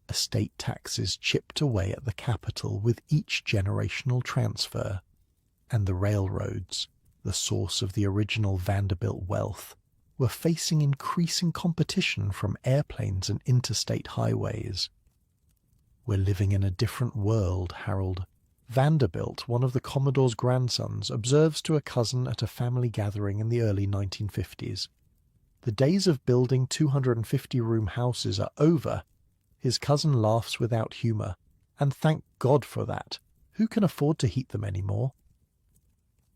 Estate taxes chipped away at the capital with each generational transfer, and the railroads, the source of the original Vanderbilt wealth, were facing increasing competition from airplanes and interstate highways. "We're living in a different world, Harold," Vanderbilt, one of the Commodore's grandsons, observes to a cousin at a family gathering in the early 1950s. "The days of building 250-room houses are over." His cousin laughs without humour, and thank God for that. Who can afford to heat them anymore?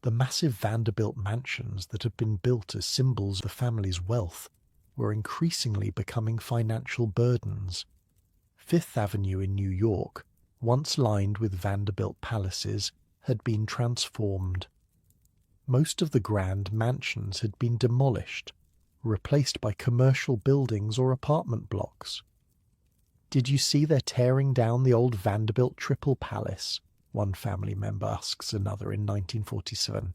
The massive Vanderbilt mansions that had been built as symbols of the family's wealth were increasingly becoming financial burdens. Fifth Avenue in New York, once lined with Vanderbilt palaces, had been transformed. Most of the grand mansions had been demolished, replaced by commercial buildings or apartment blocks. "Did you see they're tearing down the old Vanderbilt Triple Palace?" one family member asks another in 1947.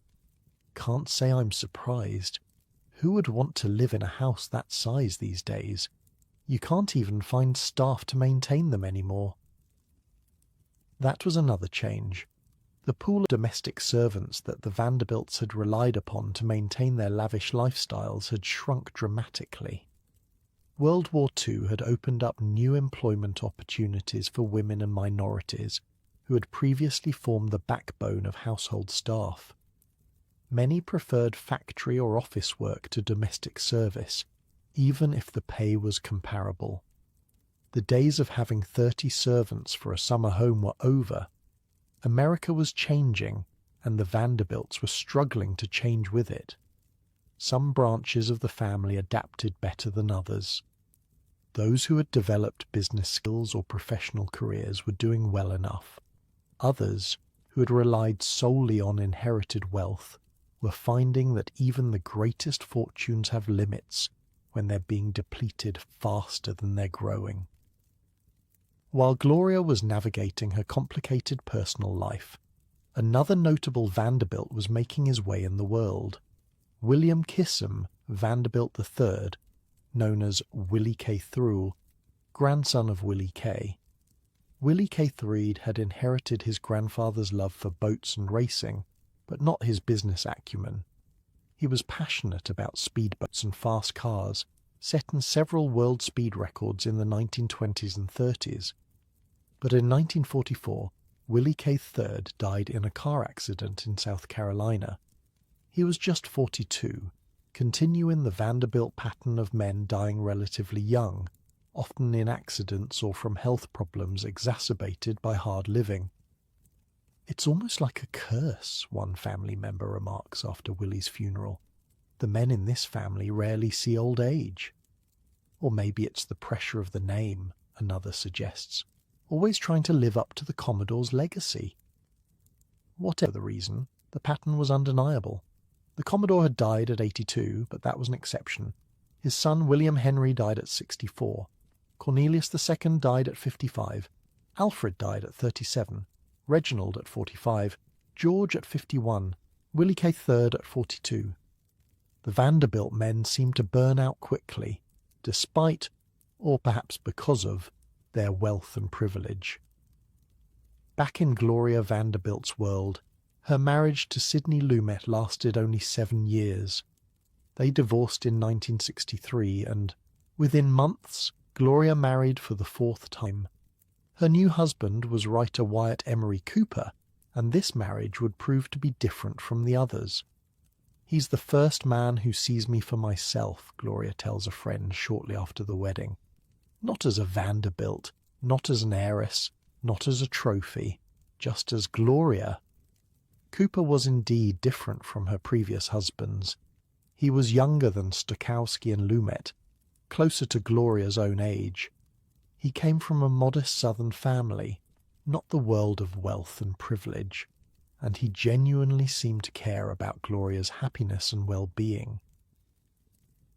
"Can't say I'm surprised. Who would want to live in a house that size these days? You can't even find staff to maintain them anymore." That was another change. The pool of domestic servants that the Vanderbilts had relied upon to maintain their lavish lifestyles had shrunk dramatically. World War II had opened up new employment opportunities for women and minorities who had previously formed the backbone of household staff. Many preferred factory or office work to domestic service, even if the pay was comparable. The days of having 30 servants for a summer home were over. America was changing, and the Vanderbilts were struggling to change with it. Some branches of the family adapted better than others. Those who had developed business skills or professional careers were doing well enough. Others, who had relied solely on inherited wealth, were finding that even the greatest fortunes have limits when they're being depleted faster than they're growing. While Gloria was navigating her complicated personal life, another notable Vanderbilt was making his way in the world. William Kissam Vanderbilt III, known as Willie K. Thruell, grandson of Willie K. Willie K. Threed had inherited his grandfather's love for boats and racing, but not his business acumen. He was passionate about speedboats and fast cars, setting several world speed records in the 1920s and 30s. But in 1944, Willie K. III died in a car accident in South Carolina. He was just 42, continuing the Vanderbilt pattern of men dying relatively young, often in accidents or from health problems exacerbated by hard living. "It's almost like a curse," one family member remarks after Willie's funeral. "The men in this family rarely see old age." "Or maybe it's the pressure of the name," another suggests. "Always trying to live up to the Commodore's legacy." Whatever the reason, the pattern was undeniable. The Commodore had died at 82, but that was an exception. His son William Henry died at 64. Cornelius II died at 55. Alfred died at 37. Reginald at 45. George at 51. Willie K. III at 42. The Vanderbilt men seemed to burn out quickly, despite, or perhaps because of, their wealth and privilege. Back in Gloria Vanderbilt's world, her marriage to Sidney Lumet lasted only 7 years. They divorced in 1963, and, within months, Gloria married for the 4th time. Her new husband was writer Wyatt Emery Cooper, and this marriage would prove to be different from the others. "He's the first man who sees me for myself," Gloria tells a friend shortly after the wedding. "Not as a Vanderbilt, not as an heiress, not as a trophy, just as Gloria." Cooper was indeed different from her previous husbands. He was younger than Stokowski and Lumet, closer to Gloria's own age. He came from a modest southern family, not the world of wealth and privilege, and he genuinely seemed to care about Gloria's happiness and well-being.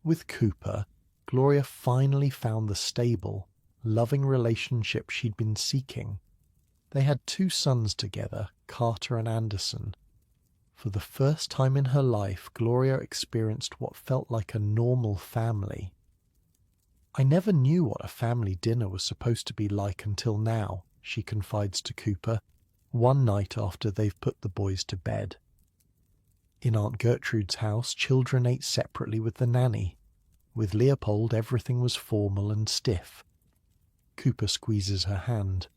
With Cooper, Gloria finally found the stable, loving relationship she'd been seeking. They had 2 sons together, Carter and Anderson. For the first time in her life, Gloria experienced what felt like a normal family. "I never knew what a family dinner was supposed to be like until now," she confides to Cooper, one night after they've put the boys to bed. In Aunt Gertrude's house, children ate separately with the nanny. With Leopold, everything was formal and stiff. Cooper squeezes her hand.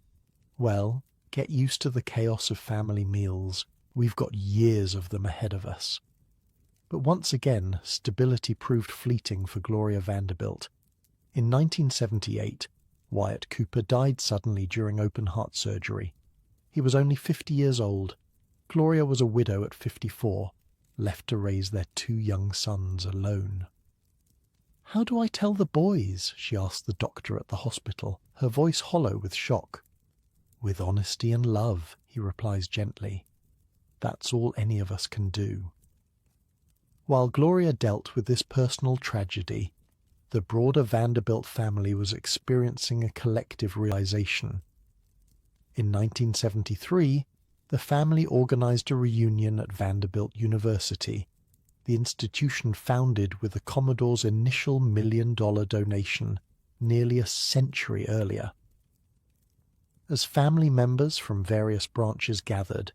"Well, get used to the chaos of family meals. We've got years of them ahead of us." But once again, stability proved fleeting for Gloria Vanderbilt. In 1978, Wyatt Cooper died suddenly during open-heart surgery. He was only 50 years old. Gloria was a widow at 54, left to raise their 2 young sons alone. "How do I tell the boys?" she asked the doctor at the hospital, her voice hollow with shock. "With honesty and love," he replies gently. "That's all any of us can do." While Gloria dealt with this personal tragedy, the broader Vanderbilt family was experiencing a collective realization. In 1973, the family organized a reunion at Vanderbilt University, the institution founded with the Commodore's initial $1 million donation nearly a century earlier. As family members from various branches gathered,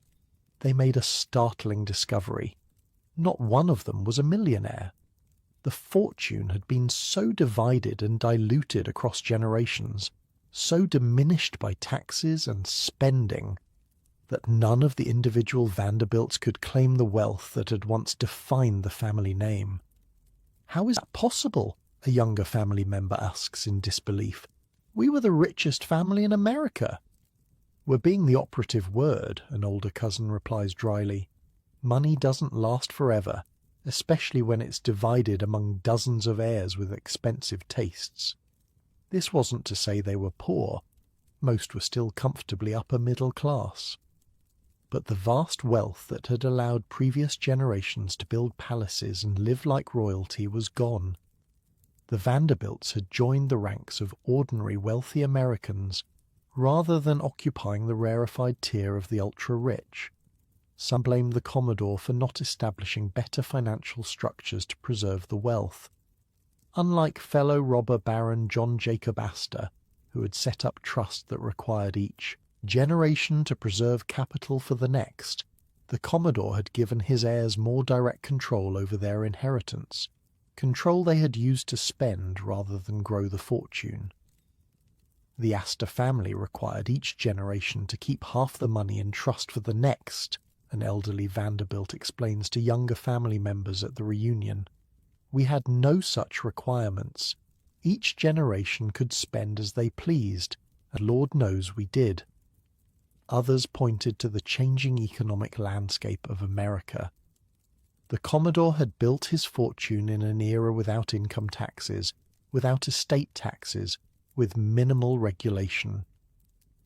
they made a startling discovery. Not one of them was a millionaire. The fortune had been so divided and diluted across generations, so diminished by taxes and spending, that none of the individual Vanderbilts could claim the wealth that had once defined the family name. "How is that possible?" a younger family member asks in disbelief. "We were the richest family in America." "We're being the operative word," an older cousin replies dryly. "Money doesn't last forever, especially when it's divided among dozens of heirs with expensive tastes." This wasn't to say they were poor. Most were still comfortably upper middle class. But the vast wealth that had allowed previous generations to build palaces and live like royalty was gone. The Vanderbilts had joined the ranks of ordinary wealthy Americans rather than occupying the rarefied tier of the ultra-rich. Some blamed the Commodore for not establishing better financial structures to preserve the wealth. Unlike fellow robber baron John Jacob Astor, who had set up trust that required each generation to preserve capital for the next, the Commodore had given his heirs more direct control over their inheritance, control they had used to spend rather than grow the fortune. The Astor family required each generation to keep half the money in trust for the next, an elderly Vanderbilt explains to younger family members at the reunion. "We had no such requirements. Each generation could spend as they pleased, and Lord knows we did." Others pointed to the changing economic landscape of America. The Commodore had built his fortune in an era without income taxes, without estate taxes, with minimal regulation.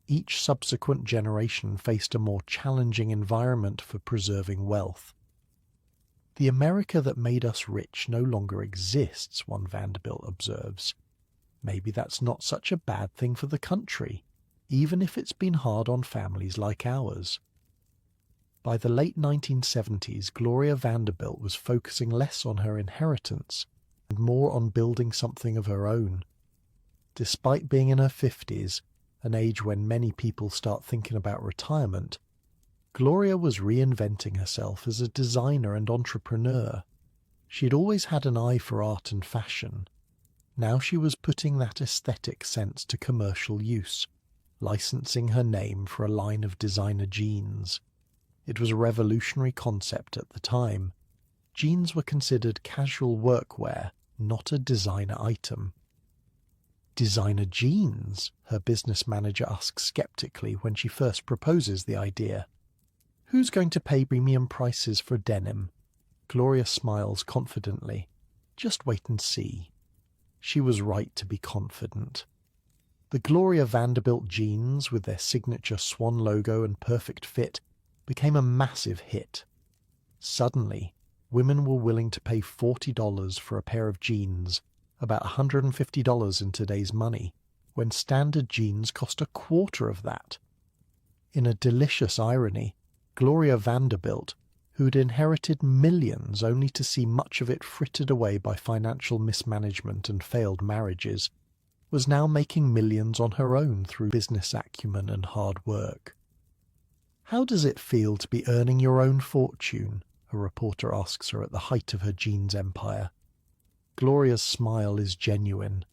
Each subsequent generation faced a more challenging environment for preserving wealth. "The America that made us rich no longer exists," one Vanderbilt observes. "Maybe that's not such a bad thing for the country, even if it's been hard on families like ours." By the late 1970s, Gloria Vanderbilt was focusing less on her inheritance and more on building something of her own. Despite being in her 50s, an age when many people start thinking about retirement, Gloria was reinventing herself as a designer and entrepreneur. She'd always had an eye for art and fashion. Now she was putting that aesthetic sense to commercial use, licensing her name for a line of designer jeans. It was a revolutionary concept at the time. Jeans were considered casual workwear, not a designer item. "Designer jeans?" her business manager asks skeptically when she first proposes the idea. "Who's going to pay premium prices for denim?" Gloria smiles confidently. "Just wait and see." She was right to be confident. The Gloria Vanderbilt jeans, with their signature swan logo and perfect fit, became a massive hit. Suddenly, women were willing to pay $40 for a pair of jeans, about $150 in today's money. when standard jeans cost a quarter of that. In a delicious irony, Gloria Vanderbilt, who had inherited millions only to see much of it frittered away by financial mismanagement and failed marriages, was now making millions on her own through business acumen and hard work. "How does it feel to be earning your own fortune?" a reporter asks her at the height of her jeans empire. Gloria's smile is genuine.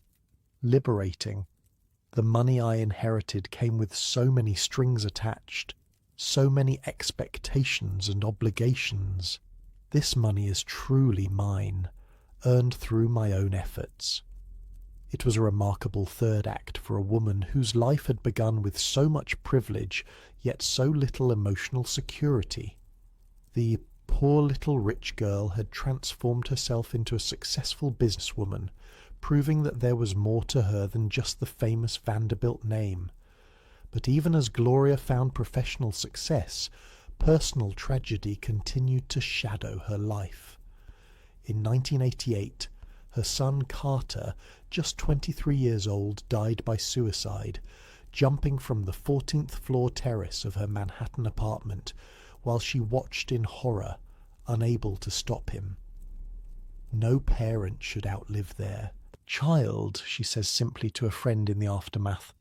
"Liberating. The money I inherited came with so many strings attached, so many expectations and obligations. This money is truly mine, earned through my own efforts." It was a remarkable third act for a woman whose life had begun with so much privilege, yet so little emotional security. The poor little rich girl had transformed herself into a successful businesswoman, proving that there was more to her than just the famous Vanderbilt name. But even as Gloria found professional success, personal tragedy continued to shadow her life. In 1988, her son Carter, just 23 years old, died by suicide, jumping from the 14th floor terrace of her Manhattan apartment while she watched in horror, unable to stop him. "No parent should outlive their child," she says simply to a friend in the aftermath,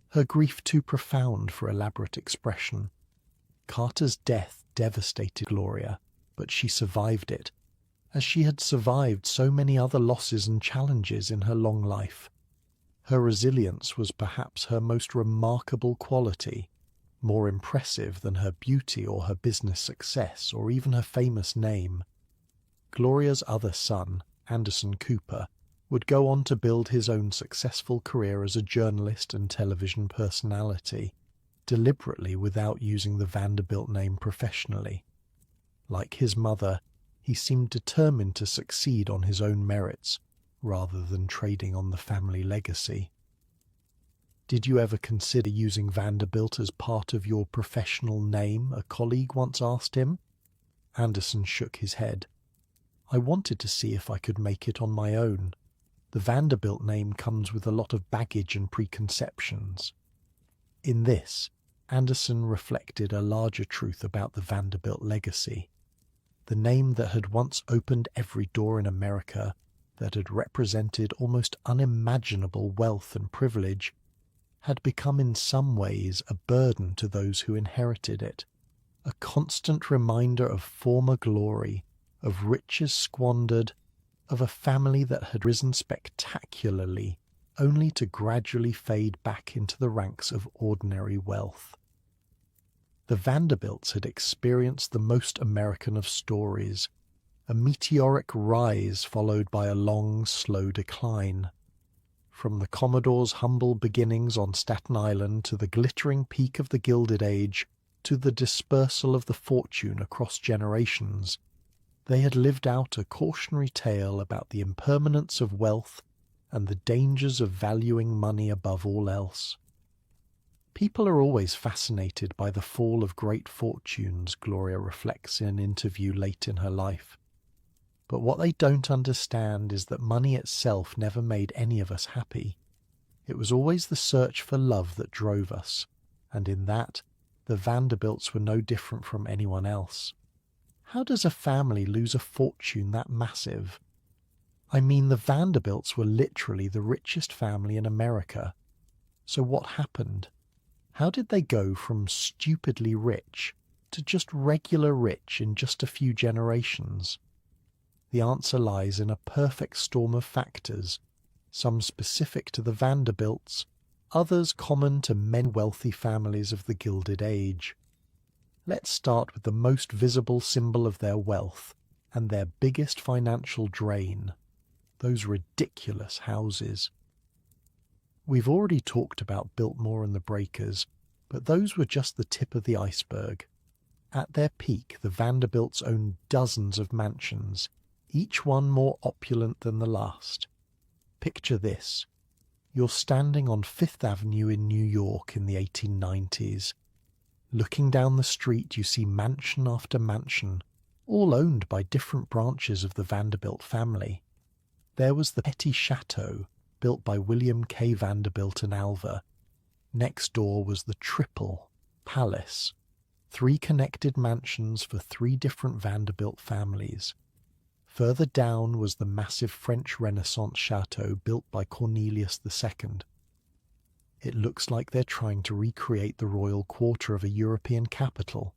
her grief too profound for elaborate expression. Carter's death devastated Gloria, but she survived it, as she had survived so many other losses and challenges in her long life. Her resilience was perhaps her most remarkable quality, more impressive than her beauty or her business success or even her famous name. Gloria's other son, Anderson Cooper, would go on to build his own successful career as a journalist and television personality, deliberately without using the Vanderbilt name professionally. Like his mother, he seemed determined to succeed on his own merits, rather than trading on the family legacy. "Did you ever consider using Vanderbilt as part of your professional name?" a colleague once asked him. Anderson shook his head. "I wanted to see if I could make it on my own. The Vanderbilt name comes with a lot of baggage and preconceptions." In this, Anderson reflected a larger truth about the Vanderbilt legacy. The name that had once opened every door in America, that had represented almost unimaginable wealth and privilege, had become in some ways a burden to those who inherited it, a constant reminder of former glory, of riches squandered, of a family that had risen spectacularly, only to gradually fade back into the ranks of ordinary wealth. The Vanderbilts had experienced the most American of stories, a meteoric rise followed by a long, slow decline. From the Commodore's humble beginnings on Staten Island to the glittering peak of the Gilded Age to the dispersal of the fortune across generations, they had lived out a cautionary tale about the impermanence of wealth and the dangers of valuing money above all else. "People are always fascinated by the fall of great fortunes," Gloria reflects in an interview late in her life. "But what they don't understand is that money itself never made any of us happy. It was always the search for love that drove us, and in that, the Vanderbilts were no different from anyone else. How does a family lose a fortune that massive? I mean, the Vanderbilts were literally the richest family in America. So what happened? How did they go from stupidly rich to just regular rich in just a few generations? The answer lies in a perfect storm of factors, some specific to the Vanderbilts, others common to many wealthy families of the Gilded Age. Let's start with the most visible symbol of their wealth and their biggest financial drain, those ridiculous houses. We've already talked about Biltmore and the Breakers, but those were just the tip of the iceberg. At their peak, the Vanderbilts owned dozens of mansions, each one more opulent than the last. Picture this. You're standing on Fifth Avenue in New York in the 1890s. Looking down the street, you see mansion after mansion, all owned by different branches of the Vanderbilt family. There was the petty chateau, built by William K. Vanderbilt and Alva. Next door was the triple palace, 3 connected mansions for 3 different Vanderbilt families. Further down was the massive French Renaissance chateau built by Cornelius II. It looks like they're trying to recreate the royal quarter of a European capital,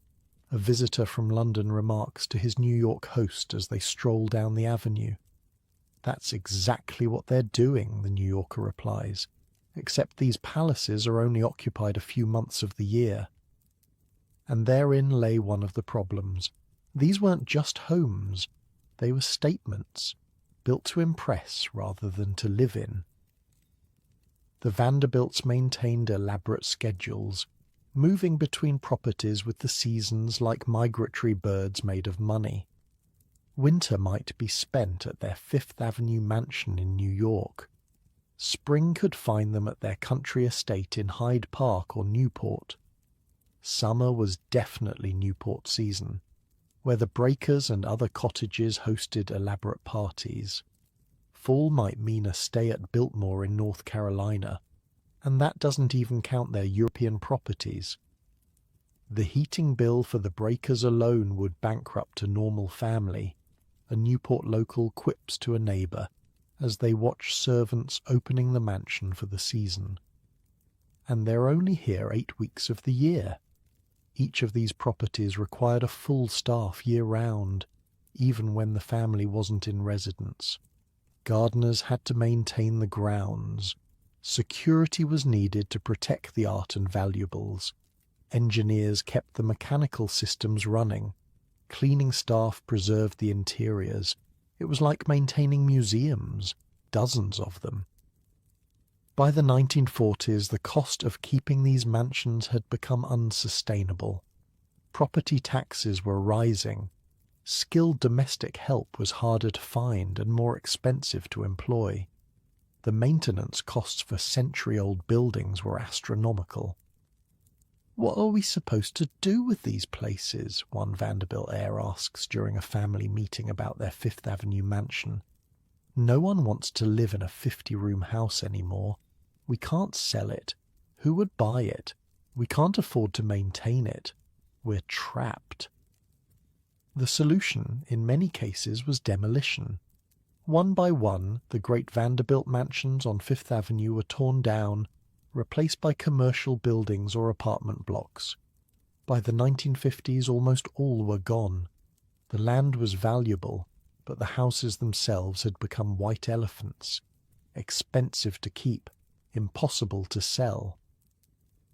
a visitor from London remarks to his New York host as they stroll down the avenue. That's exactly what they're doing, the New Yorker replies, except these palaces are only occupied a few months of the year. And therein lay one of the problems. These weren't just homes, they were statements, built to impress rather than to live in. The Vanderbilts maintained elaborate schedules, moving between properties with the seasons like migratory birds made of money. Winter might be spent at their Fifth Avenue mansion in New York. Spring could find them at their country estate in Hyde Park or Newport. Summer was definitely Newport season, where the breakers and other cottages hosted elaborate parties. Fall might mean a stay at Biltmore in North Carolina, and that doesn't even count their European properties. The heating bill for the breakers alone would bankrupt a normal family, a Newport local quips to a neighbour as they watch servants opening the mansion for the season. And they're only here 8 weeks of the year. Each of these properties required a full staff year-round, even when the family wasn't in residence. Gardeners had to maintain the grounds. Security was needed to protect the art and valuables. Engineers kept the mechanical systems running. Cleaning staff preserved the interiors. It was like maintaining museums, dozens of them. By the 1940s, the cost of keeping these mansions had become unsustainable. Property taxes were rising. Skilled domestic help was harder to find and more expensive to employ. The maintenance costs for century-old buildings were astronomical. "What are we supposed to do with these places?" one Vanderbilt heir asks during a family meeting about their Fifth Avenue mansion. "No one wants to live in a 50-room house anymore. We can't sell it. Who would buy it? We can't afford to maintain it. We're trapped." The solution, in many cases, was demolition. One by one, the great Vanderbilt mansions on Fifth Avenue were torn down, replaced by commercial buildings or apartment blocks. By the 1950s, almost all were gone. The land was valuable, but the houses themselves had become white elephants, expensive to keep, impossible to sell.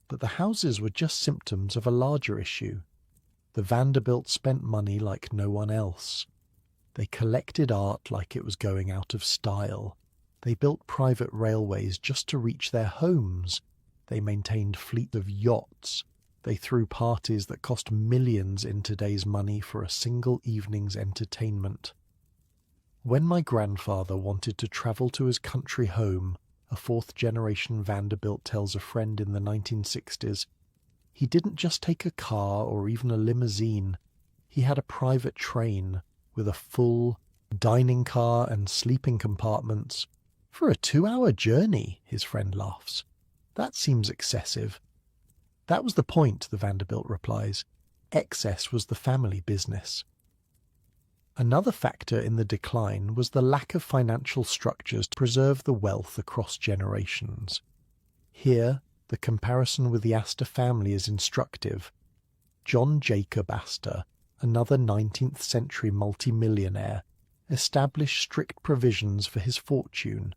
But the houses were just symptoms of a larger issue. The Vanderbilts spent money like no one else. They collected art like it was going out of style. They built private railways just to reach their homes. They maintained fleets of yachts. They threw parties that cost millions in today's money for a single evening's entertainment. When my grandfather wanted to travel to his country home, a fourth-generation Vanderbilt tells a friend in the 1960s, he didn't just take a car or even a limousine. He had a private train with a full dining car and sleeping compartments. "For a 2-hour journey," his friend laughs. "That seems excessive." "That was the point," the Vanderbilt replies. "Excess was the family business." Another factor in the decline was the lack of financial structures to preserve the wealth across generations. Here, the comparison with the Astor family is instructive. John Jacob Astor, another 19th century multimillionaire, established strict provisions for his fortune.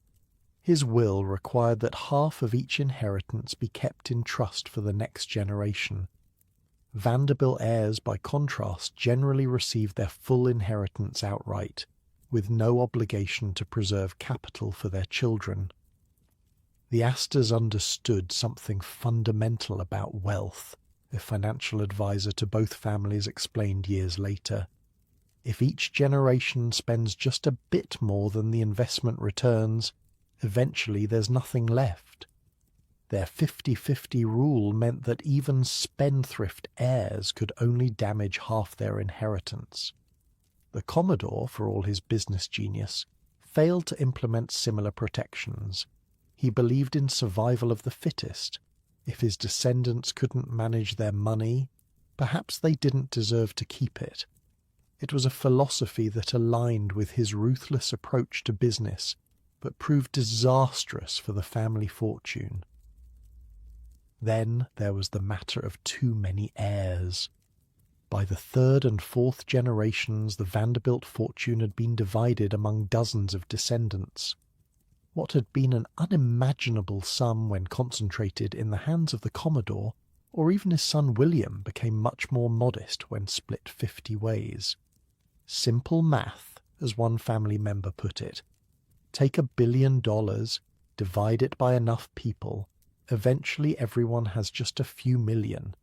His will required that half of each inheritance be kept in trust for the next generation. Vanderbilt heirs, by contrast, generally received their full inheritance outright, with no obligation to preserve capital for their children. The Astors understood something fundamental about wealth, a financial advisor to both families explained years later. If each generation spends just a bit more than the investment returns, eventually there's nothing left. Their 50-50 rule meant that even spendthrift heirs could only damage half their inheritance. The Commodore, for all his business genius, failed to implement similar protections. He believed in survival of the fittest. If his descendants couldn't manage their money, perhaps they didn't deserve to keep it. It was a philosophy that aligned with his ruthless approach to business, but proved disastrous for the family fortune. Then there was the matter of too many heirs. By the third and fourth generations, the Vanderbilt fortune had been divided among dozens of descendants. What had been an unimaginable sum when concentrated in the hands of the Commodore, or even his son William, became much more modest when split 50 ways. Simple math, as one family member put it. Take $1 billion, divide it by enough people. Eventually everyone has just a few million.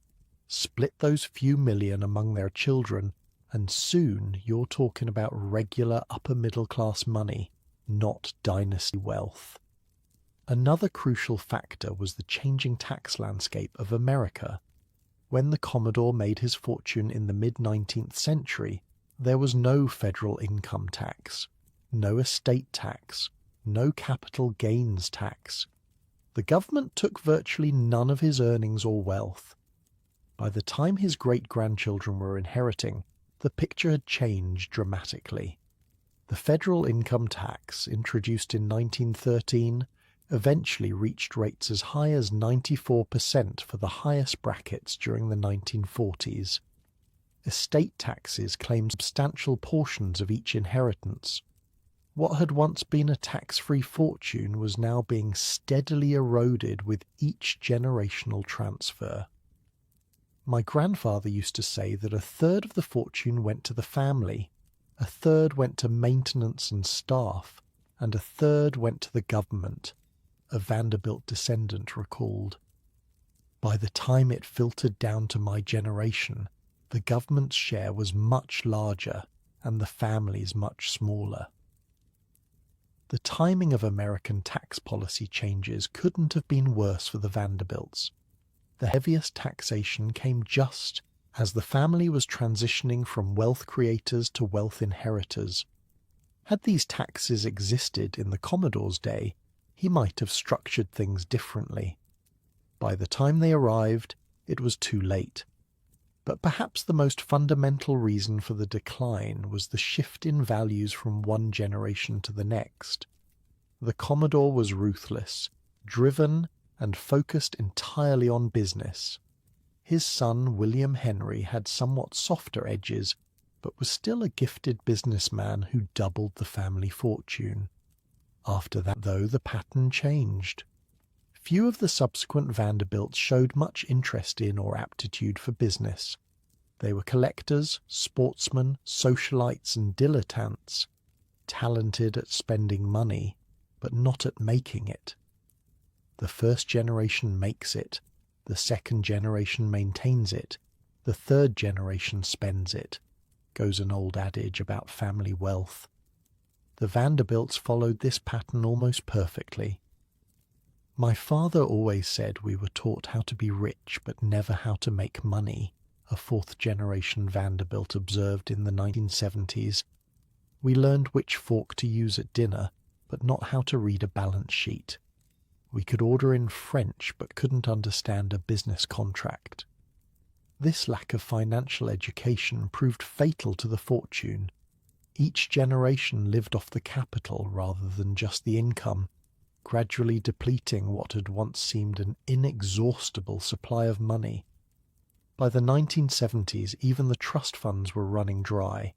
Split those few million among their children, and soon you're talking about regular upper-middle-class money, not dynasty wealth. Another crucial factor was the changing tax landscape of America. When the Commodore made his fortune in the mid-19th century, there was no federal income tax, no estate tax, no capital gains tax. The government took virtually none of his earnings or wealth. By the time his great-grandchildren were inheriting, the picture had changed dramatically. The federal income tax, introduced in 1913, eventually reached rates as high as 94% for the highest brackets during the 1940s. Estate taxes claimed substantial portions of each inheritance. What had once been a tax-free fortune was now being steadily eroded with each generational transfer. My grandfather used to say that a third of the fortune went to the family, a third went to maintenance and staff, and a third went to the government, a Vanderbilt descendant recalled. By the time it filtered down to my generation, the government's share was much larger and the family's much smaller. The timing of American tax policy changes couldn't have been worse for the Vanderbilts. The heaviest taxation came just as the family was transitioning from wealth creators to wealth inheritors. Had these taxes existed in the Commodore's day, he might have structured things differently. By the time they arrived, it was too late. But perhaps the most fundamental reason for the decline was the shift in values from one generation to the next. The Commodore was ruthless, driven, and focused entirely on business. His son, William Henry, had somewhat softer edges, but was still a gifted businessman who doubled the family fortune. After that, though, the pattern changed. Few of the subsequent Vanderbilts showed much interest in or aptitude for business. They were collectors, sportsmen, socialites, and dilettantes, talented at spending money, but not at making it. The first generation makes it, the second generation maintains it, the third generation spends it, goes an old adage about family wealth. The Vanderbilts followed this pattern almost perfectly. My father always said we were taught how to be rich but never how to make money, a fourth-generation Vanderbilt observed in the 1970s. We learned which fork to use at dinner, but not how to read a balance sheet. We could order in French but couldn't understand a business contract. This lack of financial education proved fatal to the fortune. Each generation lived off the capital rather than just the income, gradually depleting what had once seemed an inexhaustible supply of money. By the 1970s, even the trust funds were running dry.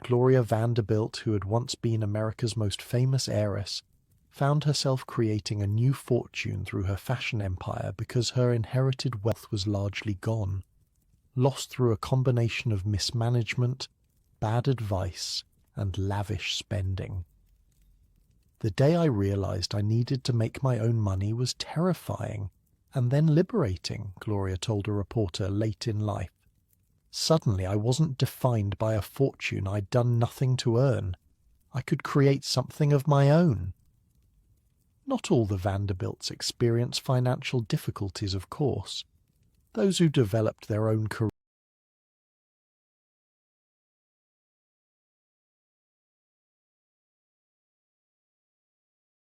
Gloria Vanderbilt, who had once been America's most famous heiress, found herself creating a new fortune through her fashion empire because her inherited wealth was largely gone, lost through a combination of mismanagement, bad advice, and lavish spending. The day I realized I needed to make my own money was terrifying, and then liberating, Gloria told a reporter late in life. Suddenly I wasn't defined by a fortune I'd done nothing to earn. I could create something of my own. Not all the Vanderbilts experienced financial difficulties, of course. Those who developed their own careers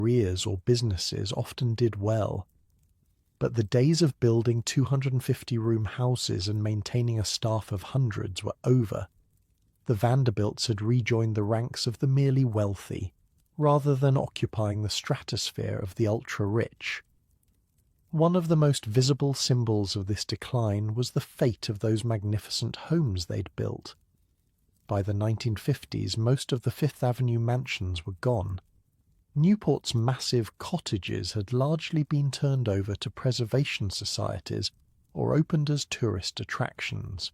careers or businesses often did well. But the days of building 250-room houses and maintaining a staff of hundreds were over. The Vanderbilts had rejoined the ranks of the merely wealthy, rather than occupying the stratosphere of the ultra-rich. One of the most visible symbols of this decline was the fate of those magnificent homes they'd built. By the 1950s, most of the Fifth Avenue mansions were gone. Newport's massive cottages had largely been turned over to preservation societies or opened as tourist attractions.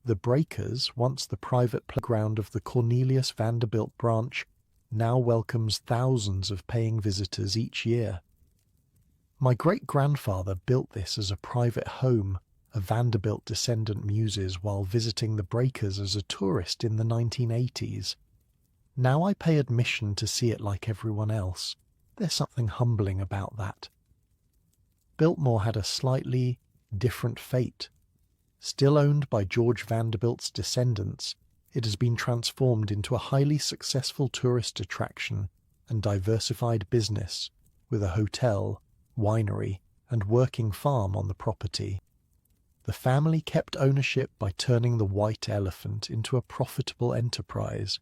The Breakers, once the private playground of the Cornelius Vanderbilt branch, now welcomes thousands of paying visitors each year. My great-grandfather built this as a private home of Vanderbilt descendant muses while visiting the Breakers as a tourist in the 1980s. Now I pay admission to see it like everyone else. There's something humbling about that. Biltmore had a slightly different fate. Still owned by George Vanderbilt's descendants, it has been transformed into a highly successful tourist attraction and diversified business, with a hotel, winery, and working farm on the property. The family kept ownership by turning the White Elephant into a profitable enterprise,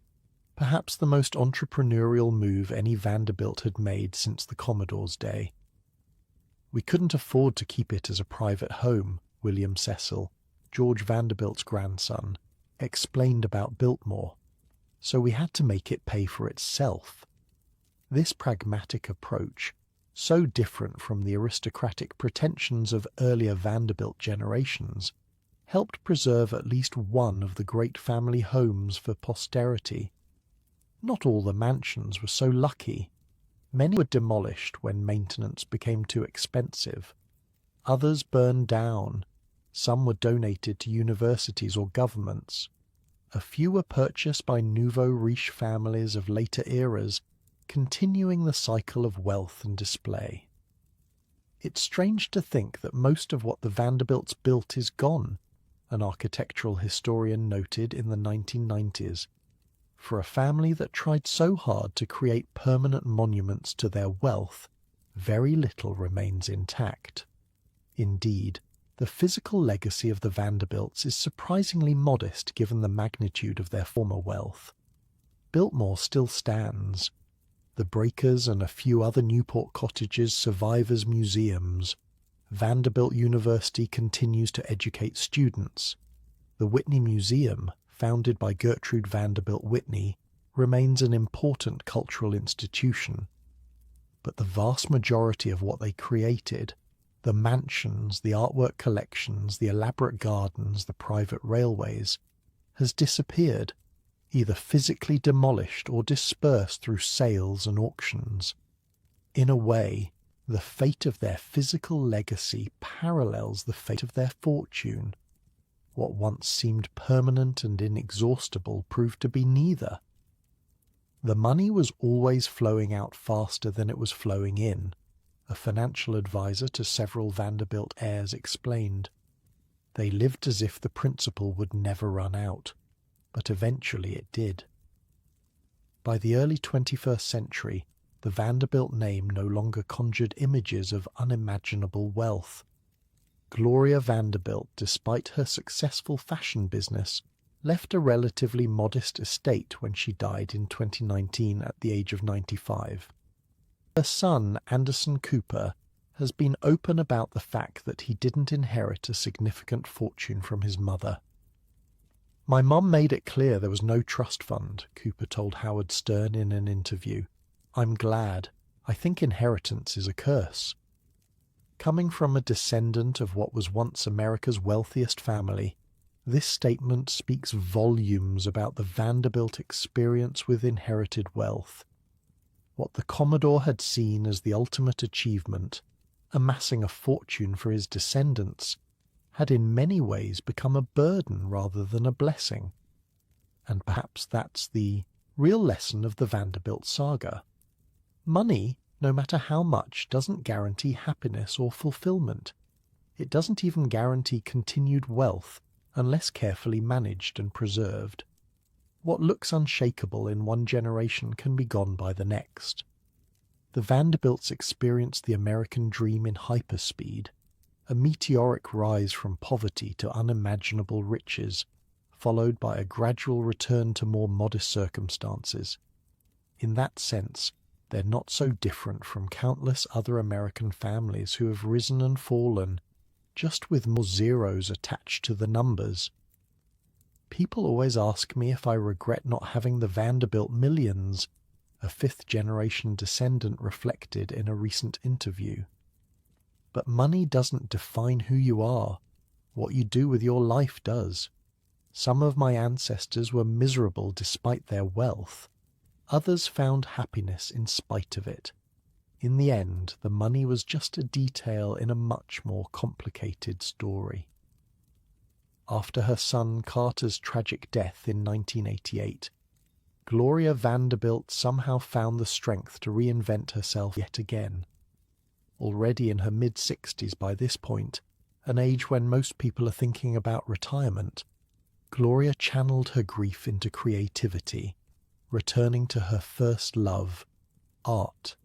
perhaps the most entrepreneurial move any Vanderbilt had made since the Commodore's day. We couldn't afford to keep it as a private home, William Cecil, George Vanderbilt's grandson, explained about Biltmore, so we had to make it pay for itself. This pragmatic approach, so different from the aristocratic pretensions of earlier Vanderbilt generations, helped preserve at least one of the great family homes for posterity. Not all the mansions were so lucky. Many were demolished when maintenance became too expensive. Others burned down. Some were donated to universities or governments. A few were purchased by nouveau riche families of later eras, continuing the cycle of wealth and display. It's strange to think that most of what the Vanderbilts built is gone, an architectural historian noted in the 1990s. For a family that tried so hard to create permanent monuments to their wealth, very little remains intact. Indeed, the physical legacy of the Vanderbilts is surprisingly modest given the magnitude of their former wealth. Biltmore still stands. The Breakers and a few other Newport cottages survive as museums. Vanderbilt University continues to educate students. The Whitney Museum, founded by Gertrude Vanderbilt Whitney, remains an important cultural institution. But the vast majority of what they created, the mansions, the artwork collections, the elaborate gardens, the private railways, has disappeared, either physically demolished or dispersed through sales and auctions. In a way, the fate of their physical legacy parallels the fate of their fortune. What once seemed permanent and inexhaustible proved to be neither. The money was always flowing out faster than it was flowing in, a financial advisor to several Vanderbilt heirs explained. They lived as if the principal would never run out, but eventually it did. By the early 21st century, the Vanderbilt name no longer conjured images of unimaginable wealth. Gloria Vanderbilt, despite her successful fashion business, left a relatively modest estate when she died in 2019 at the age of 95. Her son, Anderson Cooper, has been open about the fact that he didn't inherit a significant fortune from his mother. "My mum made it clear there was no trust fund," Cooper told Howard Stern in an interview. "I'm glad. I think inheritance is a curse." Coming from a descendant of what was once America's wealthiest family, this statement speaks volumes about the Vanderbilt experience with inherited wealth. What the Commodore had seen as the ultimate achievement, amassing a fortune for his descendants, had in many ways become a burden rather than a blessing. And perhaps that's the real lesson of the Vanderbilt saga. Money, no matter how much, doesn't guarantee happiness or fulfillment. It doesn't even guarantee continued wealth unless carefully managed and preserved. What looks unshakable in one generation can be gone by the next. The Vanderbilts experienced the American dream in hyperspeed, a meteoric rise from poverty to unimaginable riches, followed by a gradual return to more modest circumstances. In that sense, they're not so different from countless other American families who have risen and fallen, just with more zeros attached to the numbers. People always ask me if I regret not having the Vanderbilt millions, a fifth-generation descendant reflected in a recent interview. But money doesn't define who you are. What you do with your life does. Some of my ancestors were miserable despite their wealth. Others found happiness in spite of it. In the end, the money was just a detail in a much more complicated story. After her son Carter's tragic death in 1988, Gloria Vanderbilt somehow found the strength to reinvent herself yet again. Already in her mid-60s by this point, an age when most people are thinking about retirement, Gloria channeled her grief into creativity, returning to her first love, art.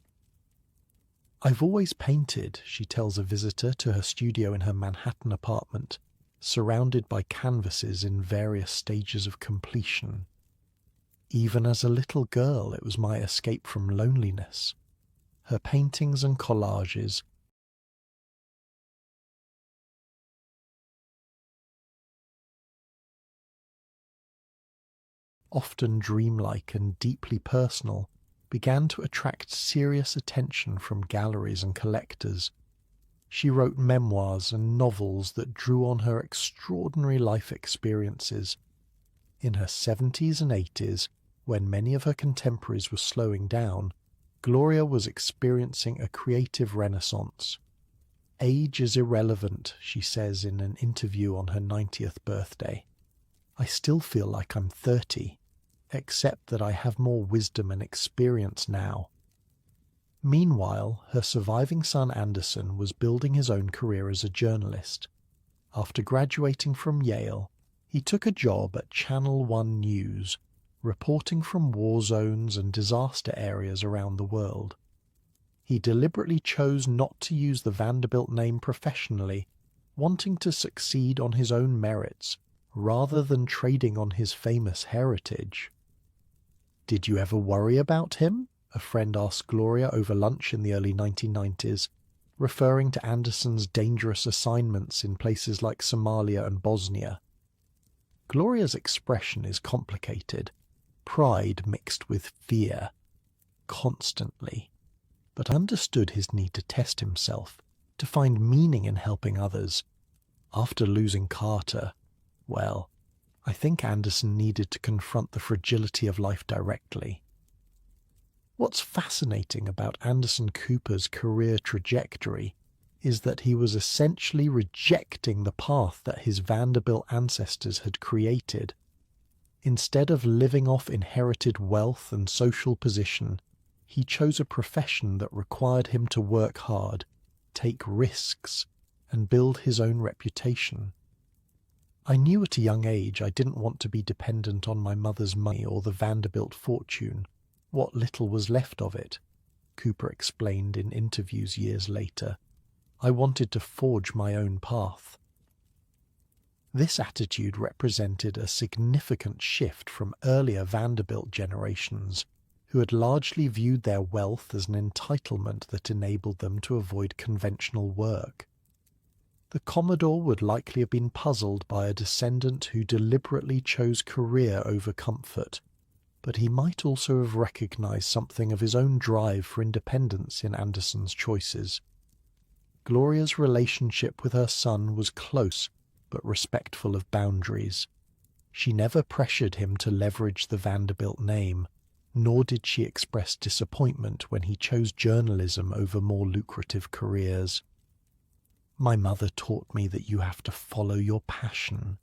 "I've always painted," she tells a visitor to her studio in her Manhattan apartment, surrounded by canvases in various stages of completion. "Even as a little girl, it was my escape from loneliness." Her paintings and collages often dreamlike and deeply personal, began to attract serious attention from galleries and collectors. She wrote memoirs and novels that drew on her extraordinary life experiences. In her 70s and 80s, when many of her contemporaries were slowing down, Gloria was experiencing a creative renaissance. "Age is irrelevant," she says in an interview on her 90th birthday. "I still feel like I'm 30. Except that I have more wisdom and experience now." Meanwhile, her surviving son Anderson was building his own career as a journalist. After graduating from Yale, he took a job at Channel One News, reporting from war zones and disaster areas around the world. He deliberately chose not to use the Vanderbilt name professionally, wanting to succeed on his own merits, rather than trading on his famous heritage. "Did you ever worry about him?" a friend asked Gloria over lunch in the early 1990s, referring to Anderson's dangerous assignments in places like Somalia and Bosnia. Gloria's expression is complicated, pride mixed with fear, constantly. But I understood his need to test himself, to find meaning in helping others. After losing Carter, well, I think Anderson needed to confront the fragility of life directly. What's fascinating about Anderson Cooper's career trajectory is that he was essentially rejecting the path that his Vanderbilt ancestors had created. Instead of living off inherited wealth and social position, he chose a profession that required him to work hard, take risks, and build his own reputation. "I knew at a young age I didn't want to be dependent on my mother's money or the Vanderbilt fortune, what little was left of it," Cooper explained in interviews years later. "I wanted to forge my own path." This attitude represented a significant shift from earlier Vanderbilt generations, who had largely viewed their wealth as an entitlement that enabled them to avoid conventional work. The Commodore would likely have been puzzled by a descendant who deliberately chose career over comfort, but he might also have recognized something of his own drive for independence in Anderson's choices. Gloria's relationship with her son was close but respectful of boundaries. She never pressured him to leverage the Vanderbilt name, nor did she express disappointment when he chose journalism over more lucrative careers. "My mother taught me that you have to follow your passion,"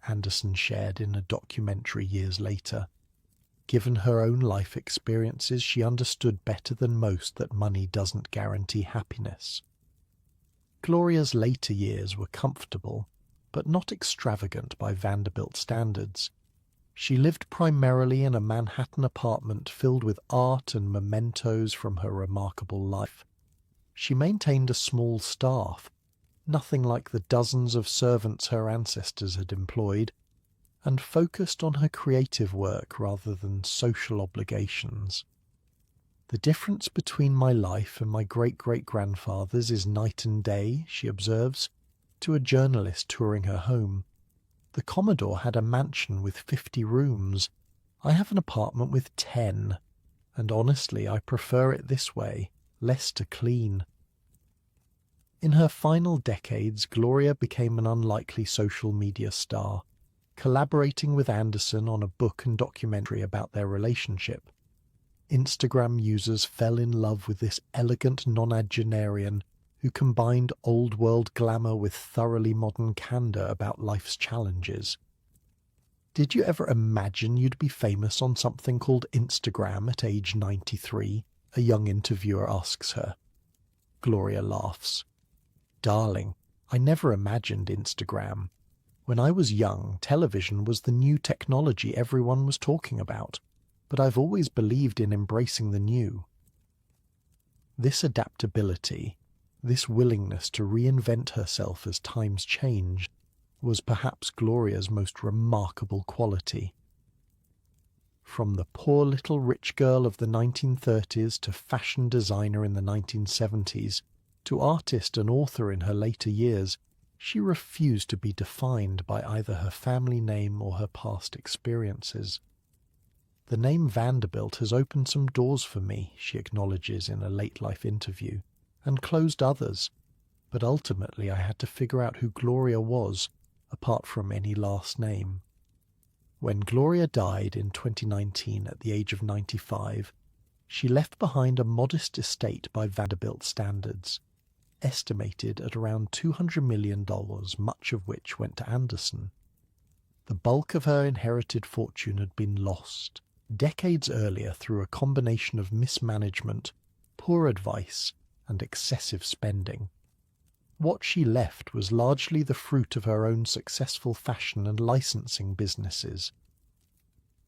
Anderson shared in a documentary years later. Given her own life experiences, she understood better than most that money doesn't guarantee happiness. Gloria's later years were comfortable, but not extravagant by Vanderbilt standards. She lived primarily in a Manhattan apartment filled with art and mementos from her remarkable life. She maintained a small staff, nothing like the dozens of servants her ancestors had employed, and focused on her creative work rather than social obligations. "The difference between my life and my great-great-grandfather's is night and day," she observes, to a journalist touring her home. "The Commodore had a mansion with 50 rooms. I have an apartment with 10, and honestly I prefer it this way, less to clean." In her final decades, Gloria became an unlikely social media star, collaborating with Anderson on a book and documentary about their relationship. Instagram users fell in love with this elegant nonagenarian who combined old-world glamour with thoroughly modern candor about life's challenges. "Did you ever imagine you'd be famous on something called Instagram at age 93? A young interviewer asks her. Gloria laughs. "Darling, I never imagined Instagram. When I was young, television was the new technology everyone was talking about, but I've always believed in embracing the new." This adaptability, this willingness to reinvent herself as times changed, was perhaps Gloria's most remarkable quality. From the poor little rich girl of the 1930s to fashion designer in the 1970s, to artist and author in her later years, she refused to be defined by either her family name or her past experiences. "The name Vanderbilt has opened some doors for me," she acknowledges in a late-life interview, "and closed others, but ultimately I had to figure out who Gloria was, apart from any last name." When Gloria died in 2019 at the age of 95, she left behind a modest estate by Vanderbilt standards, estimated at around $200 million, much of which went to Anderson. The bulk of her inherited fortune had been lost decades earlier through a combination of mismanagement, poor advice, and excessive spending. What she left was largely the fruit of her own successful fashion and licensing businesses.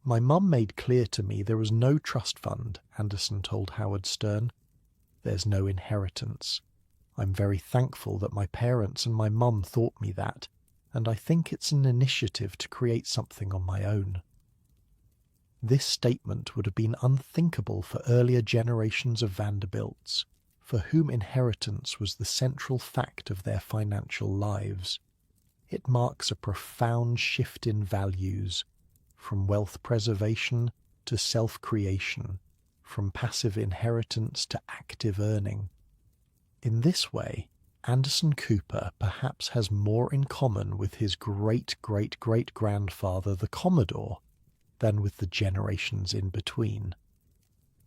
"My mum made clear to me there was no trust fund," Anderson told Howard Stern. "There's no inheritance. I'm very thankful that my parents and my mum taught me that, and I think it's an initiative to create something on my own." This statement would have been unthinkable for earlier generations of Vanderbilts, for whom inheritance was the central fact of their financial lives. It marks a profound shift in values, from wealth preservation to self-creation, from passive inheritance to active earning. In this way, Anderson Cooper perhaps has more in common with his great-great-great-grandfather, the Commodore, than with the generations in between.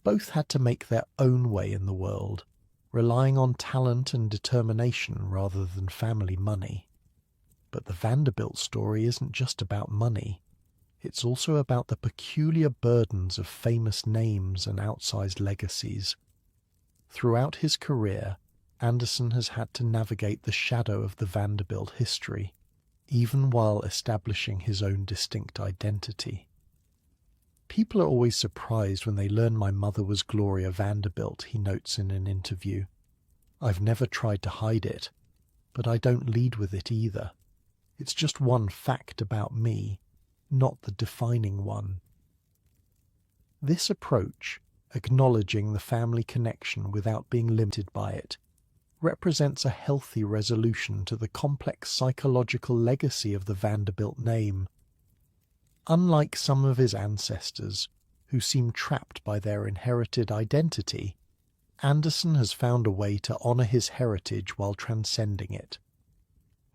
Both had to make their own way in the world, relying on talent and determination rather than family money. But the Vanderbilt story isn't just about money. It's also about the peculiar burdens of famous names and outsized legacies. Throughout his career, Anderson has had to navigate the shadow of the Vanderbilt history, even while establishing his own distinct identity. "People are always surprised when they learn my mother was Gloria Vanderbilt," he notes in an interview. "I've never tried to hide it, but I don't lead with it either. It's just one fact about me, not the defining one." This approach, acknowledging the family connection without being limited by it, represents a healthy resolution to the complex psychological legacy of the Vanderbilt name. Unlike some of his ancestors, who seem trapped by their inherited identity, Anderson has found a way to honor his heritage while transcending it.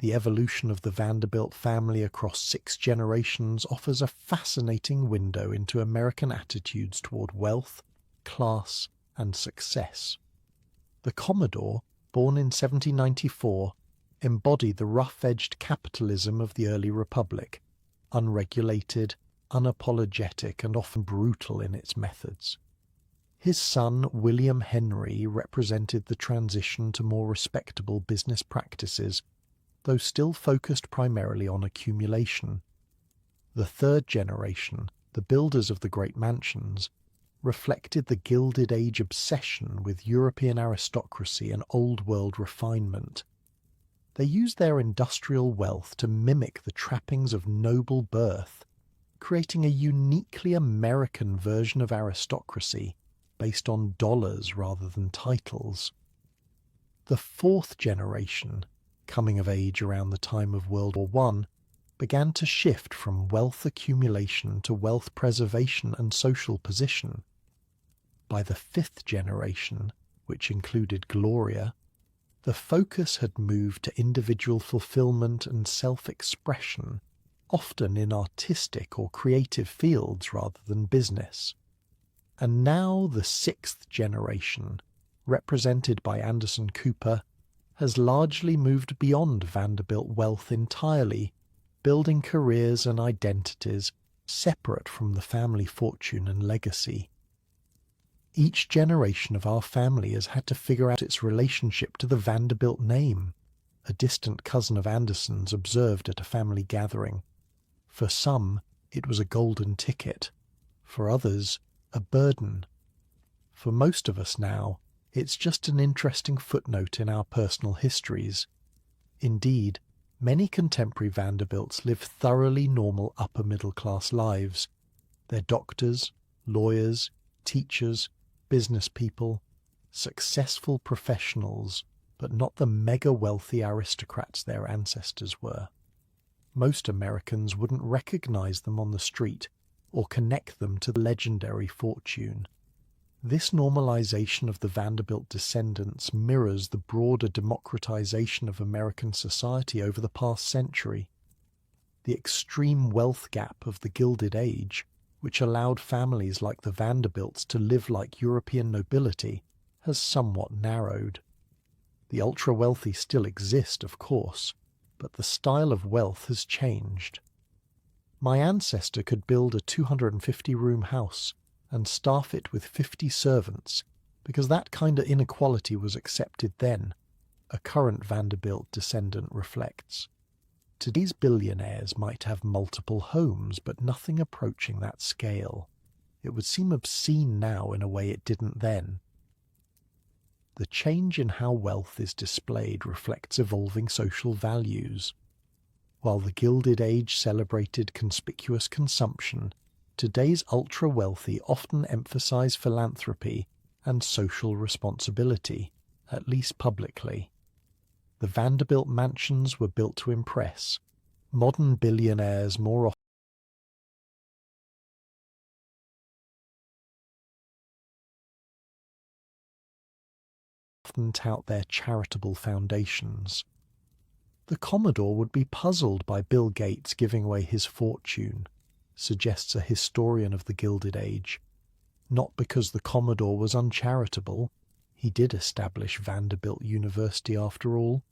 The evolution of the Vanderbilt family across 6 generations offers a fascinating window into American attitudes toward wealth, class, and success. The Commodore, born in 1794, embodied the rough-edged capitalism of the early republic, unregulated, unapologetic, and often brutal in its methods. His son, William Henry, represented the transition to more respectable business practices, though still focused primarily on accumulation. The third generation, the builders of the great mansions, reflected the Gilded Age obsession with European aristocracy and Old World refinement. They used their industrial wealth to mimic the trappings of noble birth, creating a uniquely American version of aristocracy based on dollars rather than titles. The fourth generation, coming of age around the time of World War I, began to shift from wealth accumulation to wealth preservation and social position. By the fifth generation, which included Gloria, the focus had moved to individual fulfillment and self-expression, often in artistic or creative fields rather than business. And now the sixth generation, represented by Anderson Cooper, has largely moved beyond Vanderbilt wealth entirely, building careers and identities separate from the family fortune and legacy. Each generation of our family has had to figure out its relationship to the Vanderbilt name, a distant cousin of Anderson's observed at a family gathering. For some, it was a golden ticket. For others, a burden. For most of us now, it's just an interesting footnote in our personal histories. Indeed, many contemporary Vanderbilts live thoroughly normal upper-middle-class lives. They're doctors, lawyers, teachers, business people, successful professionals, but not the mega-wealthy aristocrats their ancestors were. Most Americans wouldn't recognize them on the street or connect them to the legendary fortune. This normalization of the Vanderbilt descendants mirrors the broader democratization of American society over the past century. The extreme wealth gap of the Gilded Age, which allowed families like the Vanderbilts to live like European nobility, has somewhat narrowed. The ultra-wealthy still exist, of course, but the style of wealth has changed. My ancestor could build a 250-room house and staff it with 50 servants, because that kind of inequality was accepted then, a current Vanderbilt descendant reflects. Today's billionaires might have multiple homes, but nothing approaching that scale. It would seem obscene now in a way it didn't then. The change in how wealth is displayed reflects evolving social values. While the Gilded Age celebrated conspicuous consumption, today's ultra-wealthy often emphasize philanthropy and social responsibility, at least publicly. The Vanderbilt mansions were built to impress. Modern billionaires more often tout their charitable foundations. The Commodore would be puzzled by Bill Gates giving away his fortune, suggests a historian of the Gilded Age. Not because the Commodore was uncharitable, he did establish Vanderbilt University after all,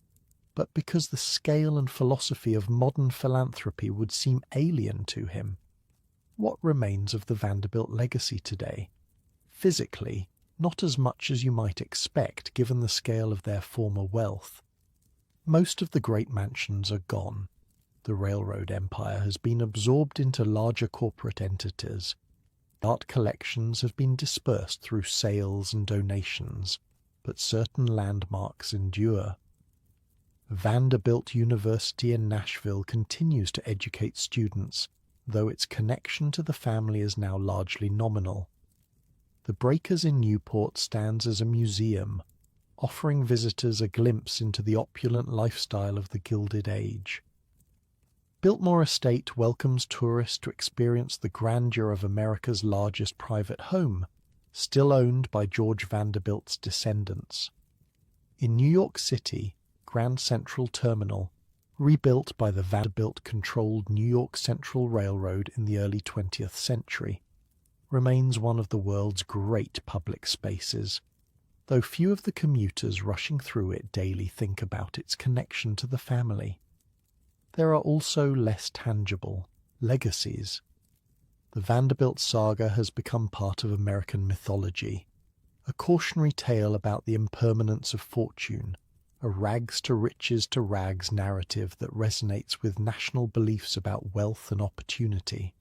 but because the scale and philosophy of modern philanthropy would seem alien to him. What remains of the Vanderbilt legacy today? Physically, not as much as you might expect given the scale of their former wealth. Most of the great mansions are gone. The railroad empire has been absorbed into larger corporate entities. Art collections have been dispersed through sales and donations, but certain landmarks endure. Vanderbilt University in Nashville continues to educate students, though its connection to the family is now largely nominal. The Breakers in Newport stands as a museum, offering visitors a glimpse into the opulent lifestyle of the Gilded Age. Biltmore Estate welcomes tourists to experience the grandeur of America's largest private home, still owned by George Vanderbilt's descendants. In New York City, Grand Central Terminal, rebuilt by the Vanderbilt-controlled New York Central Railroad in the early 20th century, remains one of the world's great public spaces, though few of the commuters rushing through it daily think about its connection to the family. There are also less tangible legacies. The Vanderbilt saga has become part of American mythology, a cautionary tale about the impermanence of fortune, a rags to riches to rags narrative that resonates with national beliefs about wealth and opportunity.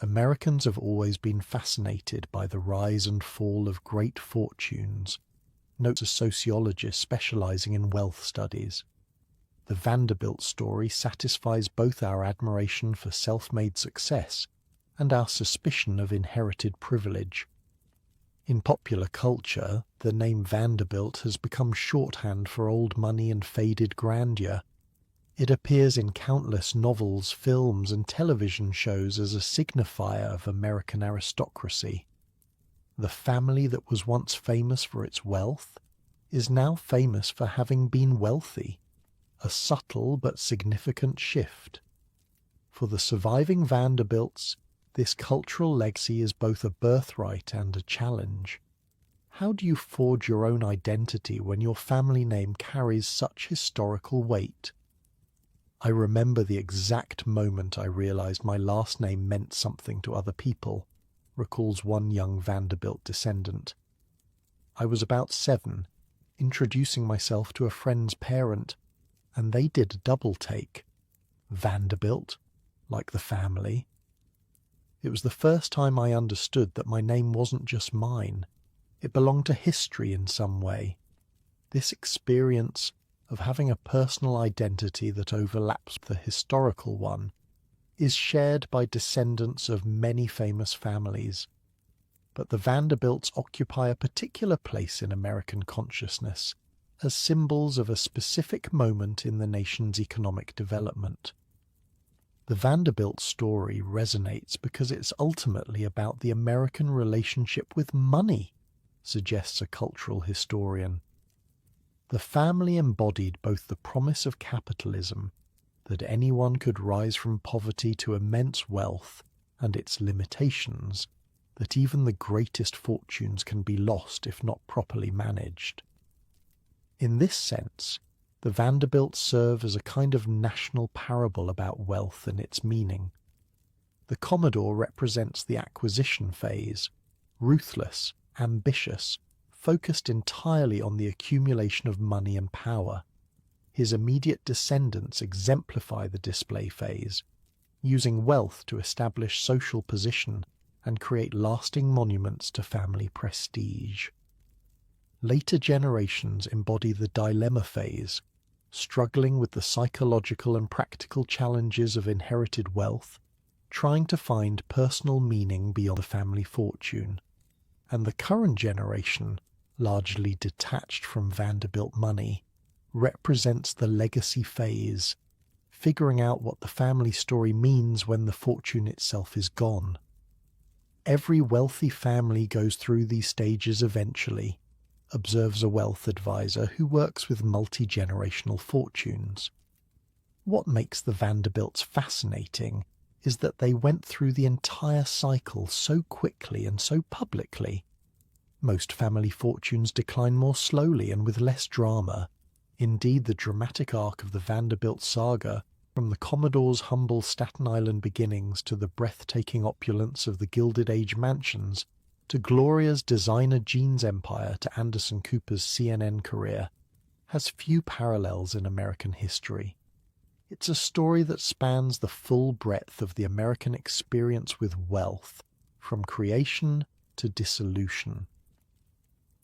Americans have always been fascinated by the rise and fall of great fortunes, notes a sociologist specializing in wealth studies. The Vanderbilt story satisfies both our admiration for self-made success and our suspicion of inherited privilege. In popular culture, the name Vanderbilt has become shorthand for old money and faded grandeur. It appears in countless novels, films, and television shows as a signifier of American aristocracy. The family that was once famous for its wealth is now famous for having been wealthy, a subtle but significant shift. For the surviving Vanderbilts, this cultural legacy is both a birthright and a challenge. How do you forge your own identity when your family name carries such historical weight? I remember the exact moment I realized my last name meant something to other people, recalls one young Vanderbilt descendant. I was about 7, introducing myself to a friend's parent, and they did a double take. Vanderbilt, like the family. It was the first time I understood that my name wasn't just mine. It belonged to history in some way. This experience of having a personal identity that overlaps the historical one is shared by descendants of many famous families. But the Vanderbilts occupy a particular place in American consciousness as symbols of a specific moment in the nation's economic development. The Vanderbilt story resonates because it's ultimately about the American relationship with money, suggests a cultural historian. The family embodied both the promise of capitalism, that anyone could rise from poverty to immense wealth, and its limitations, that even the greatest fortunes can be lost if not properly managed. In this sense, the Vanderbilts serve as a kind of national parable about wealth and its meaning. The Commodore represents the acquisition phase, ruthless, ambitious, focused entirely on the accumulation of money and power. His immediate descendants exemplify the display phase, using wealth to establish social position and create lasting monuments to family prestige. Later generations embody the dilemma phase, struggling with the psychological and practical challenges of inherited wealth, trying to find personal meaning beyond the family fortune. And the current generation, largely detached from Vanderbilt money, represents the legacy phase, figuring out what the family story means when the fortune itself is gone. Every wealthy family goes through these stages eventually, observes a wealth advisor who works with multi-generational fortunes. What makes the Vanderbilts fascinating is that they went through the entire cycle so quickly and so publicly. Most family fortunes decline more slowly and with less drama. Indeed, the dramatic arc of the Vanderbilt saga, from the Commodore's humble Staten Island beginnings to the breathtaking opulence of the Gilded Age mansions, to Gloria's designer jeans empire to Anderson Cooper's CNN career, has few parallels in American history. It's a story that spans the full breadth of the American experience with wealth, from creation to dissolution.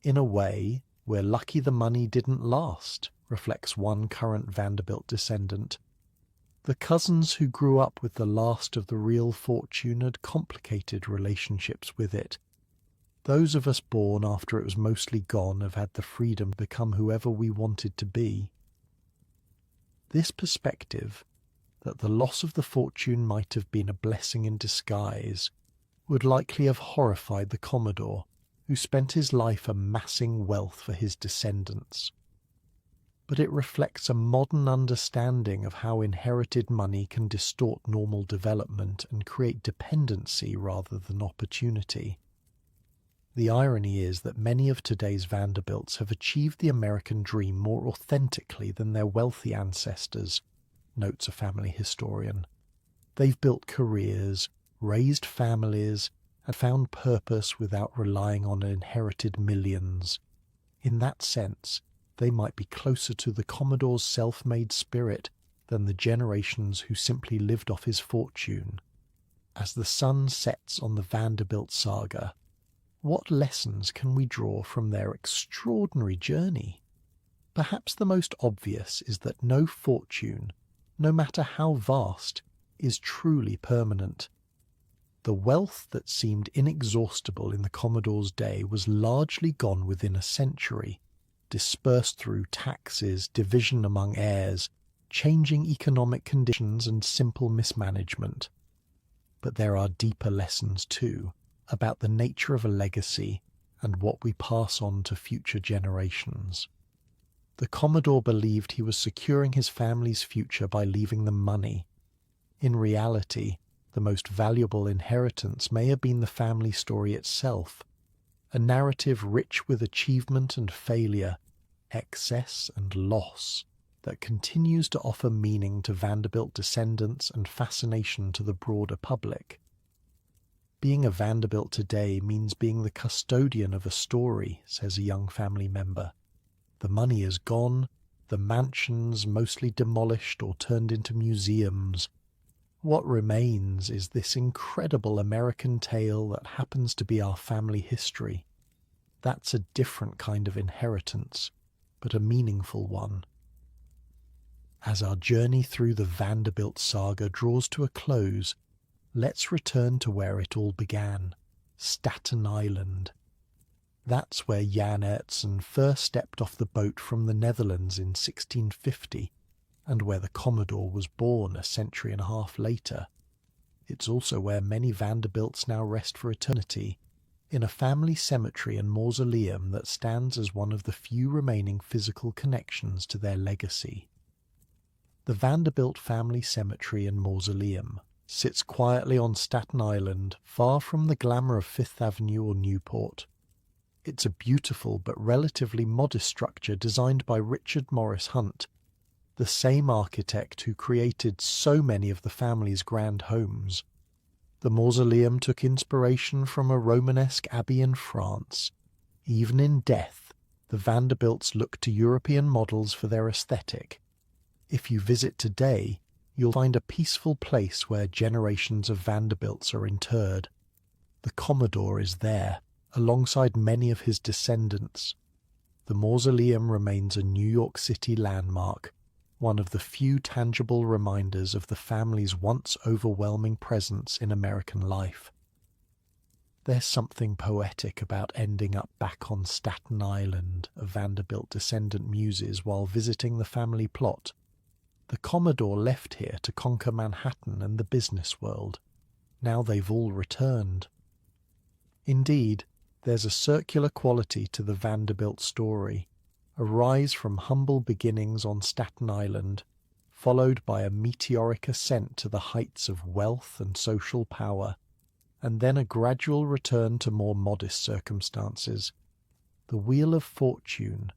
In a way, we're lucky the money didn't last, reflects one current Vanderbilt descendant. The cousins who grew up with the last of the real fortune had complicated relationships with it. Those of us born after it was mostly gone have had the freedom to become whoever we wanted to be. This perspective, that the loss of the fortune might have been a blessing in disguise, would likely have horrified the Commodore, who spent his life amassing wealth for his descendants. But it reflects a modern understanding of how inherited money can distort normal development and create dependency rather than opportunity. The irony is that many of today's Vanderbilts have achieved the American dream more authentically than their wealthy ancestors, notes a family historian. They've built careers, raised families, and found purpose without relying on inherited millions. In that sense, they might be closer to the Commodore's self-made spirit than the generations who simply lived off his fortune. As the sun sets on the Vanderbilt saga, what lessons can we draw from their extraordinary journey? Perhaps the most obvious is that no fortune, no matter how vast, is truly permanent. The wealth that seemed inexhaustible in the Commodore's day was largely gone within a century, dispersed through taxes, division among heirs, changing economic conditions and simple mismanagement. But there are deeper lessons too, about the nature of a legacy and what we pass on to future generations. The Commodore believed he was securing his family's future by leaving them money. In reality, the most valuable inheritance may have been the family story itself, a narrative rich with achievement and failure, excess and loss, that continues to offer meaning to Vanderbilt descendants and fascination to the broader public. Being a Vanderbilt today means being the custodian of a story, says a young family member. The money is gone, the mansions mostly demolished or turned into museums. What remains is this incredible American tale that happens to be our family history. That's a different kind of inheritance, but a meaningful one. As our journey through the Vanderbilt saga draws to a close, let's return to where it all began, Staten Island. That's where Jan Ertzen first stepped off the boat from the Netherlands in 1650, and where the Commodore was born a century and a half later. It's also where many Vanderbilts now rest for eternity, in a family cemetery and mausoleum that stands as one of the few remaining physical connections to their legacy. The Vanderbilt Family Cemetery and Mausoleum sits quietly on Staten Island, far from the glamour of Fifth Avenue or Newport. It's a beautiful but relatively modest structure designed by Richard Morris Hunt, the same architect who created so many of the family's grand homes. The mausoleum took inspiration from a Romanesque abbey in France. Even in death, the Vanderbilts look to European models for their aesthetic. If you visit today, you'll find a peaceful place where generations of Vanderbilts are interred. The Commodore is there, alongside many of his descendants. The mausoleum remains a New York City landmark, one of the few tangible reminders of the family's once overwhelming presence in American life. There's something poetic about ending up back on Staten Island, a Vanderbilt descendant muses while visiting the family plot. The Commodore left here to conquer Manhattan and the business world. Now they've all returned. Indeed, there's a circular quality to the Vanderbilt story, a rise from humble beginnings on Staten Island, followed by a meteoric ascent to the heights of wealth and social power, and then a gradual return to more modest circumstances. The wheel of fortune,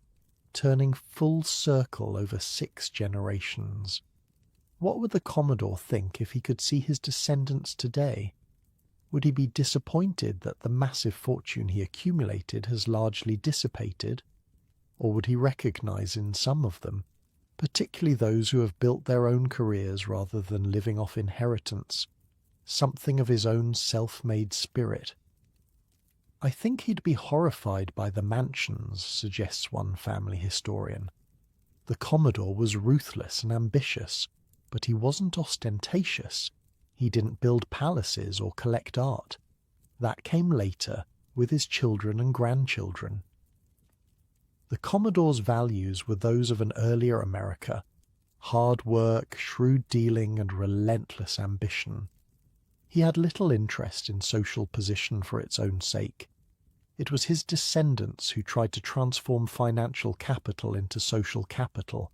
turning full circle over 6 generations. What would the Commodore think if he could see his descendants today? Would he be disappointed that the massive fortune he accumulated has largely dissipated? Or would he recognize in some of them, particularly those who have built their own careers rather than living off inheritance, something of his own self-made spirit? I think he'd be horrified by the mansions, suggests one family historian. The Commodore was ruthless and ambitious, but he wasn't ostentatious. He didn't build palaces or collect art. That came later, with his children and grandchildren. The Commodore's values were those of an earlier America: hard work, shrewd dealing, and relentless ambition. He had little interest in social position for its own sake. It was his descendants who tried to transform financial capital into social capital,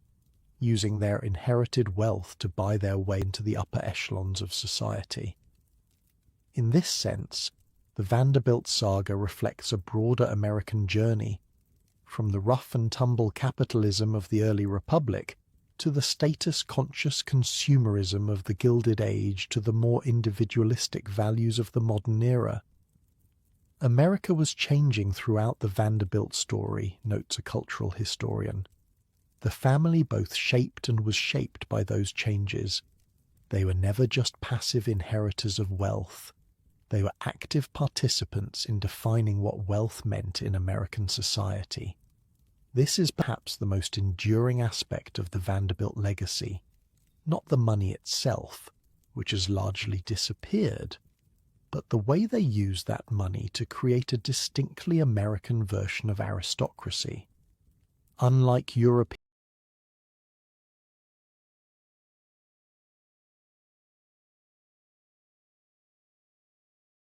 using their inherited wealth to buy their way into the upper echelons of society. In this sense, the Vanderbilt saga reflects a broader American journey, from the rough-and-tumble capitalism of the early republic to the status-conscious consumerism of the Gilded Age to the more individualistic values of the modern era. America was changing throughout the Vanderbilt story, notes a cultural historian. The family both shaped and was shaped by those changes. They were never just passive inheritors of wealth. They were active participants in defining what wealth meant in American society. This is perhaps the most enduring aspect of the Vanderbilt legacy, not the money itself, which has largely disappeared, but the way they used that money to create a distinctly American version of aristocracy. Unlike European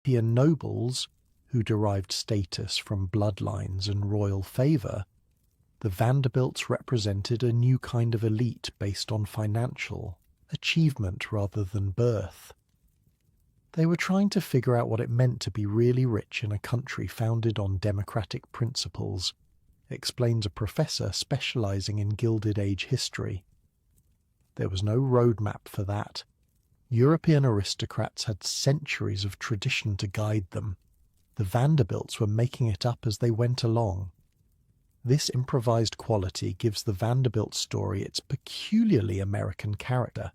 nobles, who derived status from bloodlines and royal favor, the Vanderbilts represented a new kind of elite based on financial achievement rather than birth. They were trying to figure out what it meant to be really rich in a country founded on democratic principles, explains a professor specializing in Gilded Age history. There was no roadmap for that. European aristocrats had centuries of tradition to guide them. The Vanderbilts were making it up as they went along. This improvised quality gives the Vanderbilt story its peculiarly American character.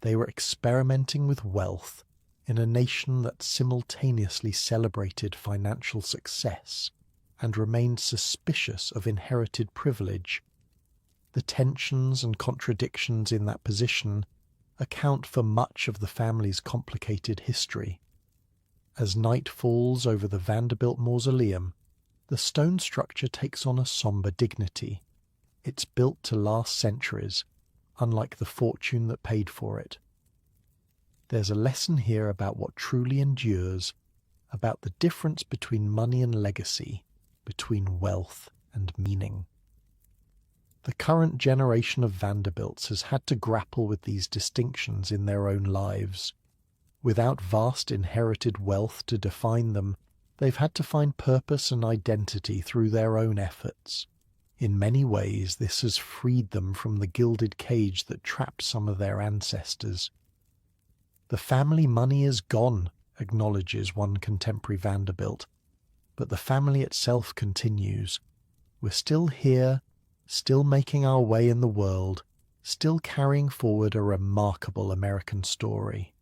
They were experimenting with wealth in a nation that simultaneously celebrated financial success and remained suspicious of inherited privilege. The tensions and contradictions in that position account for much of the family's complicated history. As night falls over the Vanderbilt mausoleum, the stone structure takes on a somber dignity. It's built to last centuries, unlike the fortune that paid for it. There's a lesson here about what truly endures, about the difference between money and legacy, between wealth and meaning. The current generation of Vanderbilts has had to grapple with these distinctions in their own lives. Without vast inherited wealth to define them, they've had to find purpose and identity through their own efforts. In many ways, this has freed them from the gilded cage that trapped some of their ancestors. The family money is gone, acknowledges one contemporary Vanderbilt, but the family itself continues. We're still here, still making our way in the world, still carrying forward a remarkable American story.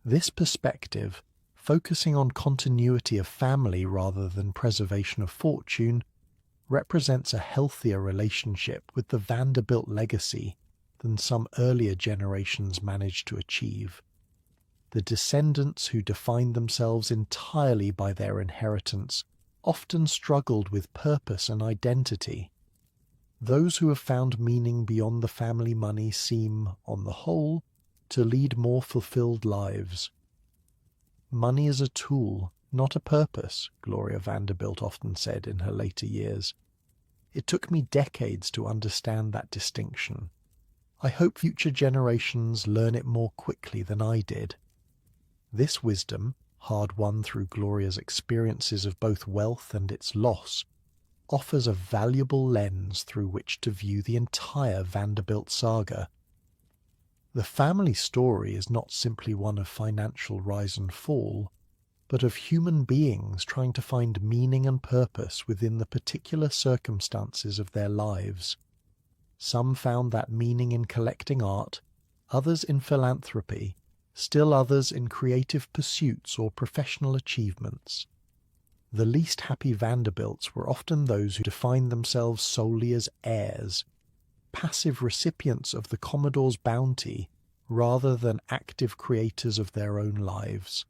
This perspective, focusing on continuity of family rather than preservation of fortune, represents a healthier relationship with the Vanderbilt legacy than some earlier generations managed to achieve. The descendants who defined themselves entirely by their inheritance often struggled with purpose and identity. Those who have found meaning beyond the family money seem, on the whole, to lead more fulfilled lives. Money is a tool, not a purpose, Gloria Vanderbilt often said in her later years. It took me decades to understand that distinction. I hope future generations learn it more quickly than I did. This wisdom, hard-won through Gloria's experiences of both wealth and its loss, offers a valuable lens through which to view the entire Vanderbilt saga. The family story is not simply one of financial rise and fall, but of human beings trying to find meaning and purpose within the particular circumstances of their lives. Some found that meaning in collecting art, others in philanthropy, still others in creative pursuits or professional achievements. The least happy Vanderbilts were often those who defined themselves solely as heirs, passive recipients of the Commodore's bounty rather than active creators of their own lives.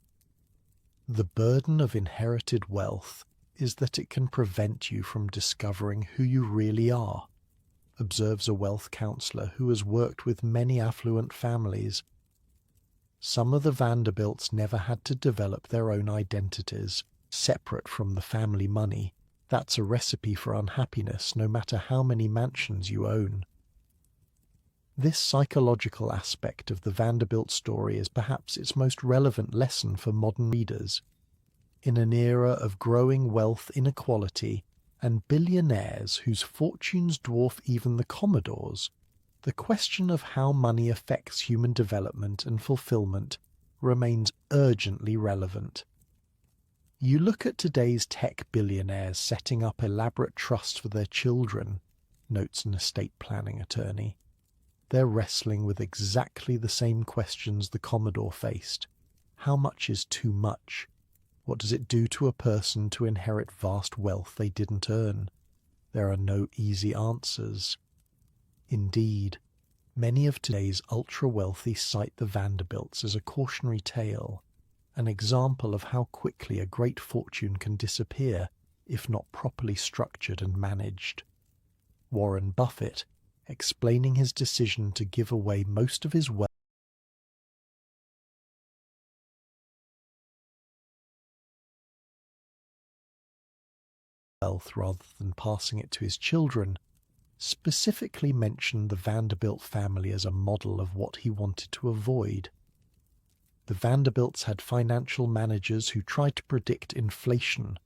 The burden of inherited wealth is that it can prevent you from discovering who you really are, observes a wealth counselor who has worked with many affluent families. Some of the Vanderbilts never had to develop their own identities, separate from the family money. That's a recipe for unhappiness, no matter how many mansions you own. This psychological aspect of the Vanderbilt story is perhaps its most relevant lesson for modern readers. In an era of growing wealth inequality and billionaires whose fortunes dwarf even the Commodores, the question of how money affects human development and fulfillment remains urgently relevant. You look at today's tech billionaires setting up elaborate trusts for their children, notes an estate planning attorney. They're wrestling with exactly the same questions the Commodore faced. How much is too much? What does it do to a person to inherit vast wealth they didn't earn? There are no easy answers. Indeed, many of today's ultra-wealthy cite the Vanderbilts as a cautionary tale, an example of how quickly a great fortune can disappear if not properly structured and managed. Warren Buffett, explaining his decision to give away most of his wealth rather than passing it to his children, specifically mentioned the Vanderbilt family as a model of what he wanted to avoid. The Vanderbilts had financial managers who tried to predict inflation,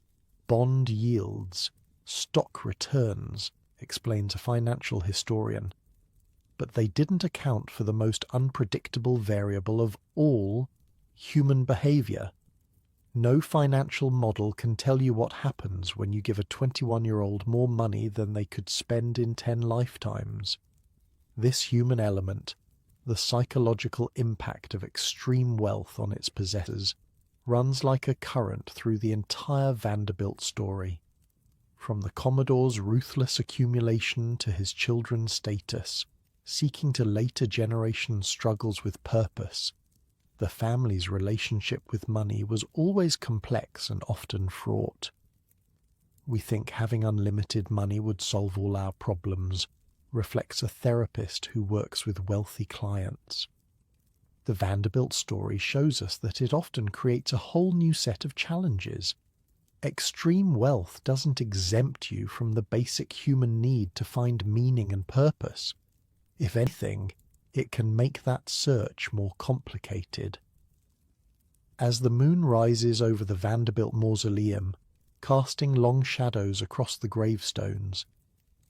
bond yields, stock returns, explains a financial historian, but they didn't account for the most unpredictable variable of all, human behavior. No financial model can tell you what happens when you give a 21-year-old more money than they could spend in 10 lifetimes. This human element, the psychological impact of extreme wealth on its possessors, runs like a current through the entire Vanderbilt story. From the Commodore's ruthless accumulation to his children's status, seeking to later generations' struggles with purpose, the family's relationship with money was always complex and often fraught. We think having unlimited money would solve all our problems, reflects a therapist who works with wealthy clients. The Vanderbilt story shows us that it often creates a whole new set of challenges. Extreme wealth doesn't exempt you from the basic human need to find meaning and purpose. If anything, it can make that search more complicated. As the moon rises over the Vanderbilt mausoleum, casting long shadows across the gravestones,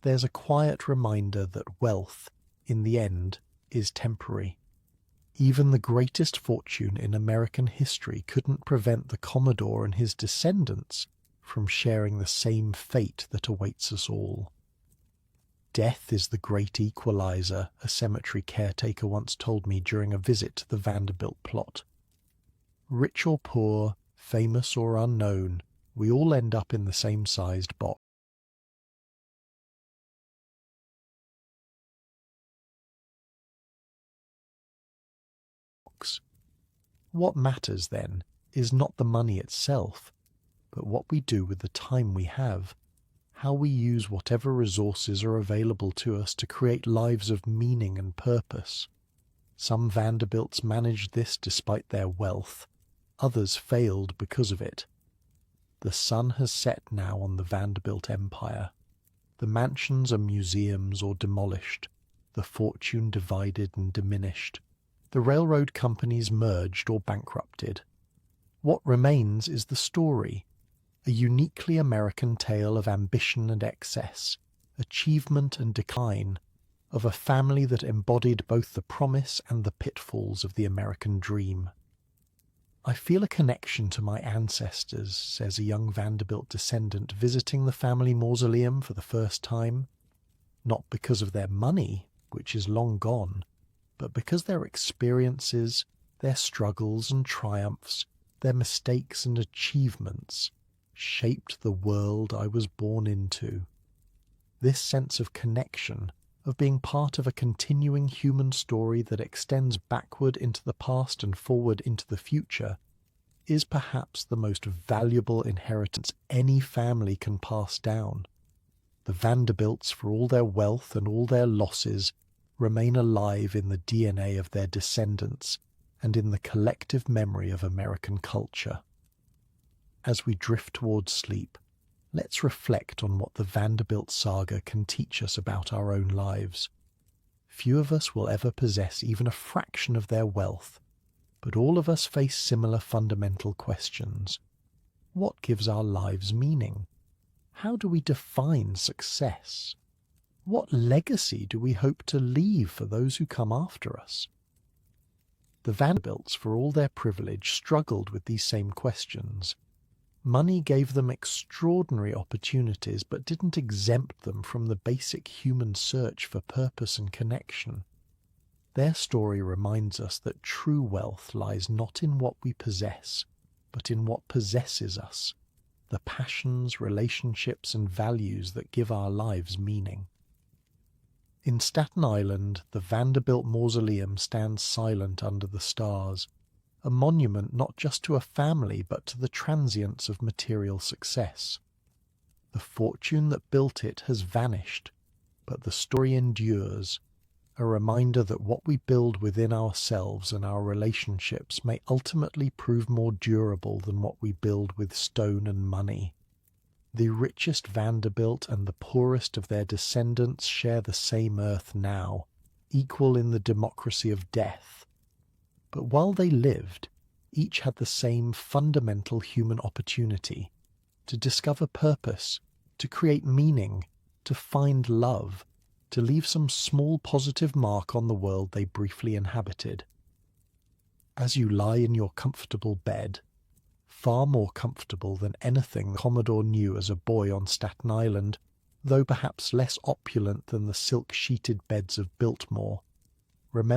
there's a quiet reminder that wealth, in the end, is temporary. Even the greatest fortune in American history couldn't prevent the Commodore and his descendants from sharing the same fate that awaits us all. Death is the great equalizer, a cemetery caretaker once told me during a visit to the Vanderbilt plot. Rich or poor, famous or unknown, we all end up in the same sized box. What matters, then, is not the money itself, but what we do with the time we have, how we use whatever resources are available to us to create lives of meaning and purpose. Some Vanderbilts managed this despite their wealth, others failed because of it. The sun has set now on the Vanderbilt empire. The mansions are museums or demolished, the fortune divided and diminished. The railroad companies merged or bankrupted. What remains is the story, a uniquely American tale of ambition and excess, achievement and decline, of a family that embodied both the promise and the pitfalls of the American dream. I feel a connection to my ancestors, says a young Vanderbilt descendant visiting the family mausoleum for the first time, not because of their money, which is long gone, but because their experiences, their struggles and triumphs, their mistakes and achievements shaped the world I was born into. This sense of connection, of being part of a continuing human story that extends backward into the past and forward into the future, is perhaps the most valuable inheritance any family can pass down. The Vanderbilts, for all their wealth and all their losses, remain alive in the DNA of their descendants and in the collective memory of American culture. As we drift towards sleep, let's reflect on what the Vanderbilt saga can teach us about our own lives. Few of us will ever possess even a fraction of their wealth, but all of us face similar fundamental questions. What gives our lives meaning? How do we define success? What legacy do we hope to leave for those who come after us? The Vanderbilts, for all their privilege, struggled with these same questions. Money gave them extraordinary opportunities but didn't exempt them from the basic human search for purpose and connection. Their story reminds us that true wealth lies not in what we possess, but in what possesses us, the passions, relationships, and values that give our lives meaning. In Staten Island, the Vanderbilt Mausoleum stands silent under the stars, a monument not just to a family but to the transience of material success. The fortune that built it has vanished, but the story endures, a reminder that what we build within ourselves and our relationships may ultimately prove more durable than what we build with stone and money. The richest Vanderbilt and the poorest of their descendants share the same earth now, equal in the democracy of death. But while they lived, each had the same fundamental human opportunity to discover purpose, to create meaning, to find love, to leave some small positive mark on the world they briefly inhabited. As you lie in your comfortable bed, far more comfortable than anything the Commodore knew as a boy on Staten Island, though perhaps less opulent than the silk-sheeted beds of Biltmore, remember